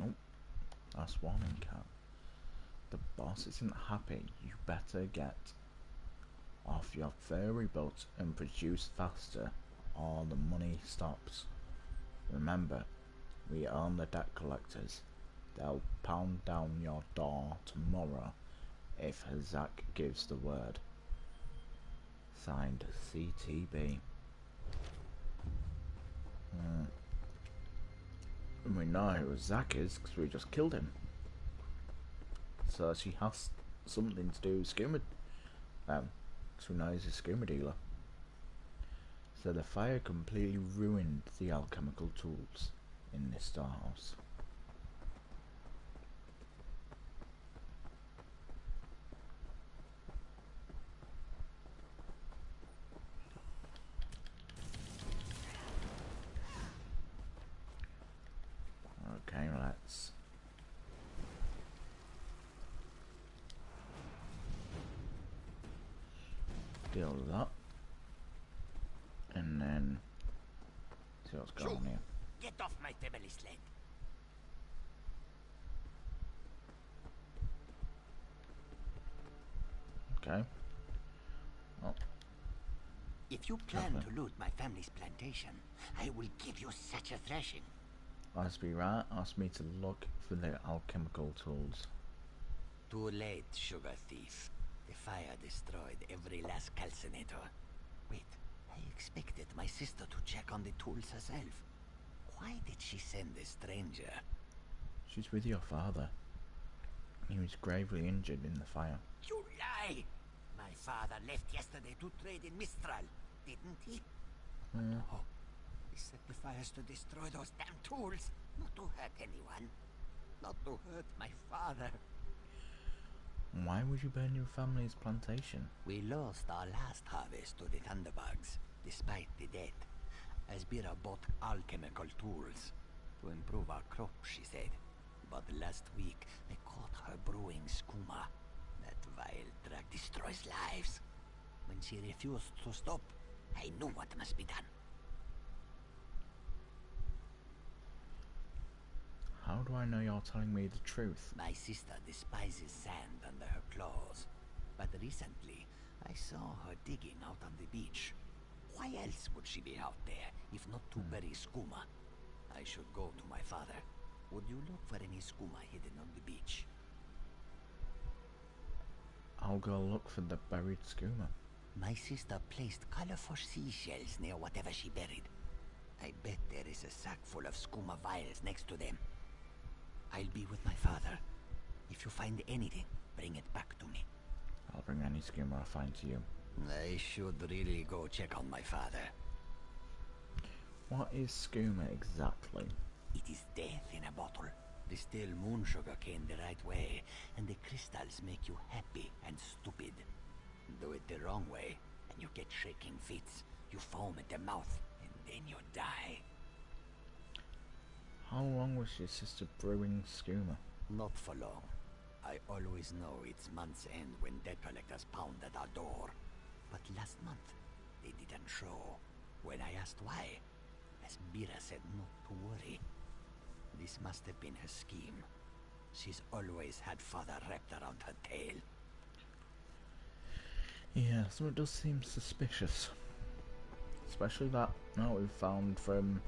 Oh, that's warning cat. The boss isn't happy. You better get off your furry boat and produce faster, or the money stops. Remember, we own the debt collectors. They'll pound down your door tomorrow if Hazak gives the word. Signed, CTB. And we know who Hazak is because we just killed him. So she has something to do with scuba. So now he's a scuba dealer. So the fire completely ruined the alchemical tools in this storehouse. Okay, let's deal with that. And then see what's going on here. Get off my family sled. Okay. Oh. If you plan to loot my family's plantation, I will give you such a thrashing. Asbira asked me to look for the alchemical tools. Too late, sugar thief. The fire destroyed every last calcinator. Wait, I expected my sister to check on the tools herself. Why did she send a stranger? She's with your father. He was gravely injured in the fire. You lie! My father left yesterday to trade in Mistral, didn't he? No. He set the fires to destroy those damn tools, not to hurt anyone. Not to hurt my father. Why would you burn your family's plantation? We lost our last harvest to the thunderbugs, despite the debt. Asbira bought alchemical tools to improve our crop, she said. But last week, they caught her brewing skooma. That vile drug destroys lives. When she refused to stop, I knew what must be done. How do I know you're telling me the truth? My sister despises sand under her claws. But recently, I saw her digging out on the beach. Why else would she be out there, if not to bury skooma? I should go to my father. Would you look for any skooma hidden on the beach? I'll go look for the buried skooma. My sister placed colorful seashells near whatever she buried. I bet there is a sack full of skooma vials next to them. I'll be with my father. If you find anything, bring it back to me. I'll bring any skooma I find to you. I should really go check on my father. What is skooma exactly? It is death in a bottle. Distill moon sugar cane the right way, and the crystals make you happy and stupid. Do it the wrong way, and you get shaking fits. You foam at the mouth, and then you die. How long was your sister brewing skooma? Not for long. I always know it's month's end when debt collectors pound at our door. But last month, they didn't show. When I asked why, Asbira said not to worry. This must have been her scheme. She's always had father wrapped around her tail. Yeah, so it does seem suspicious. Especially that note we found from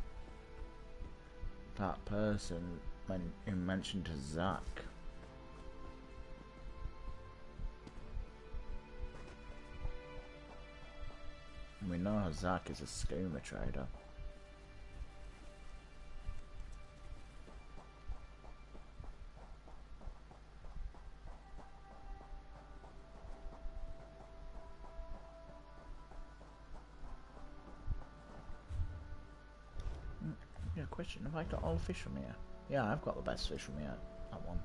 that person who mentioned to Zach. We know Zach is a skooma trader. Yeah, question, have I got all the fish from here? Yeah, I've got the best fish from here. That one.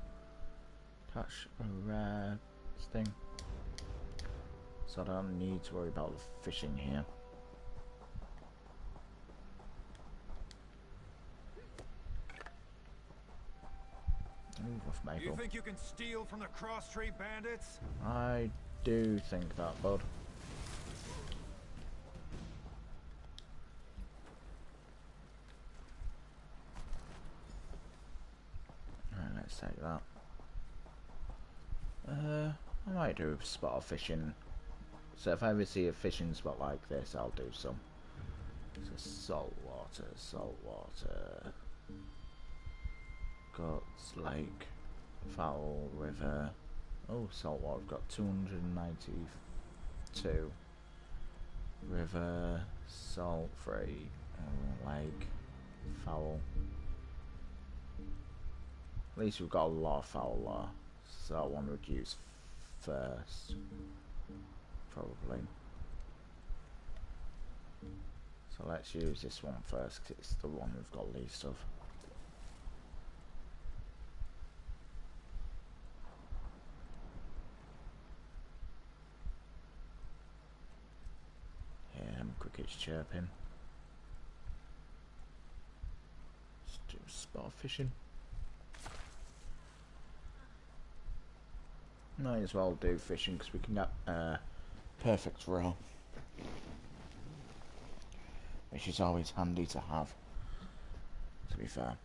Catch a rare thing. So I don't need to worry about the fishing here. Ooh, rough maple. You think you can steal from the Cross Tree Bandits? I do think that, bud. Alright, let's take that. I might do a spot of fishing. So if I ever see a fishing spot like this, I'll do some. So salt water. Guts, lake, fowl, river. Oh, salt water. I've got 292. River, salt free, lake, fowl. At least we've got a lot of fowl there. So that one would use first. Probably. So let's use this one first, because it's the one we've got least of. Yeah, cricket's chirping. Let's do spot fishing. Might as well do fishing because we can get perfect roll, which is always handy to have, to be fair.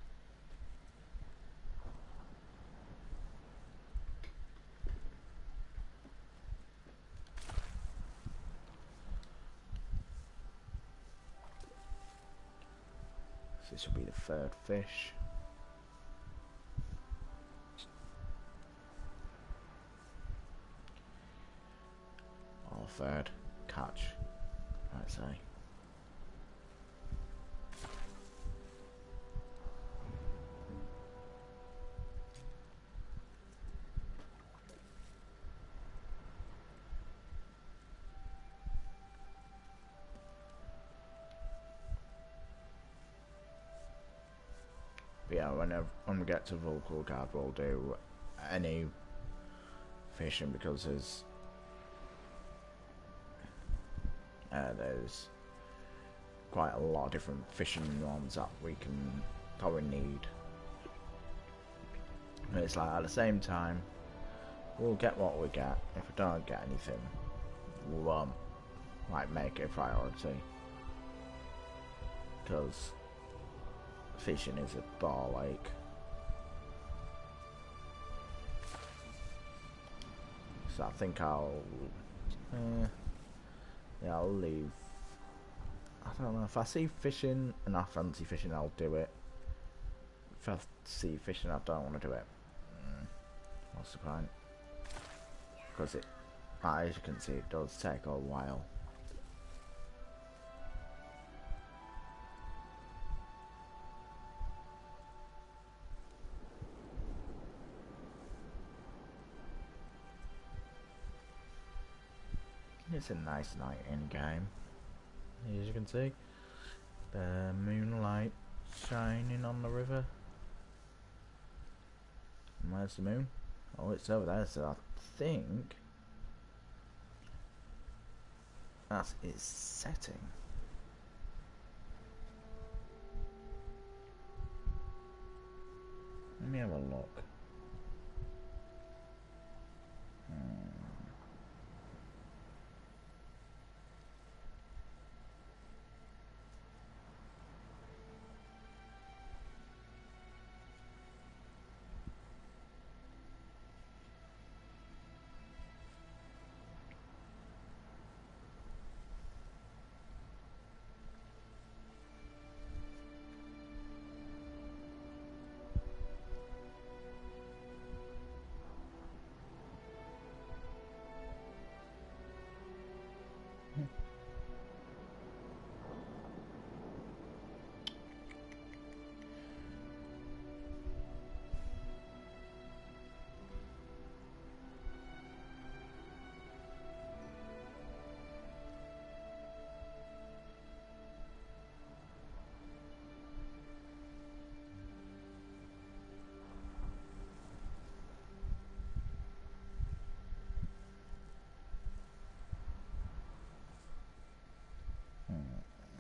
So this will be the third fish. Or third catch, I'd say. But yeah, when we get to Vocal Guard, we'll do anything fishing because there's quite a lot of different fishing ones that we need. But it's like at the same time, we'll get what we get. If we don't get anything, we'll like make it a priority, because fishing is a ball ache. So I think I'll leave. I don't know, if I see fishing and I fancy fishing, I'll do it. If I see fishing I don't want to do it, what's the point? Because as you can see, it does take a while. It's a nice night in game, as you can see. The moonlight shining on the river. And where's the moon? Oh, it's over there, so I think that's its setting. Let me have a look.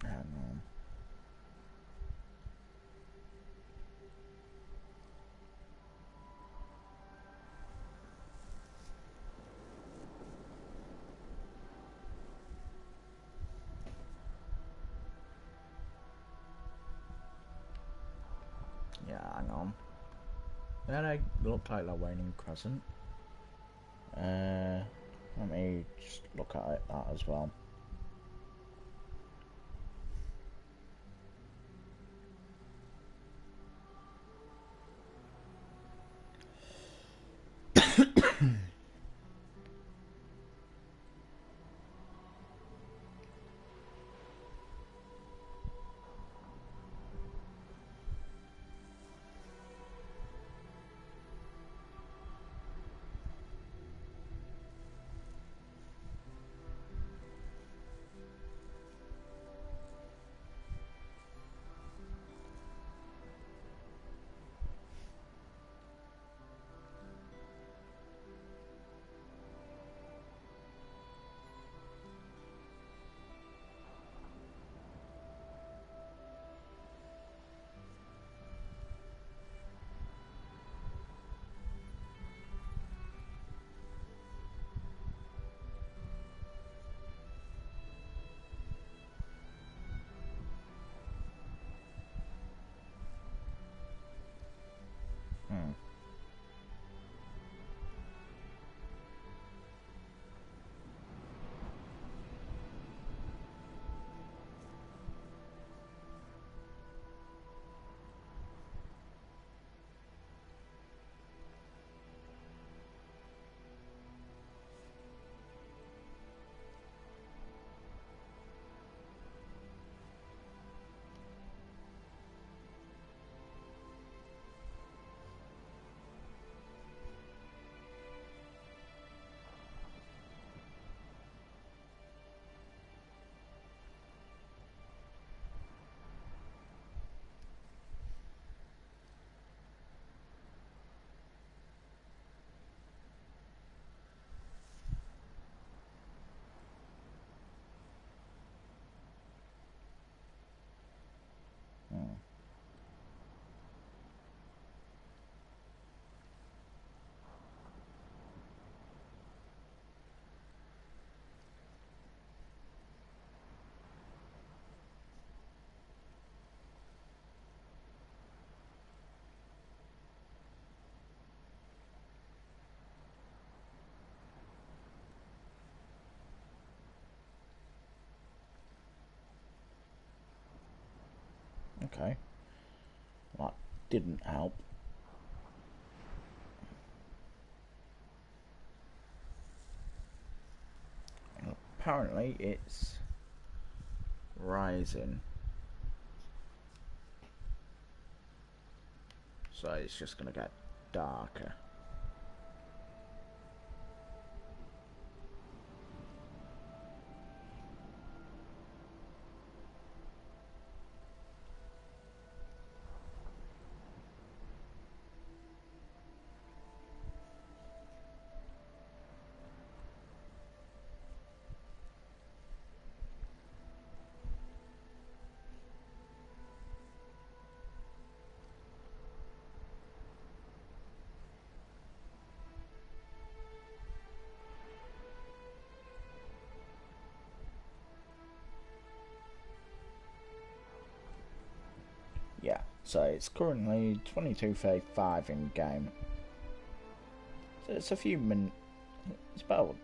Hang on. Yeah, hang on. That look like the waning crescent. Let me just look at that as well. Okay. That didn't help. Apparently it's rising. So it's just gonna get darker. Yeah, so it's currently 22:35 in game. So it's a few minutes. It's about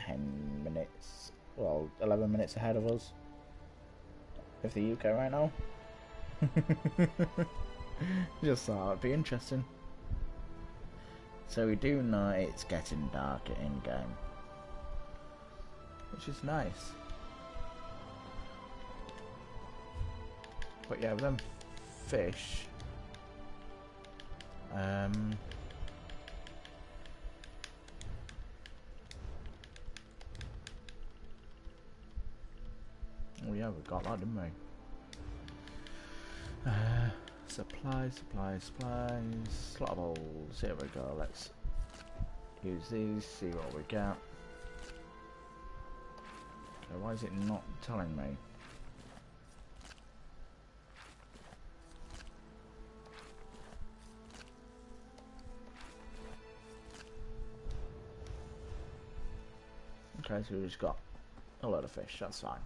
10 minutes. Well, 11 minutes ahead of us. Of the UK right now. Just thought it'd be interesting. So we do know it's getting darker in game, which is nice. But yeah, with them fish, oh yeah, we got that, didn't we? Supplies. Slot balls. Here we go. Let's use these. See what we get. Okay, why is it not telling me? Okay, so we just got a lot of fish. That's fine.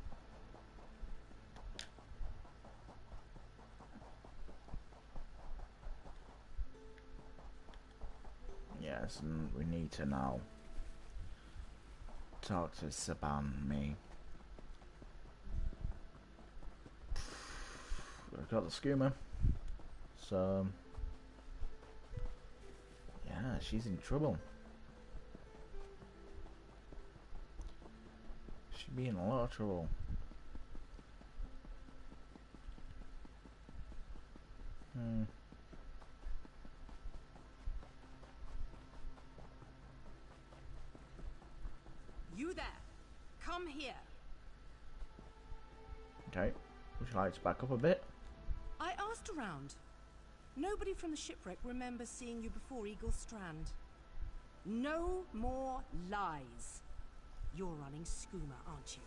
Yes, and we need to now talk to Saban, me. I've got the skuma. So, yeah, she's in trouble. She'd be in a lot of trouble. You there! Come here! Okay, would you like to back up a bit? I asked around. Nobody from the shipwreck remembers seeing you before Eagle Strand. No more lies. You're running Skooma, aren't you?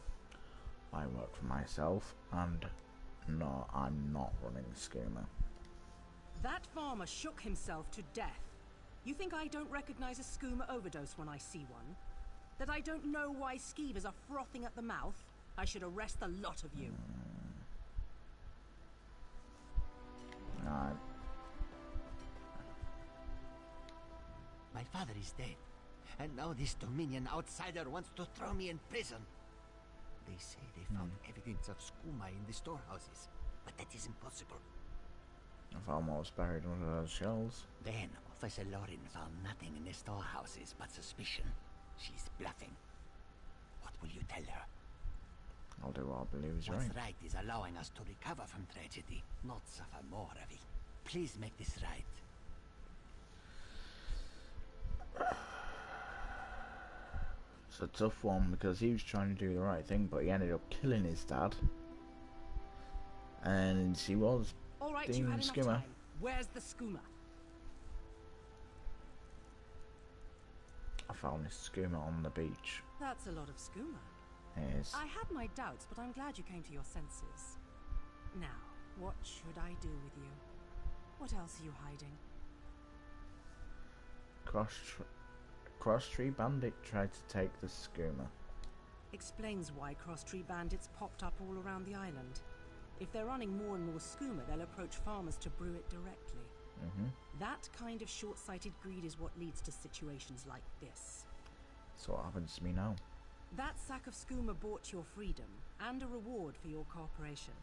I work for myself, and no, I'm not running Skooma. That farmer shook himself to death. You think I don't recognize a skooma overdose when I see one? That I don't know why skeevers are frothing at the mouth? I should arrest the lot of you. No. My father is dead, and now this Dominion outsider wants to throw me in prison. They say they found evidence of skooma in the storehouses, but that is impossible. I've almost buried one of those shells. Then Officer Lorin found nothing in the storehouses but suspicion. She's bluffing. What will you tell her? I'll do what I believe is What's right. right is allowing us to recover from tragedy, not suffer more of it. Please make this right. It's a tough one because he was trying to do the right thing, but he ended up killing his dad. And she was All right, being you had enough skooma. time. Where's the skooma? I found this skooma on the beach. That's a lot of skooma. It is. I had my doubts, but I'm glad you came to your senses. Now, what should I do with you? What else are you hiding? Cross-tree bandit tried to take the skooma. Explains why cross-tree bandits popped up all around the island. If they're running more and more skooma, they'll approach farmers to brew it directly. That kind of short-sighted greed is what leads to situations like this. So what happens to me now? That sack of skooma bought your freedom, and a reward for your cooperation.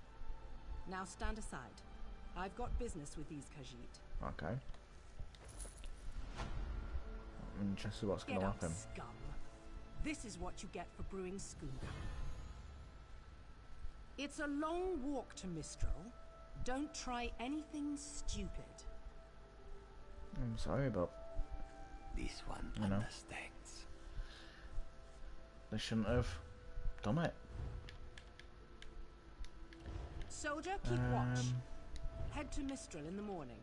Now stand aside. I've got business with these Khajiit. Okay. I'm interested what's going to happen. Scum. This is what you get for brewing skooma. It's a long walk to Mistral. Don't try anything stupid. I'm sorry, but this one understands. They shouldn't have done it. Soldier, keep watch. Head to Mistral in the morning.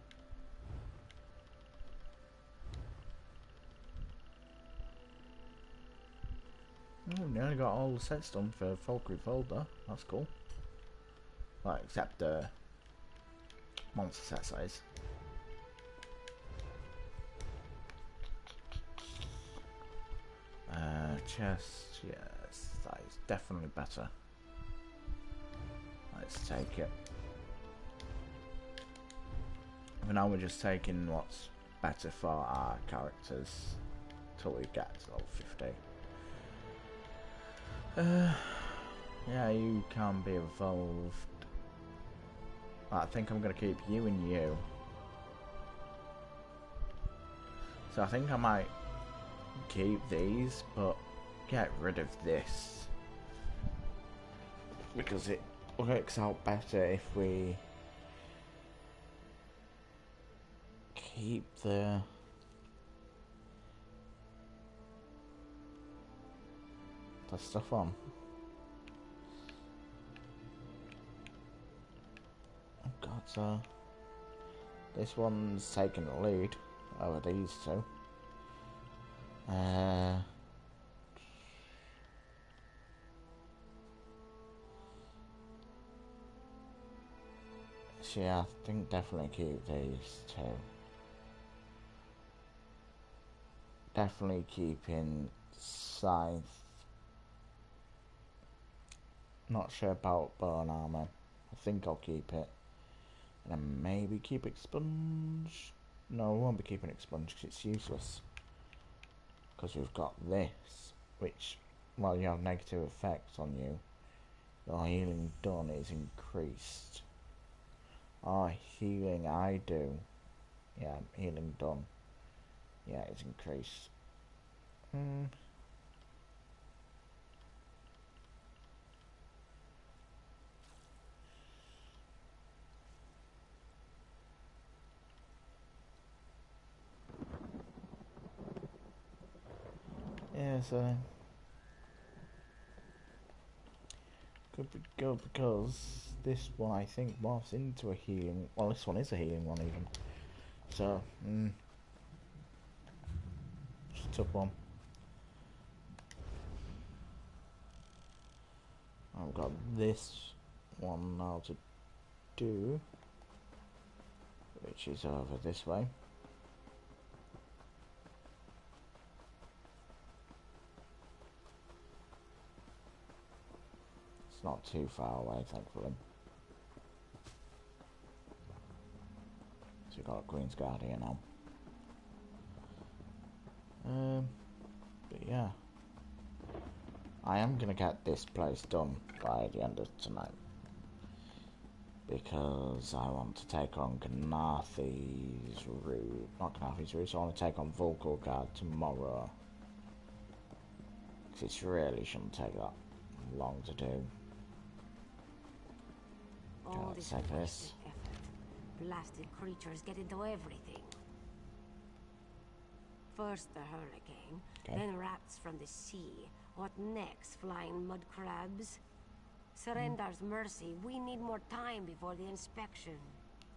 Oh, nearly got all the sets done for Valkyrie Folder. That's cool. Well, except the monster set size. Chest, yes, that is definitely better. Let's take it. For now, we're just taking what's better for our characters till we get to level 50. Yeah, you can be evolved. I think I'm going to keep you and you. So I think I might keep these, but get rid of this. Because it works out better if we keep the stuff on. Oh god, so this one's taking the lead over these two. So yeah, I think definitely keep these two. Definitely keeping Scythe. Not sure about Bone Armor. I think I'll keep it. And then maybe keep Expunge. No, I won't be keeping Expunge because it's useless. Because we've got this, which, while you have negative effects on you, your healing done is increased. Oh, healing I do. Yeah, healing done. Yeah, it's increased. Yeah, so could be good because this one I think morphs into a healing. Well, this one is a healing one even. So, it's a tough one. I've got this one now to do, which is over this way. It's not too far away, thankfully. So we've got a Queen's Guard here now. But yeah, I am gonna get this place done by the end of tonight because I want to take on Gnathi's route. Not Gnathi's route, so I want to take on Volkal Guard tomorrow. Because it really shouldn't take that long to do. All this wasted effort. Blasted creatures get into everything. First the hurricane, then rats from the sea. What next? Flying mud crabs? Surrender's mercy. We need more time before the inspection.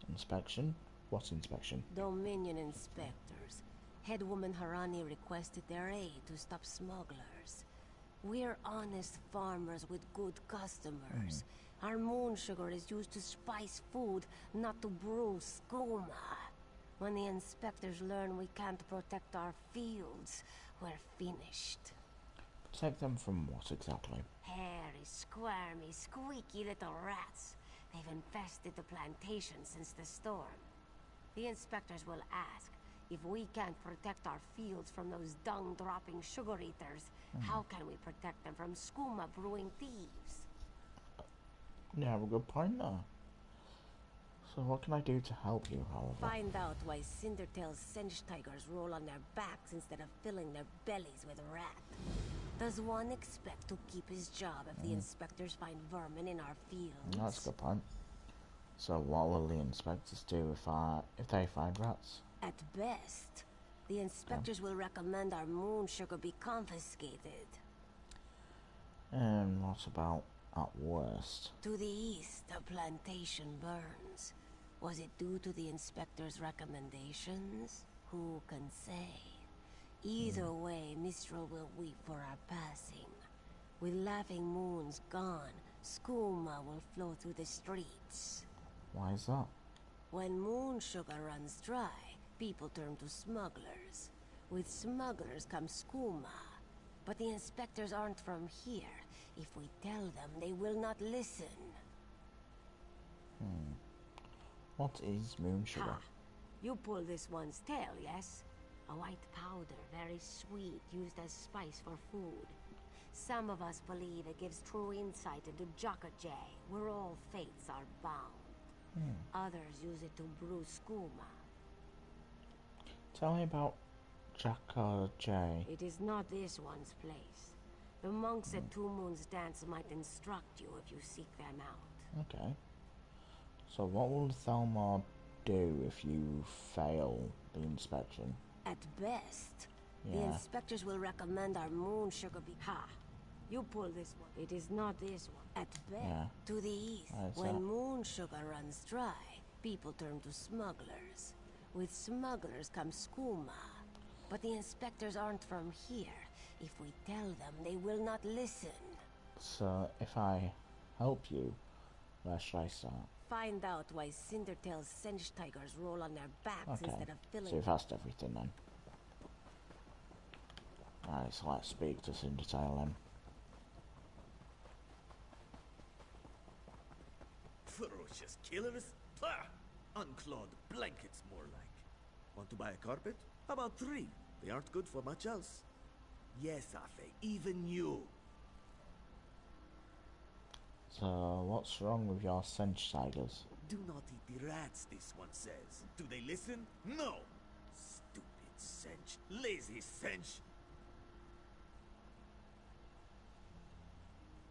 Inspection? What inspection? Dominion inspectors. Headwoman Harani requested their aid to stop smugglers. We're honest farmers with good customers. Our moon sugar is used to spice food, not to brew skooma. When the inspectors learn we can't protect our fields, we're finished. Protect them from what exactly? Hairy, squirmy, squeaky little rats. They've infested the plantation since the storm. The inspectors will ask, if we can't protect our fields from those dung-dropping sugar eaters, how can we protect them from skooma brewing thieves? You have a good point there. So what can I do to help you, however? Find out why Cindertail's Sench tigers roll on their backs instead of filling their bellies with rat. Does one expect to keep his job if the inspectors find vermin in our fields? That's a good point. So what will the inspectors do if they find rats? At best, the inspectors will recommend our moon sugar be confiscated. And what about at worst? To the east, a plantation burns. Was it due to the inspector's recommendations? Who can say? Either way, Mistral will weep for our passing. With laughing moons gone, skooma will flow through the streets. Why is that? When moon sugar runs dry, people turn to smugglers. With smugglers comes skooma. But the inspectors aren't from here. If we tell them, they will not listen. What is moon sugar? Ha! You pull this one's tail, yes? A white powder, very sweet, used as spice for food. Some of us believe it gives true insight into Jokajay, where all fates are bound. Others use it to brew skooma. Tell me about Jokajay. It is not this one's place. The monks at Two Moons Dance might instruct you if you seek them out. Okay. So what will Thelma do if you fail the inspection? At best, the Yeah. inspectors will recommend our moon sugar be... Ha! You pull this one. It is not this one. At best, Yeah. to the east, Where's when that? moon sugar runs dry, people turn to smugglers. With smugglers comes skooma. But the inspectors aren't from here. If we tell them, they will not listen. So if I help you, where should I start? Find out why Cindertail's Sench tigers roll on their backs Okay. instead of filling... So you've asked everything then. Alright, so let's speak to Cindertail then. Ferocious killers? Pah! Unclawed blankets, more like. Want to buy a carpet? How about 3? They aren't good for much else. Yes, Afe, even you. So what's wrong with your Sench tigers? Do not eat the rats, this one says. Do they listen? No! Stupid Sench. Lazy Sench.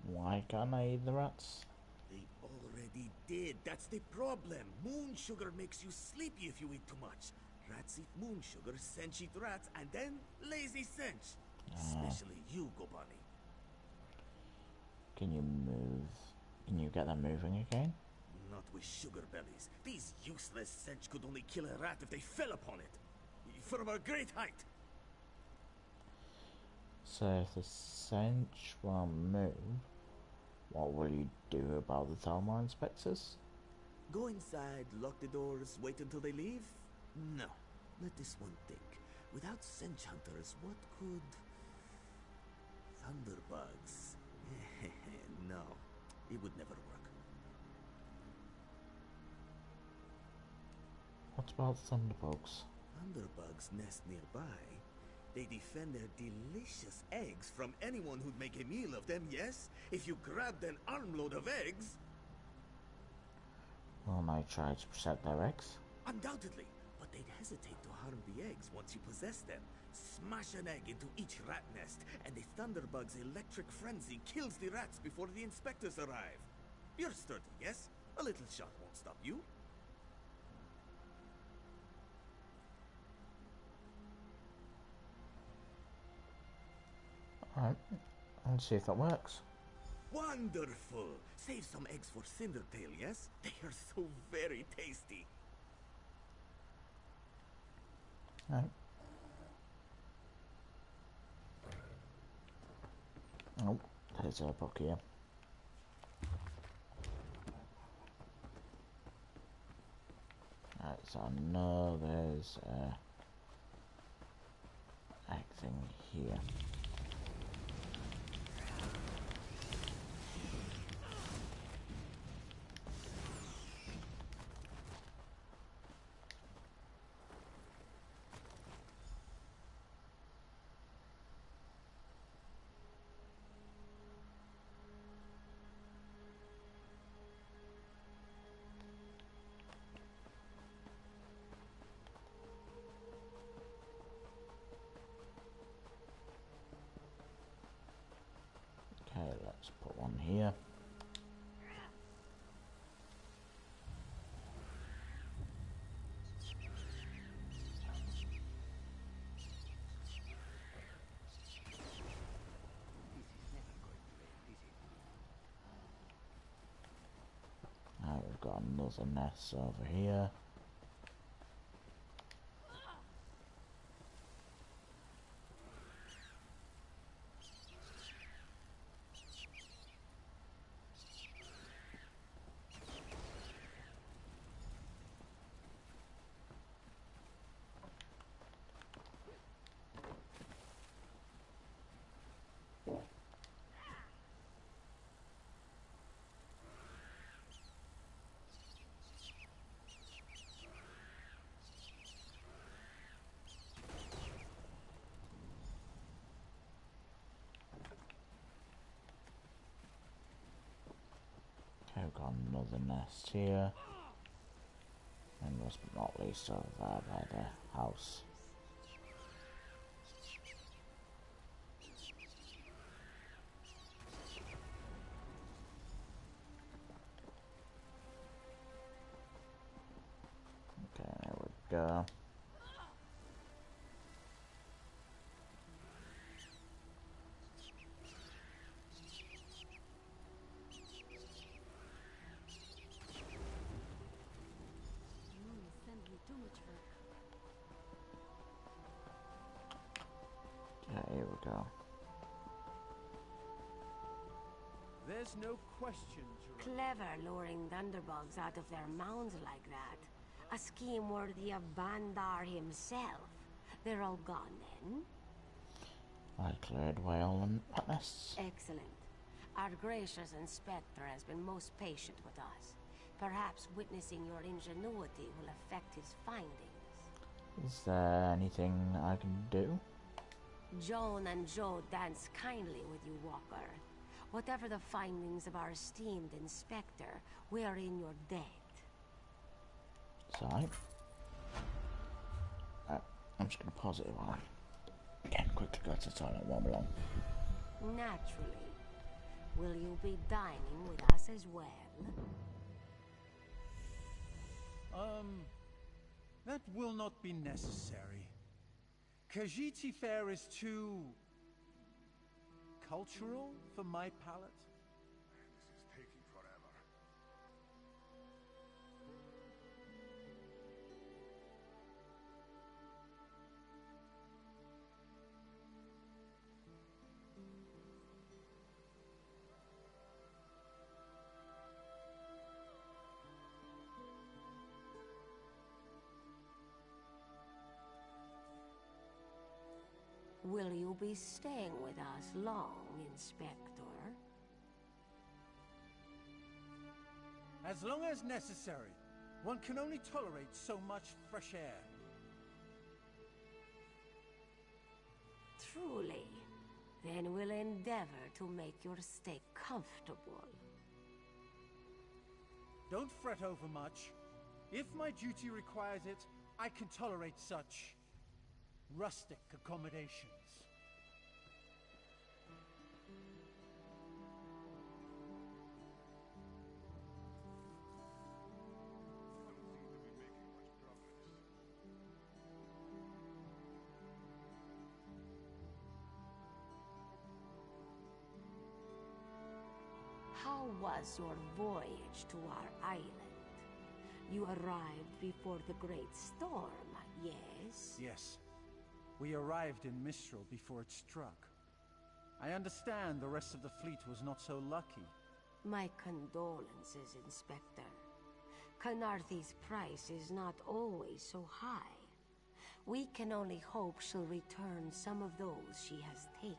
Why can't I eat the rats? They already did. That's the problem. Moon sugar makes you sleepy if you eat too much. Rats eat moon sugar, Sench eat rats, and then lazy Sench. Especially you, Gobani. Can you move? Can you get them moving again? Not with sugar bellies. These useless Sench could only kill a rat if they fell upon it. From a great height. So if the Sench won't move, what will you do about the Thelma inspectors? Go inside, lock the doors, wait until they leave? No. Let this one think. Without Sench hunters, what could... Thunderbugs? No. It would never work. What about Thunderbugs? Thunderbugs nest nearby. They defend their delicious eggs from anyone who'd make a meal of them, yes? If you grabbed an armload of eggs... Will I try to protect their eggs? Undoubtedly. But they'd hesitate to harm the eggs once you possess them. Smash an egg into each rat nest, and the Thunderbug's electric frenzy kills the rats before the inspectors arrive. You're sturdy, yes? A little shot won't stop you. Alright, I'll see if that works. Wonderful! Save some eggs for Cindertail, yes? They are so very tasty. Alright. Oh, there's a book here. Alright, so I know there's a egg thing here. Let's put one here. We've got another nest over here. Okay, we've got another nest here. And last but not least over there by the house. Okay, there we go. Yeah, here we go. There's no question, Clever luring thunderbugs out of their mounds like that. A scheme worthy of Bandar himself. They're all gone then? I cleared away all the nests. Excellent. Our gracious inspector has been most patient with us. Perhaps witnessing your ingenuity will affect his findings. Is there anything I can do? Joan and Joe dance kindly with you, Walker. Whatever the findings of our esteemed inspector, we are in your debt. Sorry. I'm just going to pause it while I can quickly go to the toilet. Won't be long. Naturally. Will you be dining with us as well? That will not be necessary. Khajiit fare is too cultural for my palate. This is taking forever. Will you be staying with us long, Inspector? As long as necessary. One can only tolerate so much fresh air. Truly. Then we'll endeavor to make your stay comfortable. Don't fret over much. If my duty requires it, I can tolerate such rustic accommodations. How was your voyage to our island? You arrived before the great storm, yes? Yes. We arrived in Mistral before it struck. I understand the rest of the fleet was not so lucky. My condolences, Inspector. Canarthy's price is not always so high. We can only hope she'll return some of those she has taken.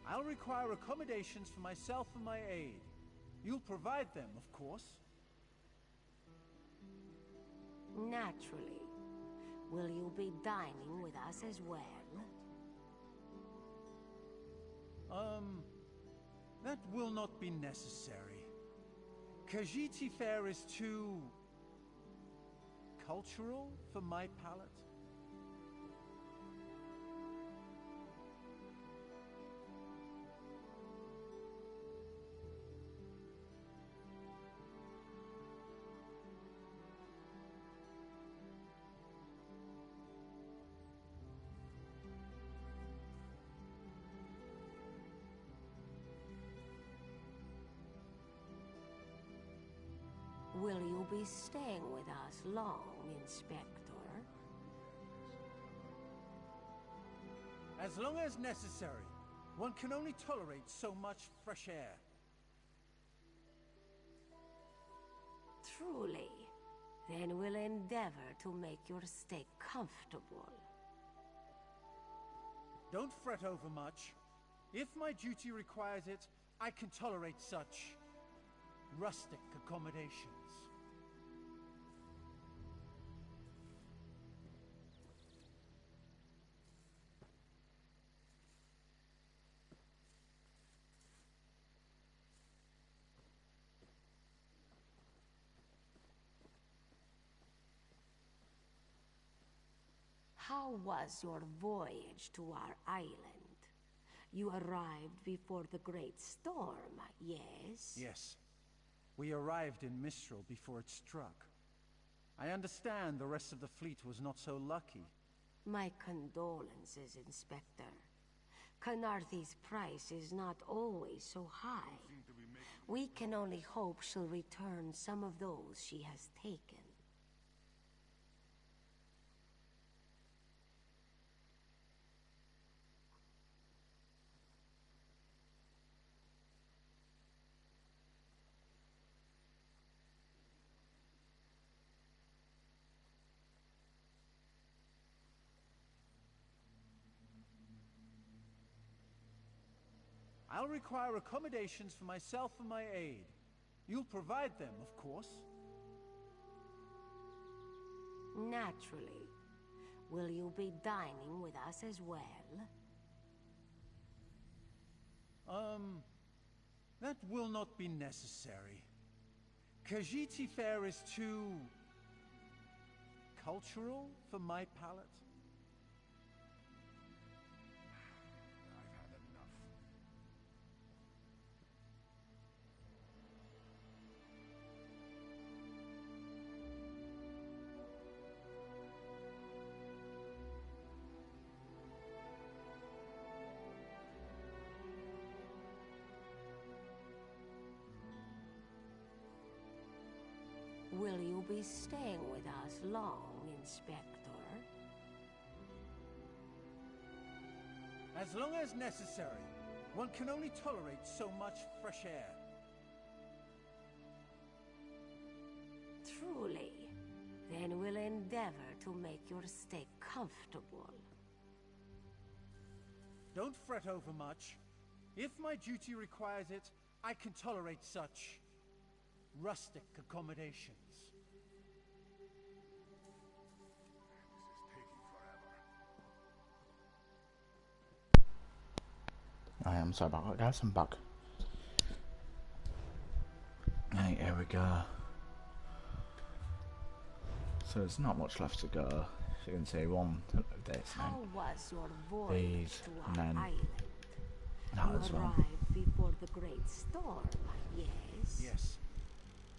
I'll require accommodations for myself and my aide. You'll provide them, of course. Naturally. Will you be dining with us as well? That will not be necessary. Khajiit fare is too cultural for my palate. Will you be staying with us long, Inspector? As long as necessary. One can only tolerate so much fresh air. Truly. Then we'll endeavor to make your stay comfortable. Don't fret over much. If my duty requires it, I can tolerate such rustic accommodations. How was your voyage to our island? You arrived before the great storm, yes? Yes. We arrived in Mistral before it struck. I understand the rest of the fleet was not so lucky. My condolences, Inspector. Canarthy's price is not always so high. We can only hope she'll return some of those she has taken. I'll require accommodations for myself and my aide. You'll provide them, of course. Naturally. Will you be dining with us as well? That will not be necessary. Khajiit fare is too cultural for my palate. Will you be staying with us long, Inspector? As long as necessary. One can only tolerate so much fresh air. Truly. Then we'll endeavor to make your stay comfortable. Don't fret over much. If my duty requires it, I can tolerate such rustic accommodations. I am sorry about that, guys. I'm back. Right, here we go. So there's not much left to go. As you can see, one of this, How was your voyage these, to and our then island? that You as well. arrived before the great storm, yes? Yes.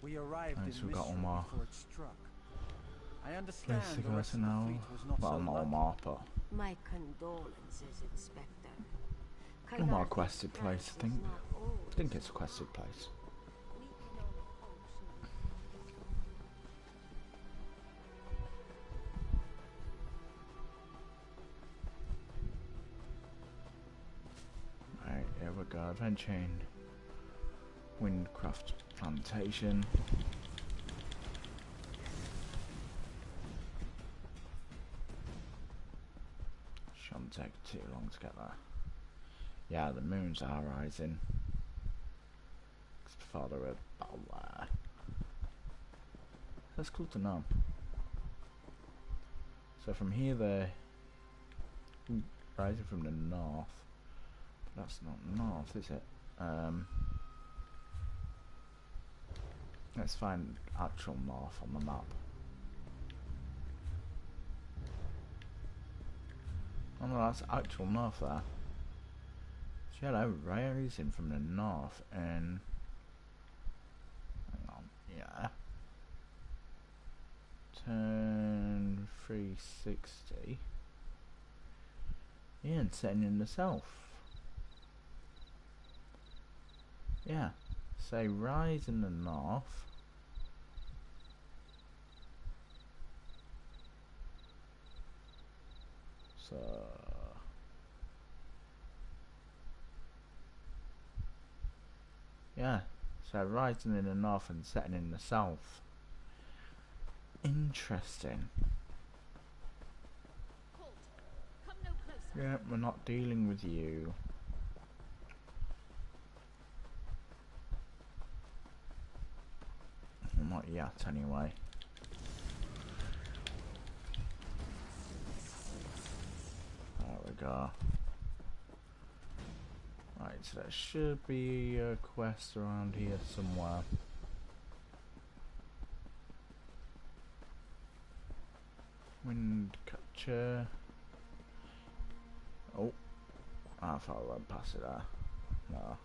We arrived Right, in so we've got Mistral one more before it struck. I understand place to the go rest to of the now. fleet was not Well, so not lucky. one more, but My condolences, Inspector. one more Canarthy's quested place, price I think. is not always I think it's a quested place. Right, here we go. Adventuring Windcraft Plantation. Shouldn't take too long to get there. Yeah, the moons are rising. 'Cause before they were about there. That's cool to know. So So from here they're rising from the north. That's not north, is it? Let's find actual north on the map. Oh no, that's actual north there. So yeah, they're rising from the north and... hang on, yeah. Turn 360. Yeah, and setting in the south. Yeah, say rise in the north. So yeah, so rising in the north and setting in the south. Interesting. Yeah, we're not dealing with you. Not yet, anyway. There we go. Right, so there should be a quest around here somewhere. Wind catcher. Oh, I thought I went past it there. No.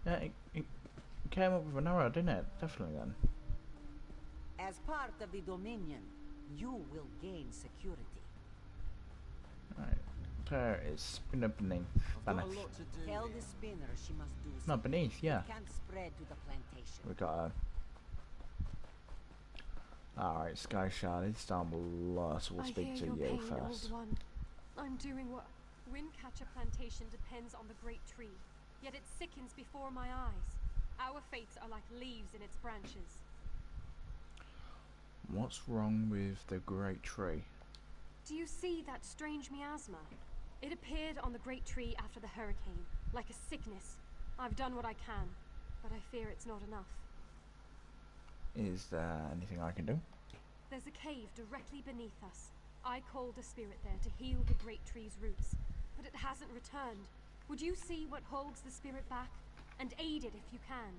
Yeah, it came up with an arrow, didn't it? Definitely then. As part of the Dominion, you will gain security. Right, there is spinner beneath. Tell the spinner she must do something. No, beneath, yeah. It can't spread to the plantation. We got her. Alright, Sky Shard is down below, so we'll speak to you first. Old one. I'm doing what... Windcatcher Plantation depends on the great tree, yet it sickens before my eyes. Our fates are like leaves in its branches. What's wrong with the great tree? Do you see that strange miasma? It appeared on the great tree after the hurricane, like a sickness. I've done what I can, but I fear it's not enough. Is there anything I can do? There's a cave directly beneath us. I called a spirit there to heal the great tree's roots, but it hasn't returned. Would you see what holds the spirit back? And aid it if you can.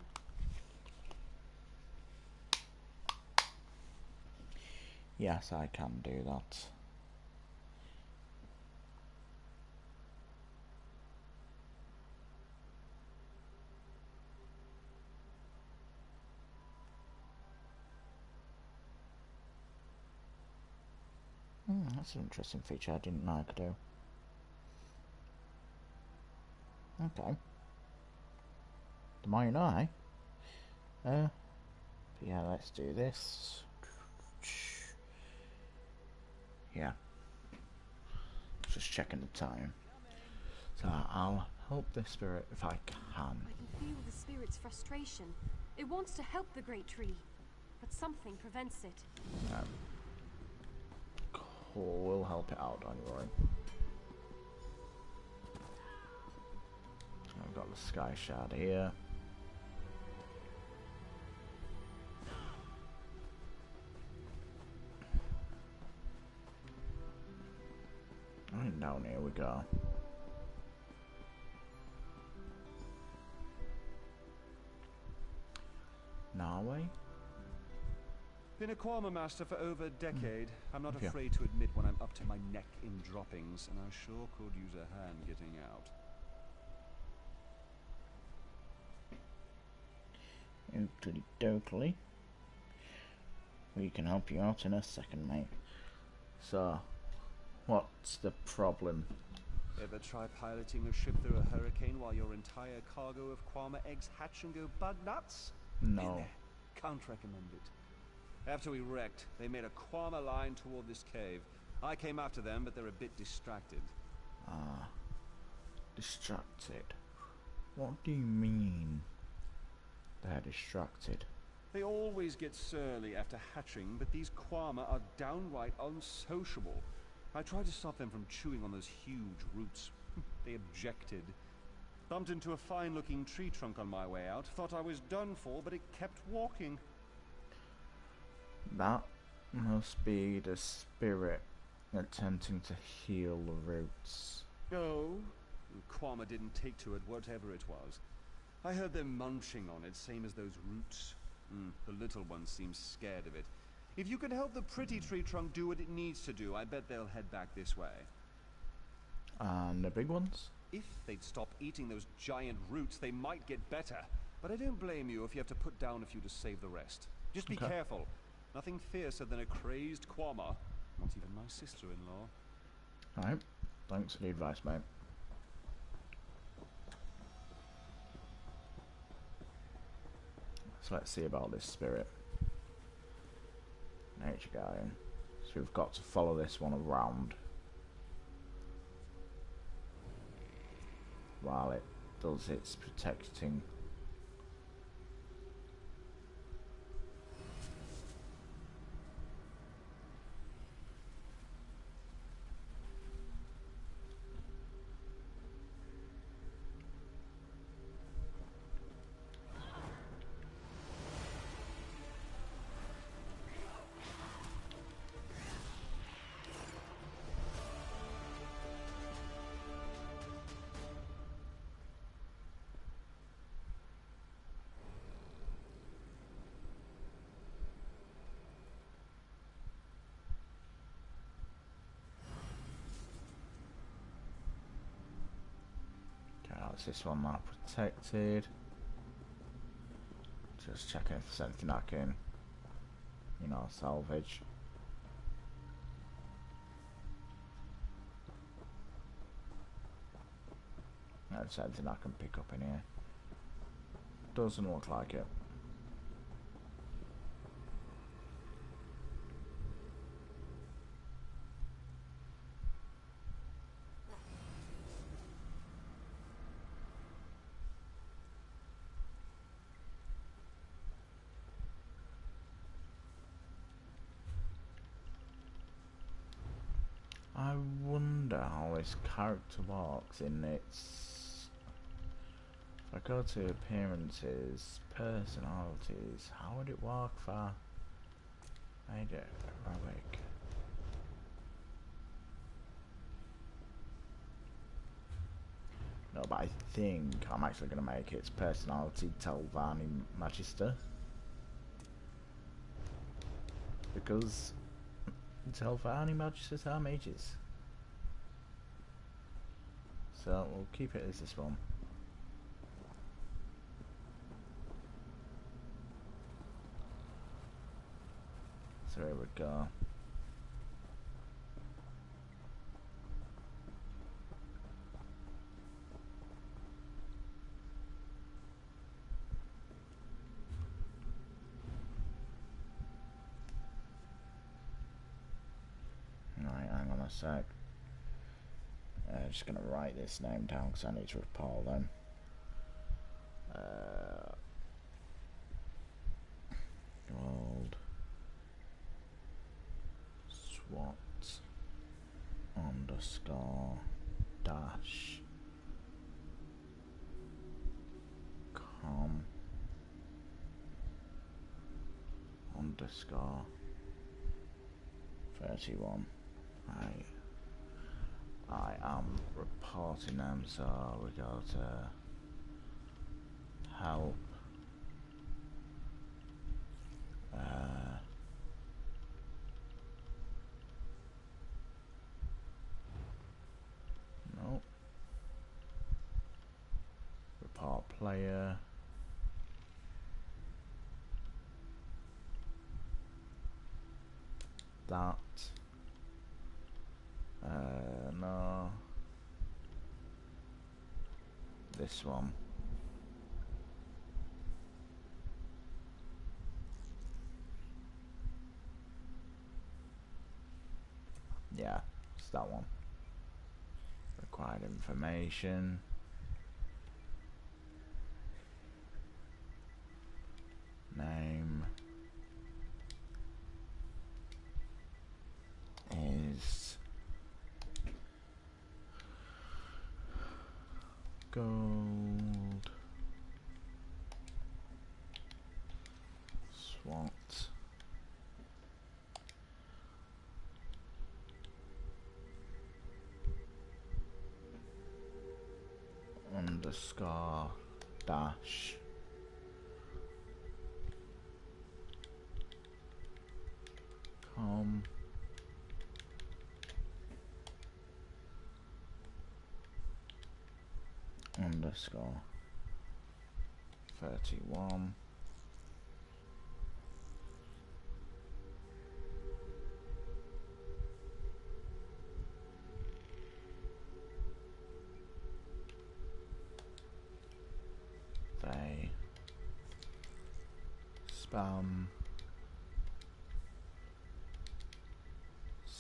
Yes, I can do that. That's an interesting feature I didn't know I could do. Okay. The more you know, eh? Yeah, let's do this. Yeah. Just checking the time. So I'll help the spirit if I can. I can feel the spirit's frustration. It wants to help the great tree, but something prevents it. Cool, we'll help it out, don't worry. I've got the Sky Shard here. Right, down here we go. Norway? Been a Quama master for over a decade. I'm not afraid to admit when I'm up to my neck in droppings, and I sure could use a hand getting out. Oakley dokely. We can help you out in a second, mate. So, what's the problem? Ever try piloting a ship through a hurricane while your entire cargo of Quama eggs hatch and go bug nuts? No. Can't recommend it. After we wrecked, they made a Quama line toward this cave. I came after them, but they're a bit distracted. Ah. Distracted. What do you mean? They're distracted. They always get surly after hatching, but these Quama are downright unsociable. I tried to stop them from chewing on those huge roots. They objected. Bumped into a fine-looking tree trunk on my way out. Thought I was done for, but it kept walking. That must be the spirit attempting to heal the roots. Oh? Kwama didn't take to it, whatever it was. I heard them munching on it, same as those roots. The little one seems scared of it. If you can help the pretty tree trunk do what it needs to do, I bet they'll head back this way. And the big ones? If they'd stop eating those giant roots, they might get better. But I don't blame you if you have to put down a few to save the rest. Just be careful. Nothing fiercer than a crazed Kwama. Not even my sister-in-law. Alright. Thanks for the advice, mate. So let's see about this spirit. Nature guardian. So we've got to follow this one around while it does its protecting. Is this one not protected? Just checking if there's anything I can, you know, salvage. No, there's anything I can pick up in here. Doesn't look like it. I wonder how this character works in its... If I go to appearances, personalities, how would it work for... Made it heroic. No, but I think I'm actually going to make its personality Telvanni Magister. Because Telvanni Magisters are mages. So we'll keep it as this one. So here we go. Right, hang on a sec. Just gonna write this name down because I need to recall them. Gold SWAT underscore dash com underscore 31. I am reporting them, so we go to help. Nope. Report player. That. No. This one. Yeah, it's that one. Required information. Name is Gold SWAT underscore dash com underscore 31 they spam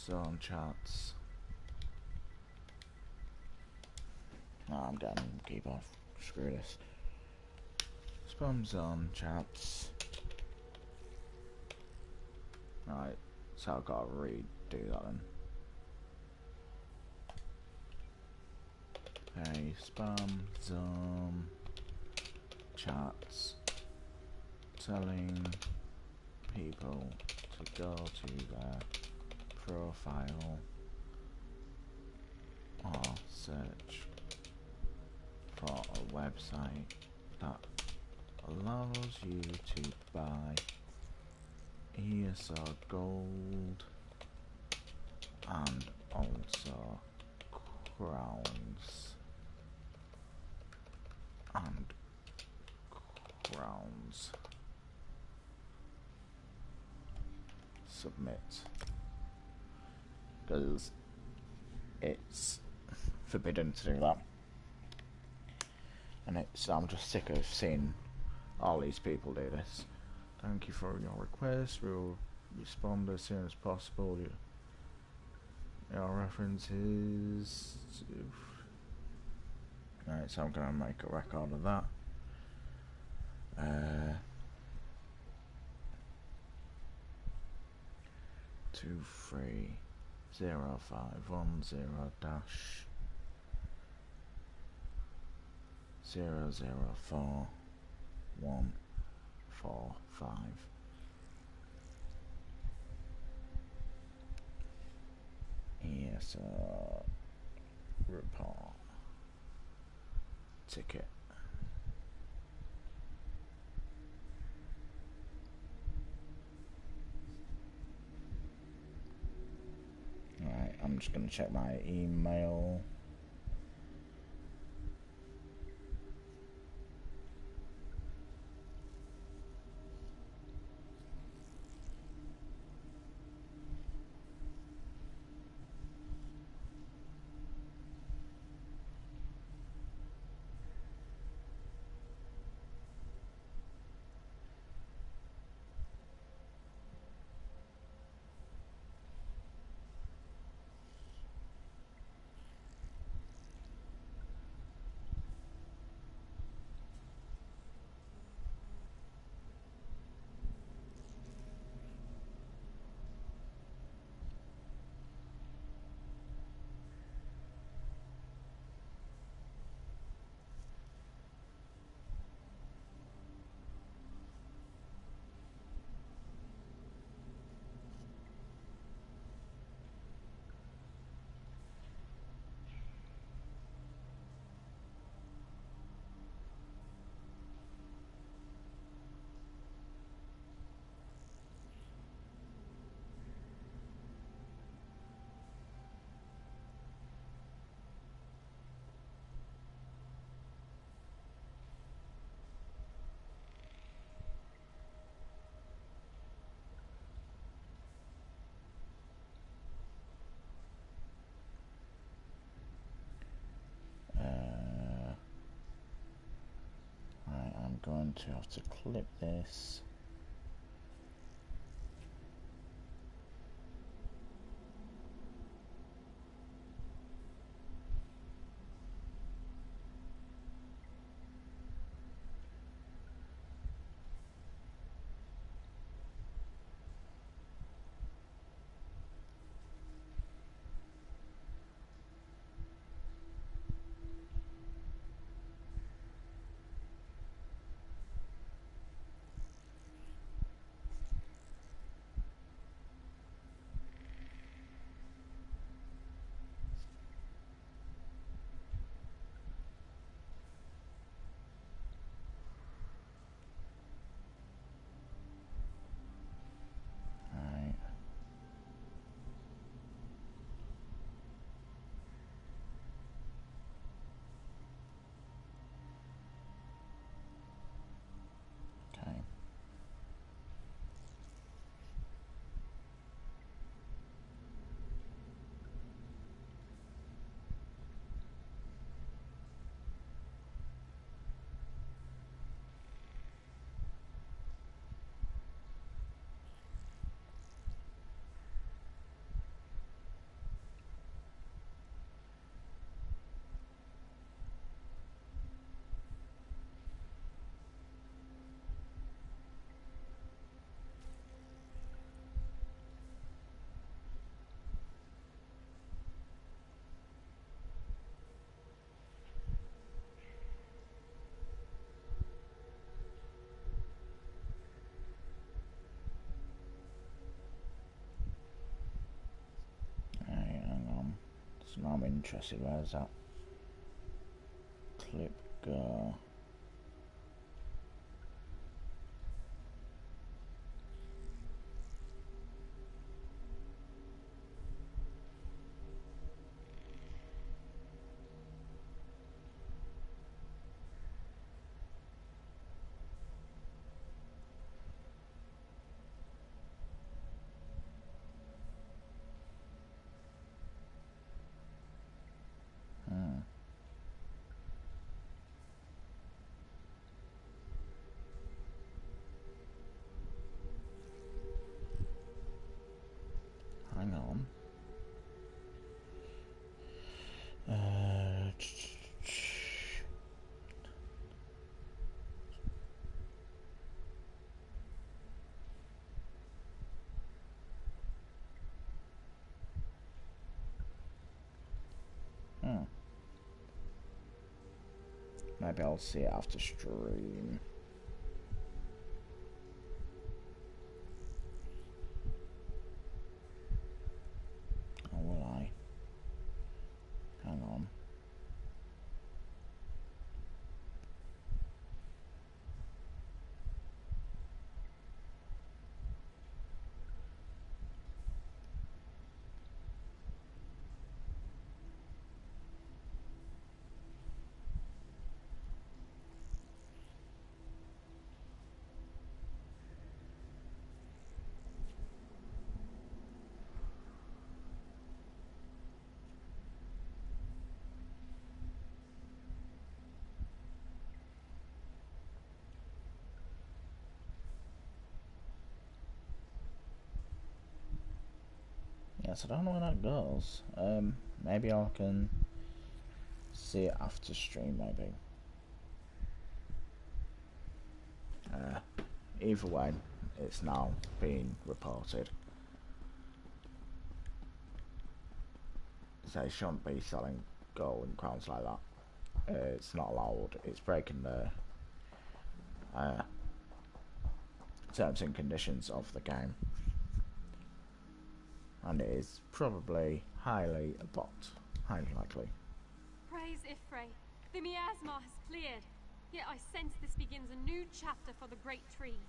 zone chats. No, I'm done. Keep off. Screw this. Spam zone chats. Right, so I've got to redo that then. Hey, spam zone chats telling people to go to their profile or search for a website that allows you to buy ESR gold and also crowns and crowns. Submit, because it's forbidden to do that, and I'm just sick of seeing all these people do this. Thank you for your request. We'll respond as soon as possible. Your references. Right, so I'm gonna make a record of that. 230510 dash 004145. Here's a report ticket. Alright, I'm just going to check my email. I'm going to have to clip this. So now I'm interested. Where's that clip go? Hang on. Maybe I'll see it after stream. Or will I? Hang on. Yes, I don't know where that goes. Maybe I can see it after stream, maybe. Either way, it's now being reported. So they shouldn't be selling gold and crowns like that. It's not allowed. It's breaking the terms and conditions of the game. And it is probably highly a bot. Highly likely. Praise Ifrei. The miasma has cleared. Yet I sense this begins a new chapter for the great tree.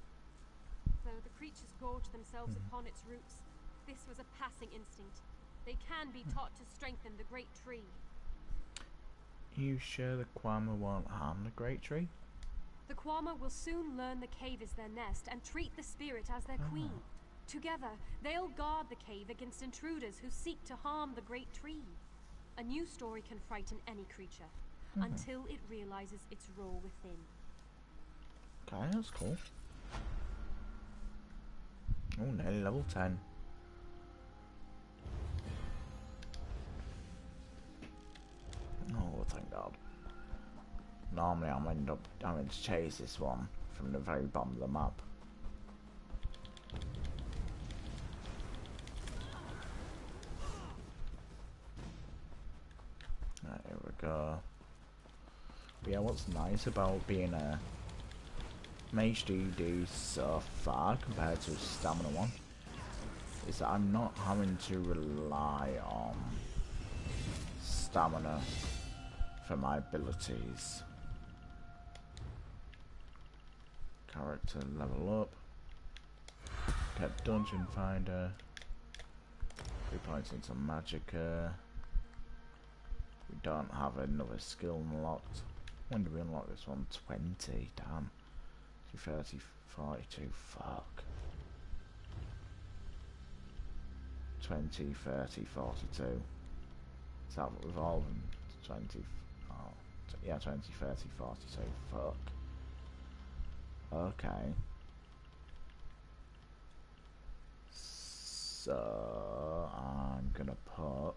Though the creatures gorge themselves upon its roots, this was a passing instinct. They can be taught to strengthen the great tree. You sure the Kwama won't harm the great tree? The Kwama will soon learn the cave is their nest and treat the spirit as their queen. Together, they'll guard the cave against intruders who seek to harm the great tree. A new story can frighten any creature, until it realizes its role within. Okay, that's cool. Oh, nearly level 10. Oh, thank God. Normally I'll end up having to chase this one from the very bottom of the map. Right, here we go. But yeah, what's nice about being a Mage DD so far compared to a Stamina one is that I'm not having to rely on Stamina for my abilities. Character level up. Get Dungeon Finder. 3 points into Magicka. We don't have another skill unlocked. When do we unlock this one? 20, damn. 30, 42, fuck. 20, 30, 42. Is that revolving? 20, oh, yeah, 20, 30, 42, fuck. Okay. So, I'm gonna put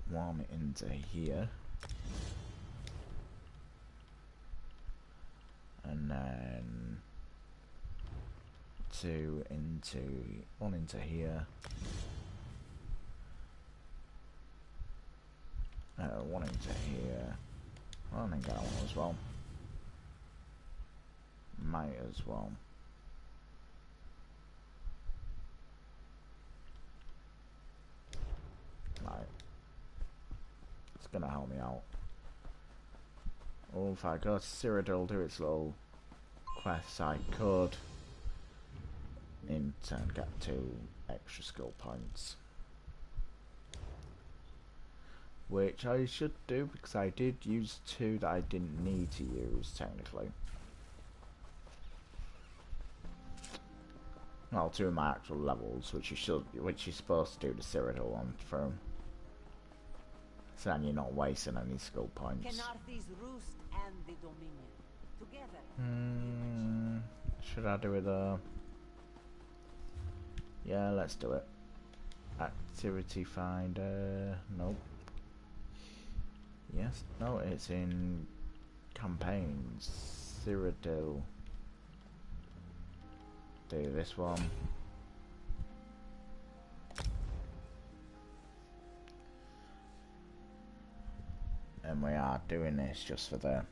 one into here. And then one into here. One into here. I think that one as well. Might as well. gonna help me out. Oh, if I go to Cyrodiil, do its little quests, I could in turn get 2 extra skill points. Which I should do, because I did use 2 that I didn't need to use, technically. Well, 2 of my actual levels, which you're supposed to do the Cyrodiil one through. So then you're not wasting any skill points. Kenarthi's roost and the Dominion together. Should I do it yeah, let's do it. Activity finder. Nope. Yes, no, it's in campaigns. Cyrodiil. Do this one. And we are doing this just for the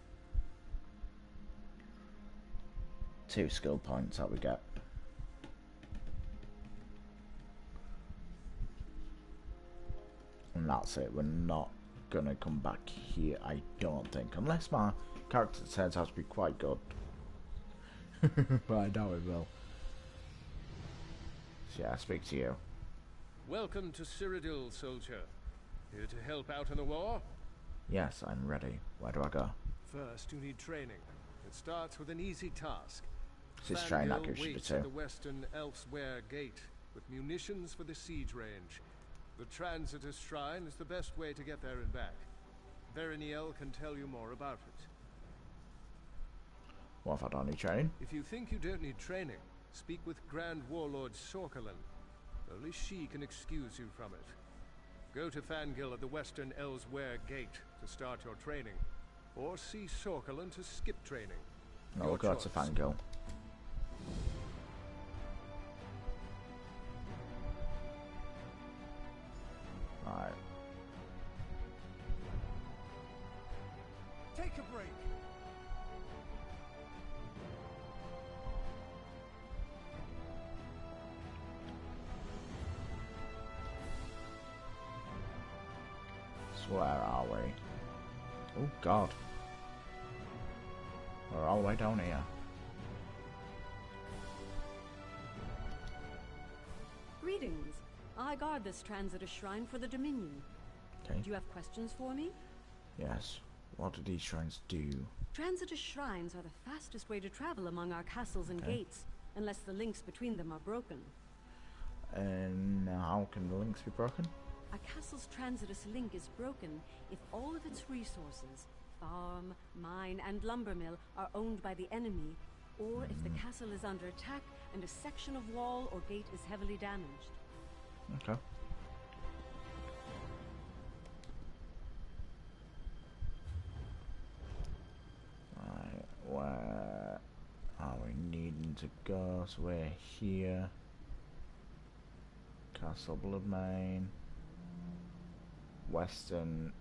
2 skill points that we get. And that's it. We're not gonna come back here, I don't think, unless my character turns out to be quite good. But I doubt it will. So yeah, I speak to you. Welcome to Cyrodiil, soldier. Here to help out in the war? Yes, I'm ready. Where do I go? First, you need training. It starts with an easy task. This is train that gives you the waits 2. at the western Elsewhere Gate with munitions for the siege range. The Transitor Shrine is the best way to get there and back. Veriniel can tell you more about it. What if I don't need training? If you think you don't need training, speak with Grand Warlord Sorkelin. Only she can excuse you from it. Go to Fangil at the western Elsewhere Gate to start your training. Or see Sorkelin to skip training. No, we'll go to Fangil. Right. Take a break. So where are we? Oh God. We're all the way down here. Greetings. I guard this Transitor Shrine for the Dominion. Okay. Do you have questions for me? Yes. What do these shrines do? Transitor Shrines are the fastest way to travel among our castles and Okay. gates, unless the links between them are broken. And how can the links be broken? A castle's transitus link is broken if all of its resources, farm, mine, and lumber mill, are owned by the enemy, or if the castle is under attack and a section of wall or gate is heavily damaged. Okay. Right, where are we needing to go? So we're here. Castle Bloodmane. Western.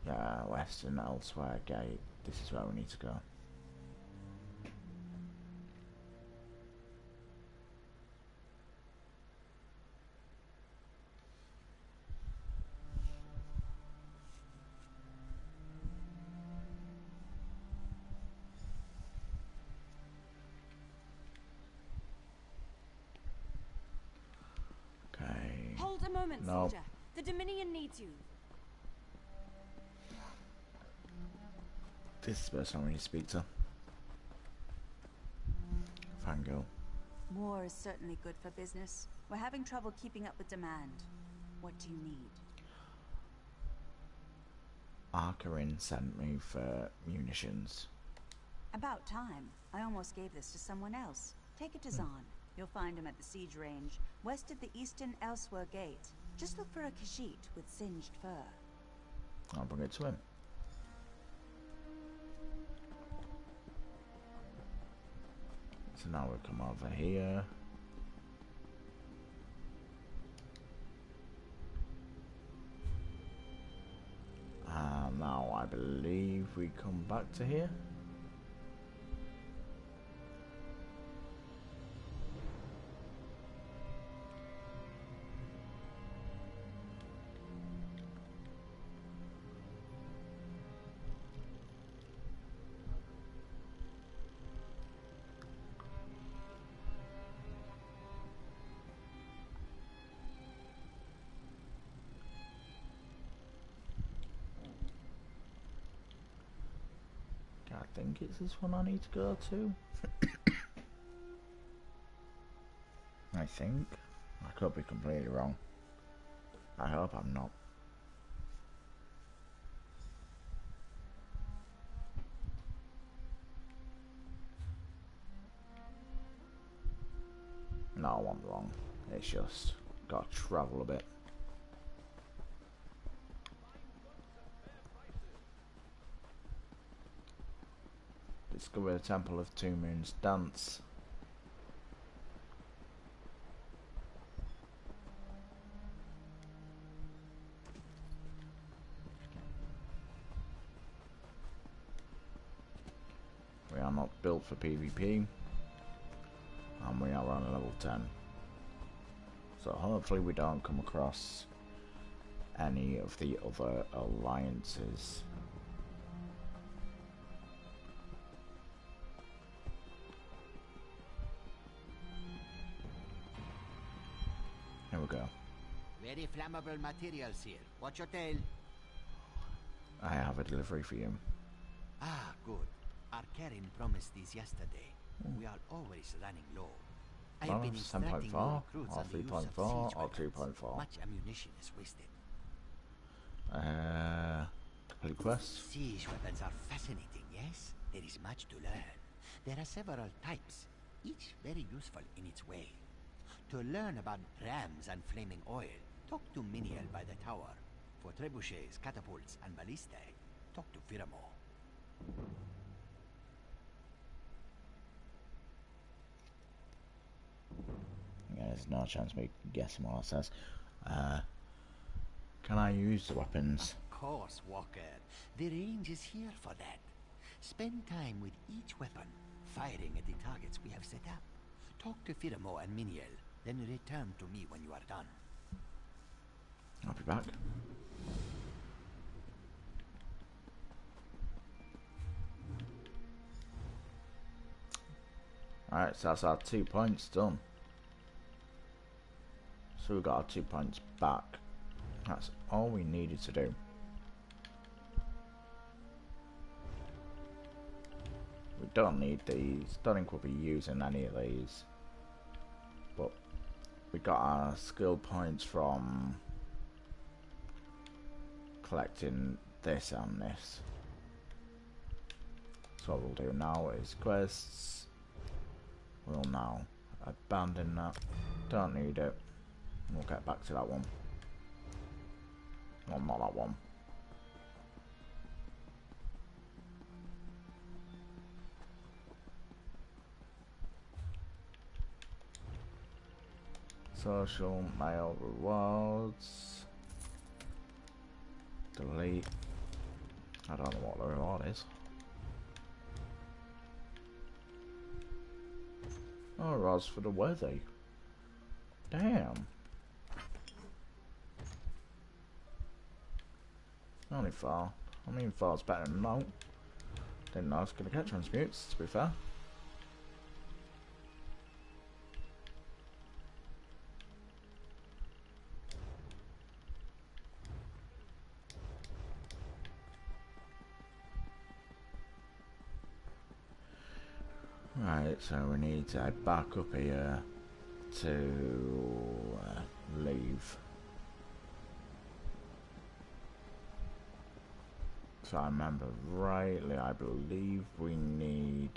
Yeah, Western Elsewhere Gate. This is where we need to go. Okay. Hold a moment, Nope. soldier. The Dominion needs you. This is the person I need to speak to. Fangirl. War is certainly good for business. We're having trouble keeping up with demand. What do you need? Arkarin sent me for munitions. About time. I almost gave this to someone else. Take it to Zahn. You'll find him at the siege range, west of the eastern Elsewhere Gate. Just look for a Khajiit with singed fur. I'll bring it to him. So now we'll come over here. And now I believe we come back to here. I think it's this one I need to go to. I think. I could be completely wrong. I hope I'm not. No, I wasn't wrong. It's just gotta travel a bit. Discover the Temple of Two Moons Dance. We are not built for PvP, and we are on level 10. So hopefully we don't come across any of the other alliances. Here we go. Very flammable materials here. Watch your tail. I have a delivery for you. Ah, good. Our Karen promised these yesterday. We are always running low. I have been instructing new 10.4 recruits or on the use of 3.4 siege or weapons. 2.4. Much ammunition is wasted. Complete quest. Siege weapons are fascinating, yes? There is much to learn. There are several types, each very useful in its way. To learn about rams and flaming oil, talk to Miniel by the tower. For trebuchets, catapults, and ballistae, talk to Firamo. Yeah, there's no chance me guessing what it says. Can I use the weapons? Of course, Walker. The range is here for that. Spend time with each weapon, firing at the targets we have set up. Talk to Firamo and Miniel, then return to me when you are done. I'll be back. Alright, so that's our 2 points done. So we got our 2 points back. That's all we needed to do. We don't need these. Don't think we'll be using any of these. But we got our skill points from collecting this and this. So what we'll do now is quests. We'll now abandon that. Don't need it. We'll get back to that one. Well, not that one. Social mail rewards. Delete. I don't know what the reward is. Oh, rewards for the worthy. Damn. Only 4. I mean, 4's better than no. Didn't know I was going to get transmutes, to be fair. Right, so we need to head back up here to leave. If I remember rightly, I believe we need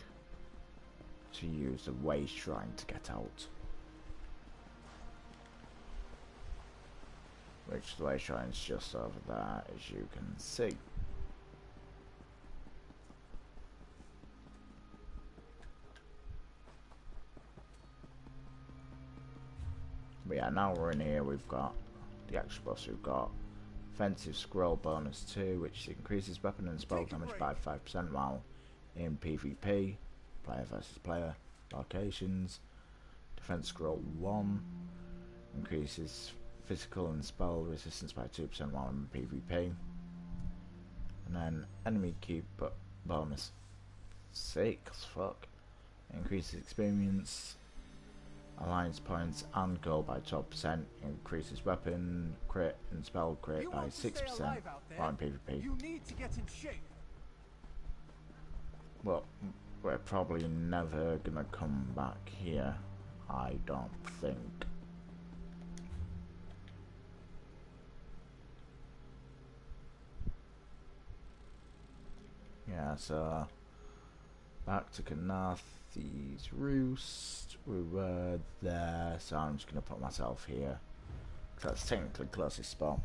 to use the way shrine to get out. Which the way shrine's just over there, as you can see. But yeah, now we're in here, we've got the extra boss, we've got Offensive Scroll bonus 2, which increases weapon and spell damage by 5% while in PvP, player versus player, locations. Defense Scroll 1, increases physical and spell resistance by 2% while in PvP. And then Enemy Keep bonus 6, fuck, increases experience, alliance points and gold by 12%, increases weapon crit and spell crit by 6% while in PvP. You need to get in shape. But we're probably never gonna come back here, I don't think. Yeah, so back to Kanathi's roost. We were there, so I'm just gonna put myself here. That's technically the closest spot.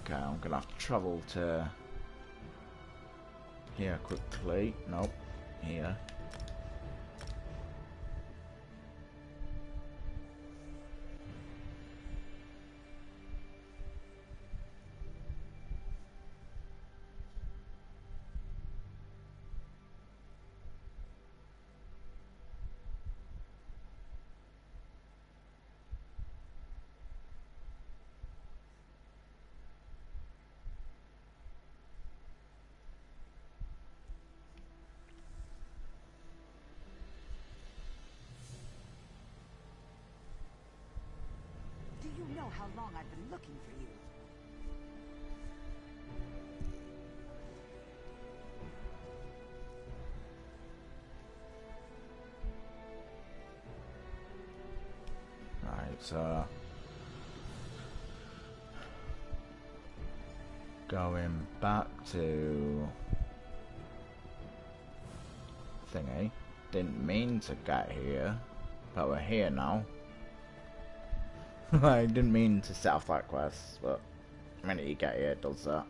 Okay, I'm gonna have to travel to here quickly. Nope, here. Do you know how long I've been looking for you? Right, so going back to thingy. Didn't mean to get here, but we're here now. I didn't mean to set off that quest, but the minute you get here, it does that.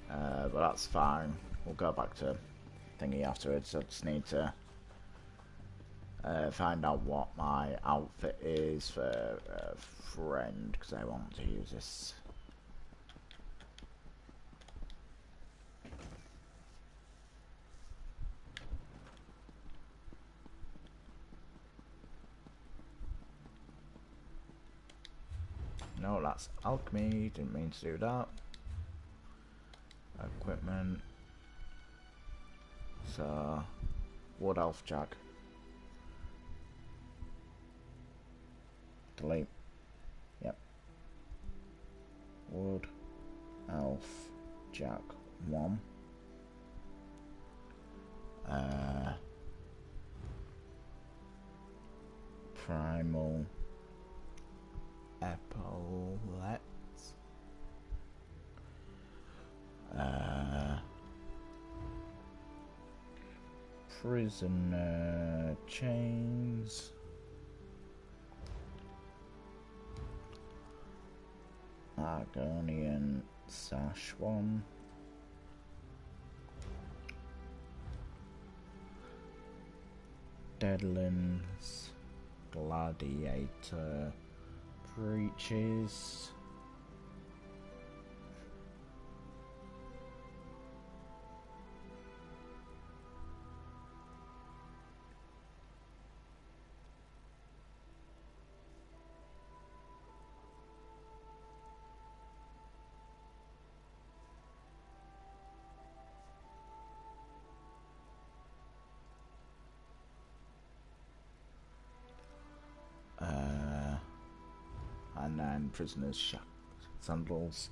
But that's fine. We'll go back to thingy afterwards. I just need to find out what my outfit is for a friend, because I want to use this. No, that's alchemy. Didn't mean to do that. Equipment. So, wood elf jag. Delete. Yep. Wood elf jag 1. Primal epaulets. Prisoner chains. Argonian sash 1. Deadlands gladiator breeches. And then prisoners' sandals.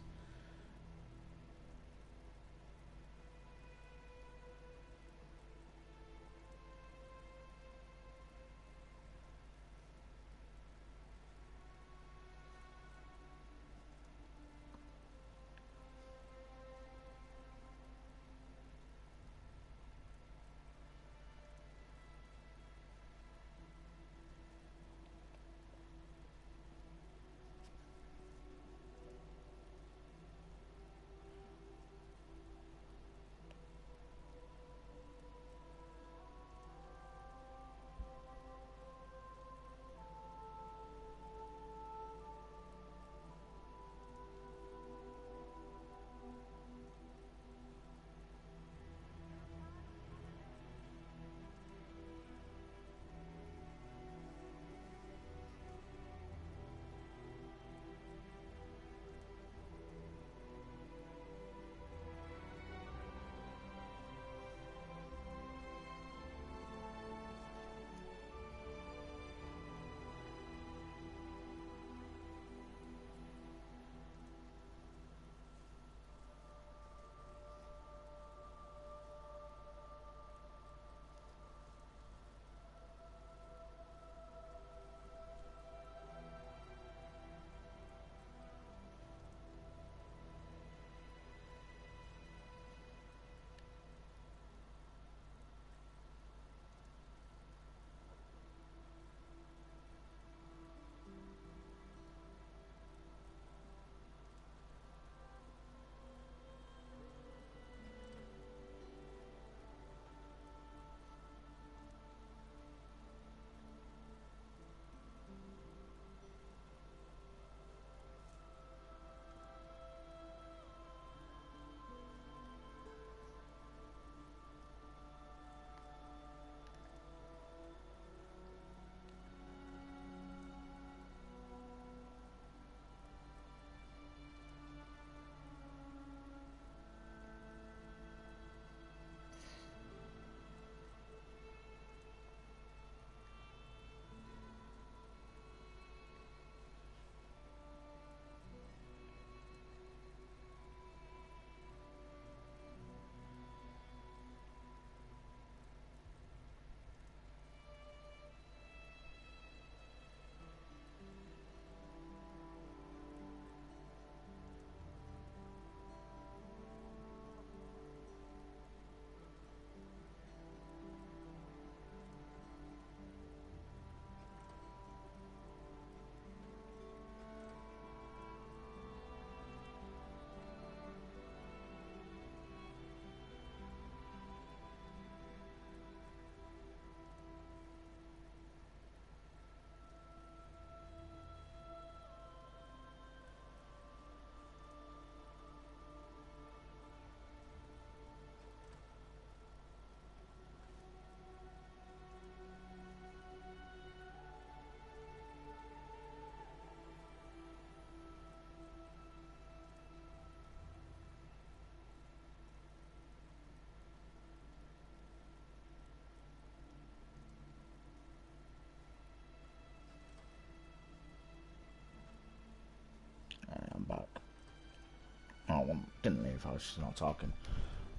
Didn't leave, I was just not talking.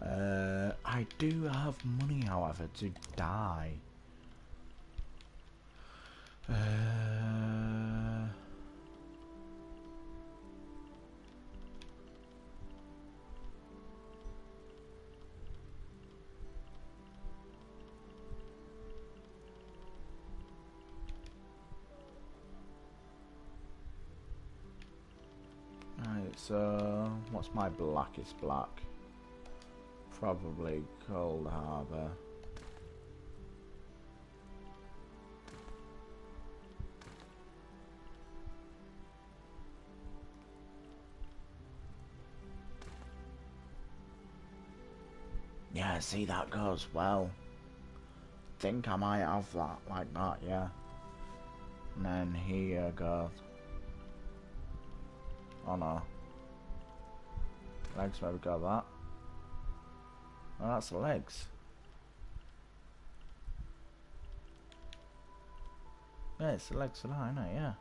I do have money, however, to die. Right, so what's my blackest black? Probably Cold Harbour. Yeah, see, that goes well. Think I might have that like that, yeah. And then here goes. Oh no. Legs, maybe got that. Oh, that's the legs. Yeah, it's the legs for that, isn't it? Yeah.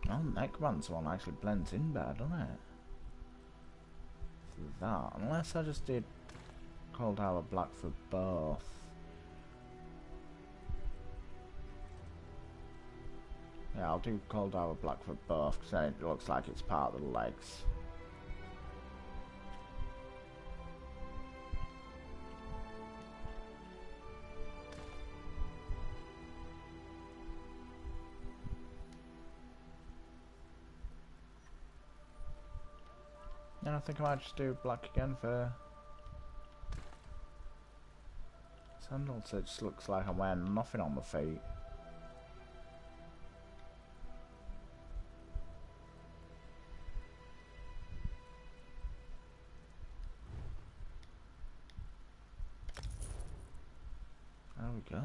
Oh, Necromancer one actually blends in better, doesn't it? For that, unless I just did Cold Harbor Black for both. Yeah, I'll do Cold Harbor Black for both, because then it looks like it's part of the legs. And I think I might just do black again for sandals, so it just looks like I'm wearing nothing on my feet. There we go.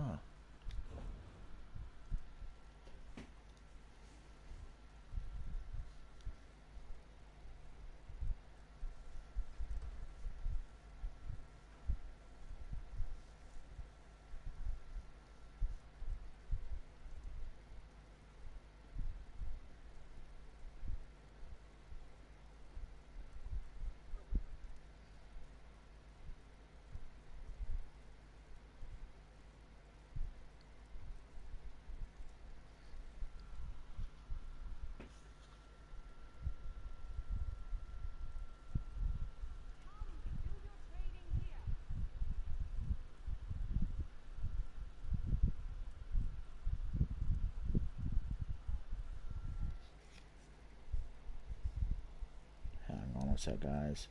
Hang on a sec, guys.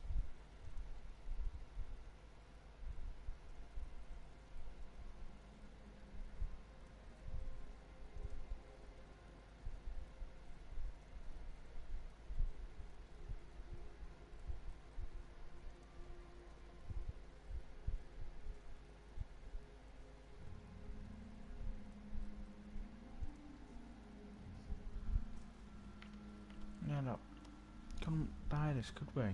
Yeah, no, couldn't buy this, could we?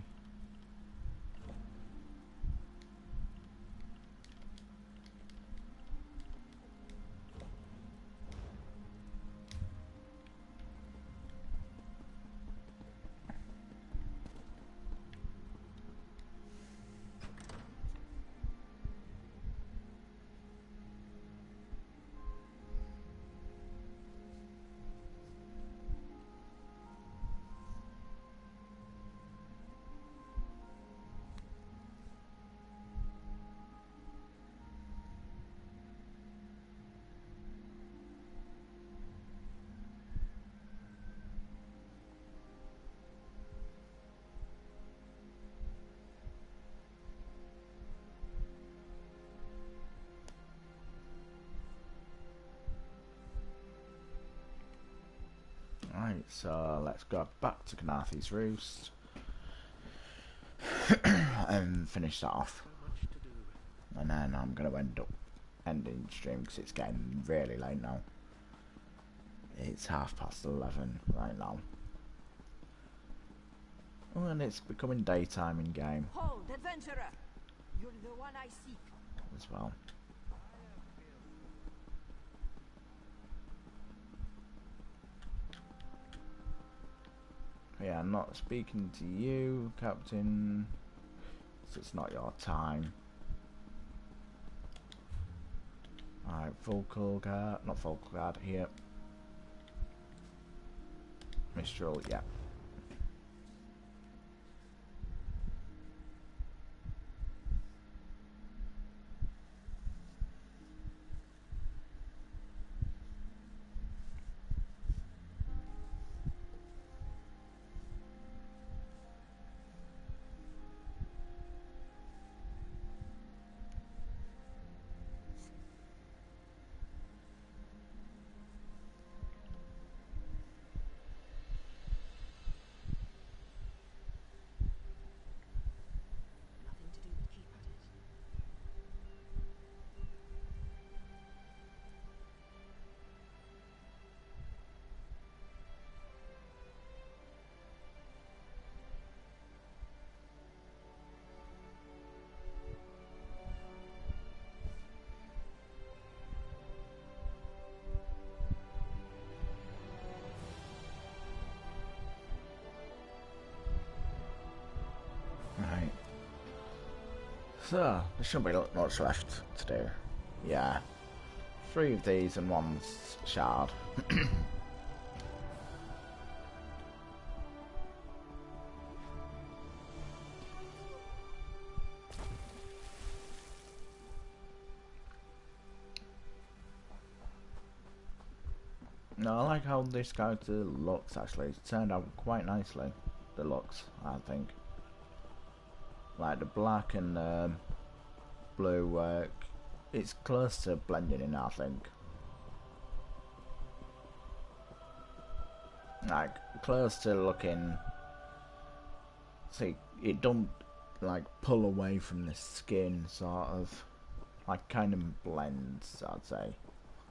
Right, so let's go back to Knarthy's Roost and finish that off. And then I'm going to end up ending stream because it's getting really late now. It's 11:30 right now. Oh, and it's becoming daytime in game. Hold, adventurer! You're the one I seek. As well. Yeah, I'm not speaking to you, Captain. So it's not your time. Alright, vocal guard, not vocal guard here. Mistral, yeah. Right. So, there shouldn't be much left to do. Yeah. 3 of these and 1's shard. No, I like how this character looks actually. It's turned out quite nicely. The looks, I think. Like the black and blue work. It's close to blending in, I think. Like, close to looking... See, it don't, like, pull away from the skin, sort of. Like, kind of blends, I'd say.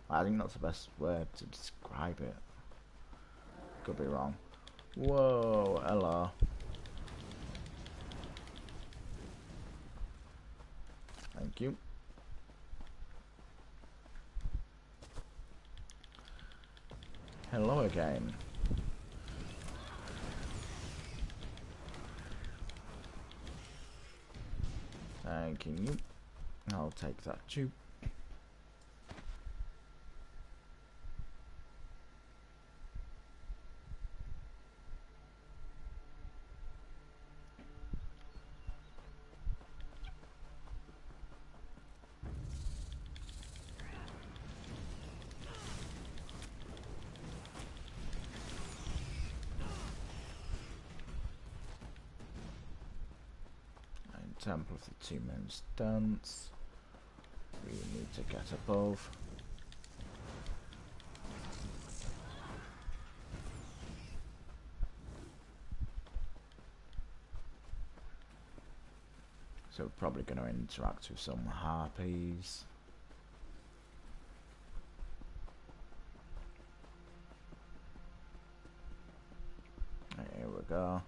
I think that's the best word to describe it. Could be wrong. Whoa, hello. Thank you. Hello again. Thank you. I'll take that too. Temple of the 2 Moons Dance. We need to get above. So we're probably going to interact with some harpies. Here we go.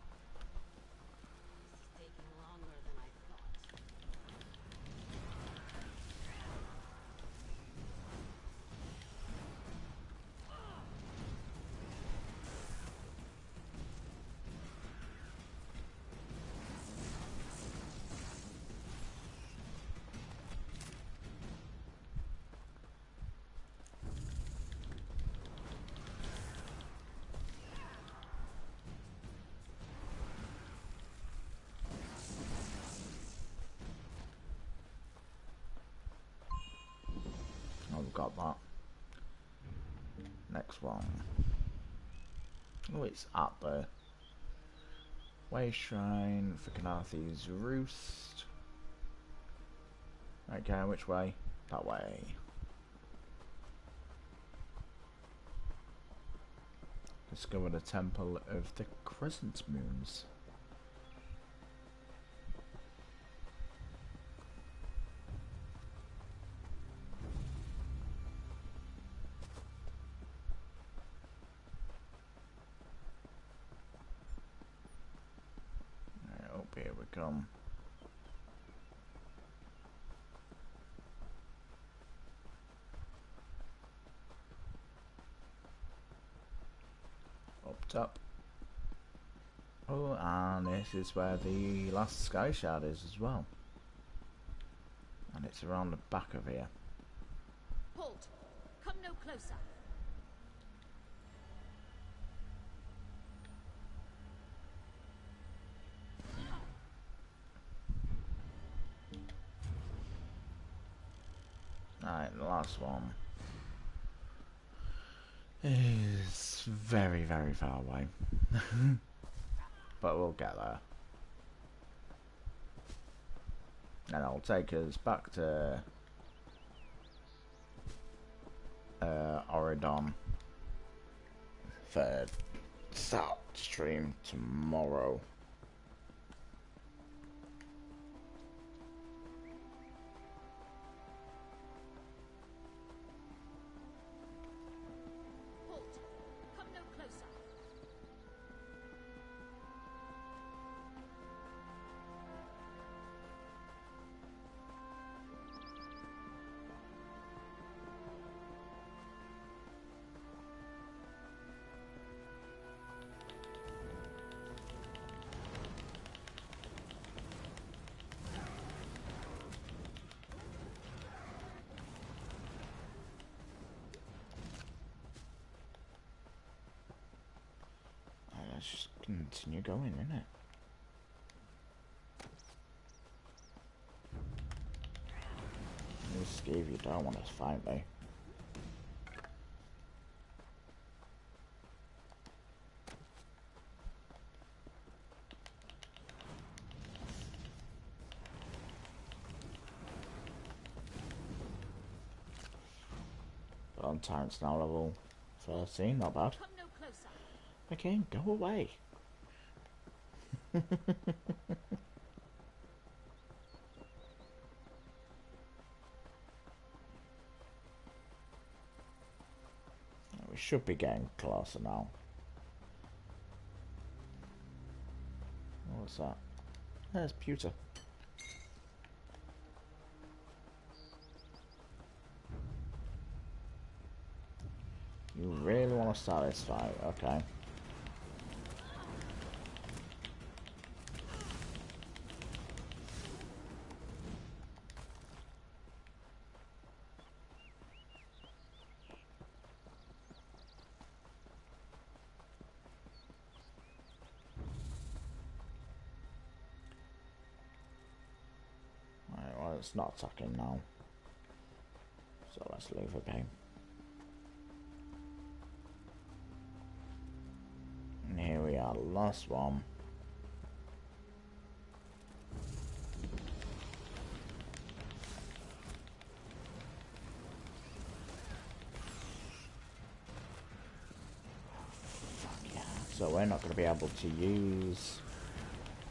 I've got that. Next one. Oh, it's up there. Way Shrine for Knarthy's Roost. Okay, which way? That way. Discover the Temple of the Crescent Moons. Up here we come. Up top. Oh, and this is where the last sky shard is as well. And it's around the back of here. Halt! Come no closer. Alright, the last one is very, very far away. But we'll get there. And it'll take us back to Oridon for start stream tomorrow. Halt! Come no closer. Let's just continue going, innit? This Steve, you don't want to fight me. But on Tyrant's now level 13, not bad. Come no closer. Okay, go away. We should be getting closer now. What's that? There's pewter. You really want to start this fight? Okay. Right, well, it's not attacking now. So let's leave it be. And here we are, last one. Fuck yeah. So we're not going to be able to use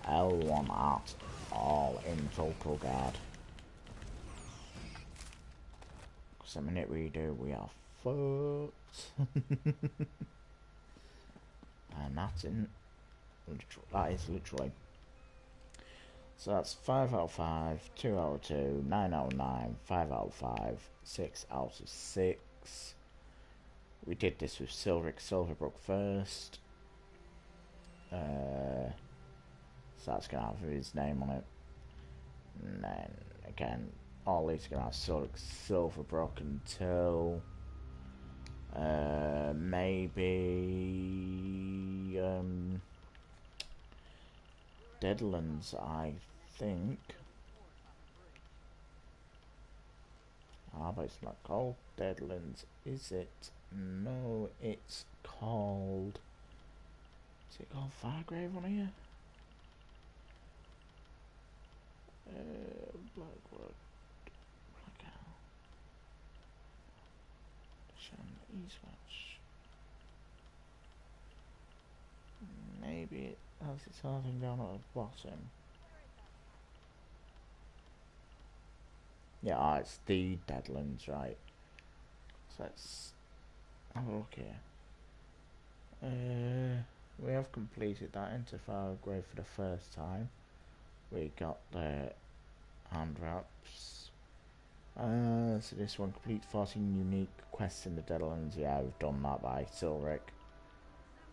L1 at all in Vocal Guard. Because the minute we do, we are fucked. And that's in that is literally. So that's 5 out of 5, 2 out of 2, 9 out of 9, 5 out of 5, 6 out of 6. We did this with Silverbrook first. So that's gonna have his name on it. And then again, all these are gonna have Silverbrook until maybe Deadlands, I think. But it's not called Deadlands, is it? No, it's called. Is it called Firegrave on here? Blackwood, Blackout, Eastwatch. maybe it has its own thing down at the bottom. Yeah, it's the Deadlands, right? So let's have a look here. We have completed that interfile upgrade for the first time. We got the hand wraps. So this one, complete 14 unique quests in the Deadlands. Yeah, we've done that by Silric.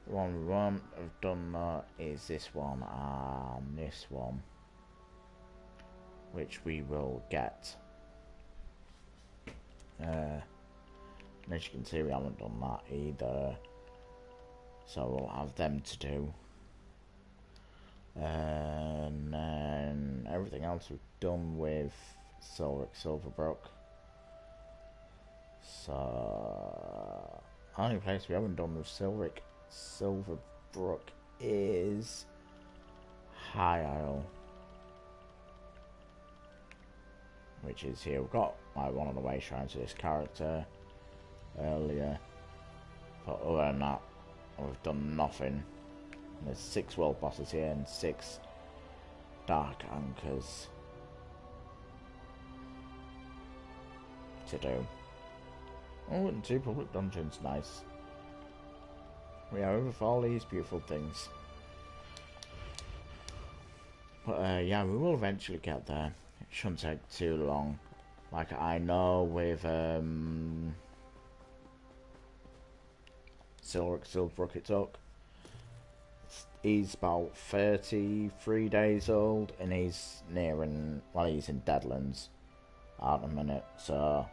The one we won't have done that is this one and this one, which we will get. And as you can see, we haven't done that either, so we'll have them to do. And then everything else we've done with Silric Silverbrook. So the only place we haven't done with Silric Silverbrook is High Isle, which is here. We've got like one of the way shrines to this character earlier, but other than that, we've done nothing. There's 6 world bosses here and 6 dark anchors to do. Oh, and 2 public dungeons, nice. We are over for all these beautiful things. But yeah, we will eventually get there. It shouldn't take too long. Like I know with Silverbrook it took. He's about 33 days old and he's nearing, well, he's in Deadlands at the minute, so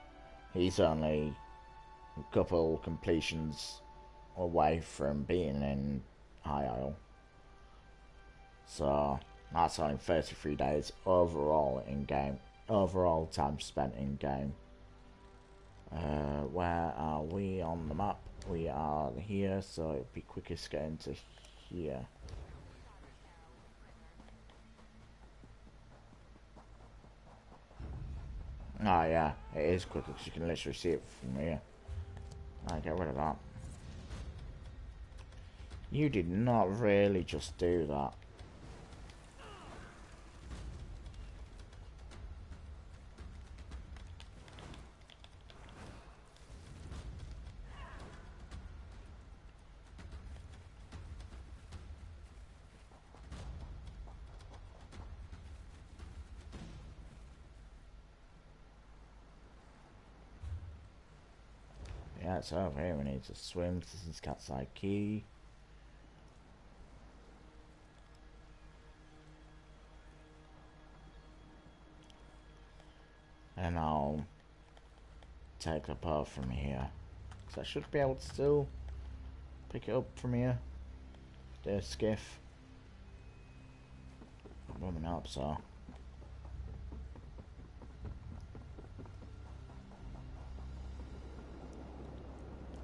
he's only a couple completions away from being in High Isle. So that's only 33 days overall in game, overall time spent in game. Where are we on the map? We are here, so it'd be quickest getting to here. Oh yeah, it is quicker because you can literally see it from here. Alright, get rid of that. You did not really just do that. Yeah, it's over here. We need to swim. This is Cat's Eye Key. And I'll take the path from here. So I should be able to still pick it up from here. The skiff. I'm warming up, so.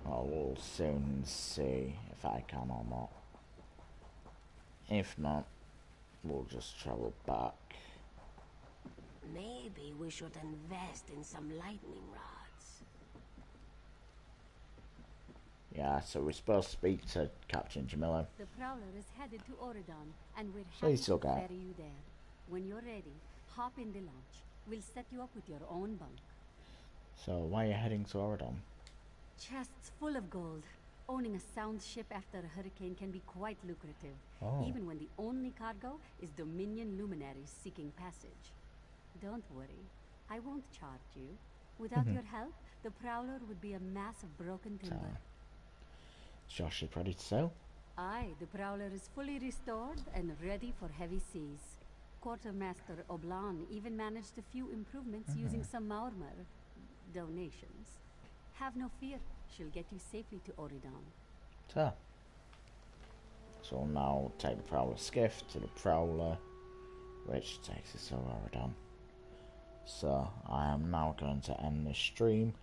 Well, we'll soon see if I can or not. If not, we'll just travel back. Maybe we should invest in some lightning rods. Yeah, so we're supposed to speak to Captain Jamila. The Prowler is headed to Oridon, and we're So happy you still to got ferry you there. When you're ready, hop in the launch. We'll set you up with your own bunk. So why are you heading to Oridon? Chests full of gold. Owning a sound ship after a hurricane can be quite lucrative, even when the only cargo is Dominion luminaries seeking passage. Don't worry, I won't charge you. Without your help, the Prowler would be a mass of broken timber. So, Josh is ready to sail? Aye, the Prowler is fully restored and ready for heavy seas. Quartermaster Oblan even managed a few improvements using some Maormer donations. Have no fear, she'll get you safely to Oridon. So we'll now take the Prowler skiff to the Prowler, which takes us to Oridon. So I am now going to end this stream,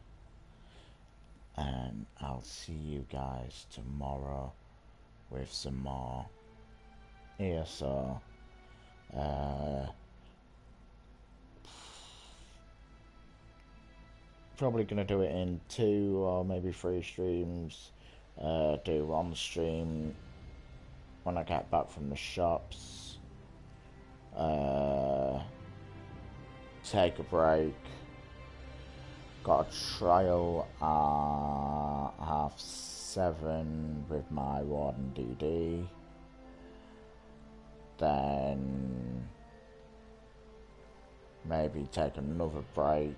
and I'll see you guys tomorrow with some more here. So probably gonna do it in 2 or maybe 3 streams. Do one stream when I get back from the shops. Take a break. Got a trial at 7:30 with my Warden DD. Then maybe take another break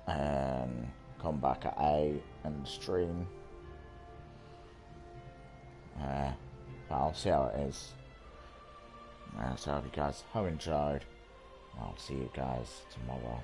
and come back at 8 and stream. But I'll see how it is. So I hope you guys have enjoyed. I'll see you guys tomorrow.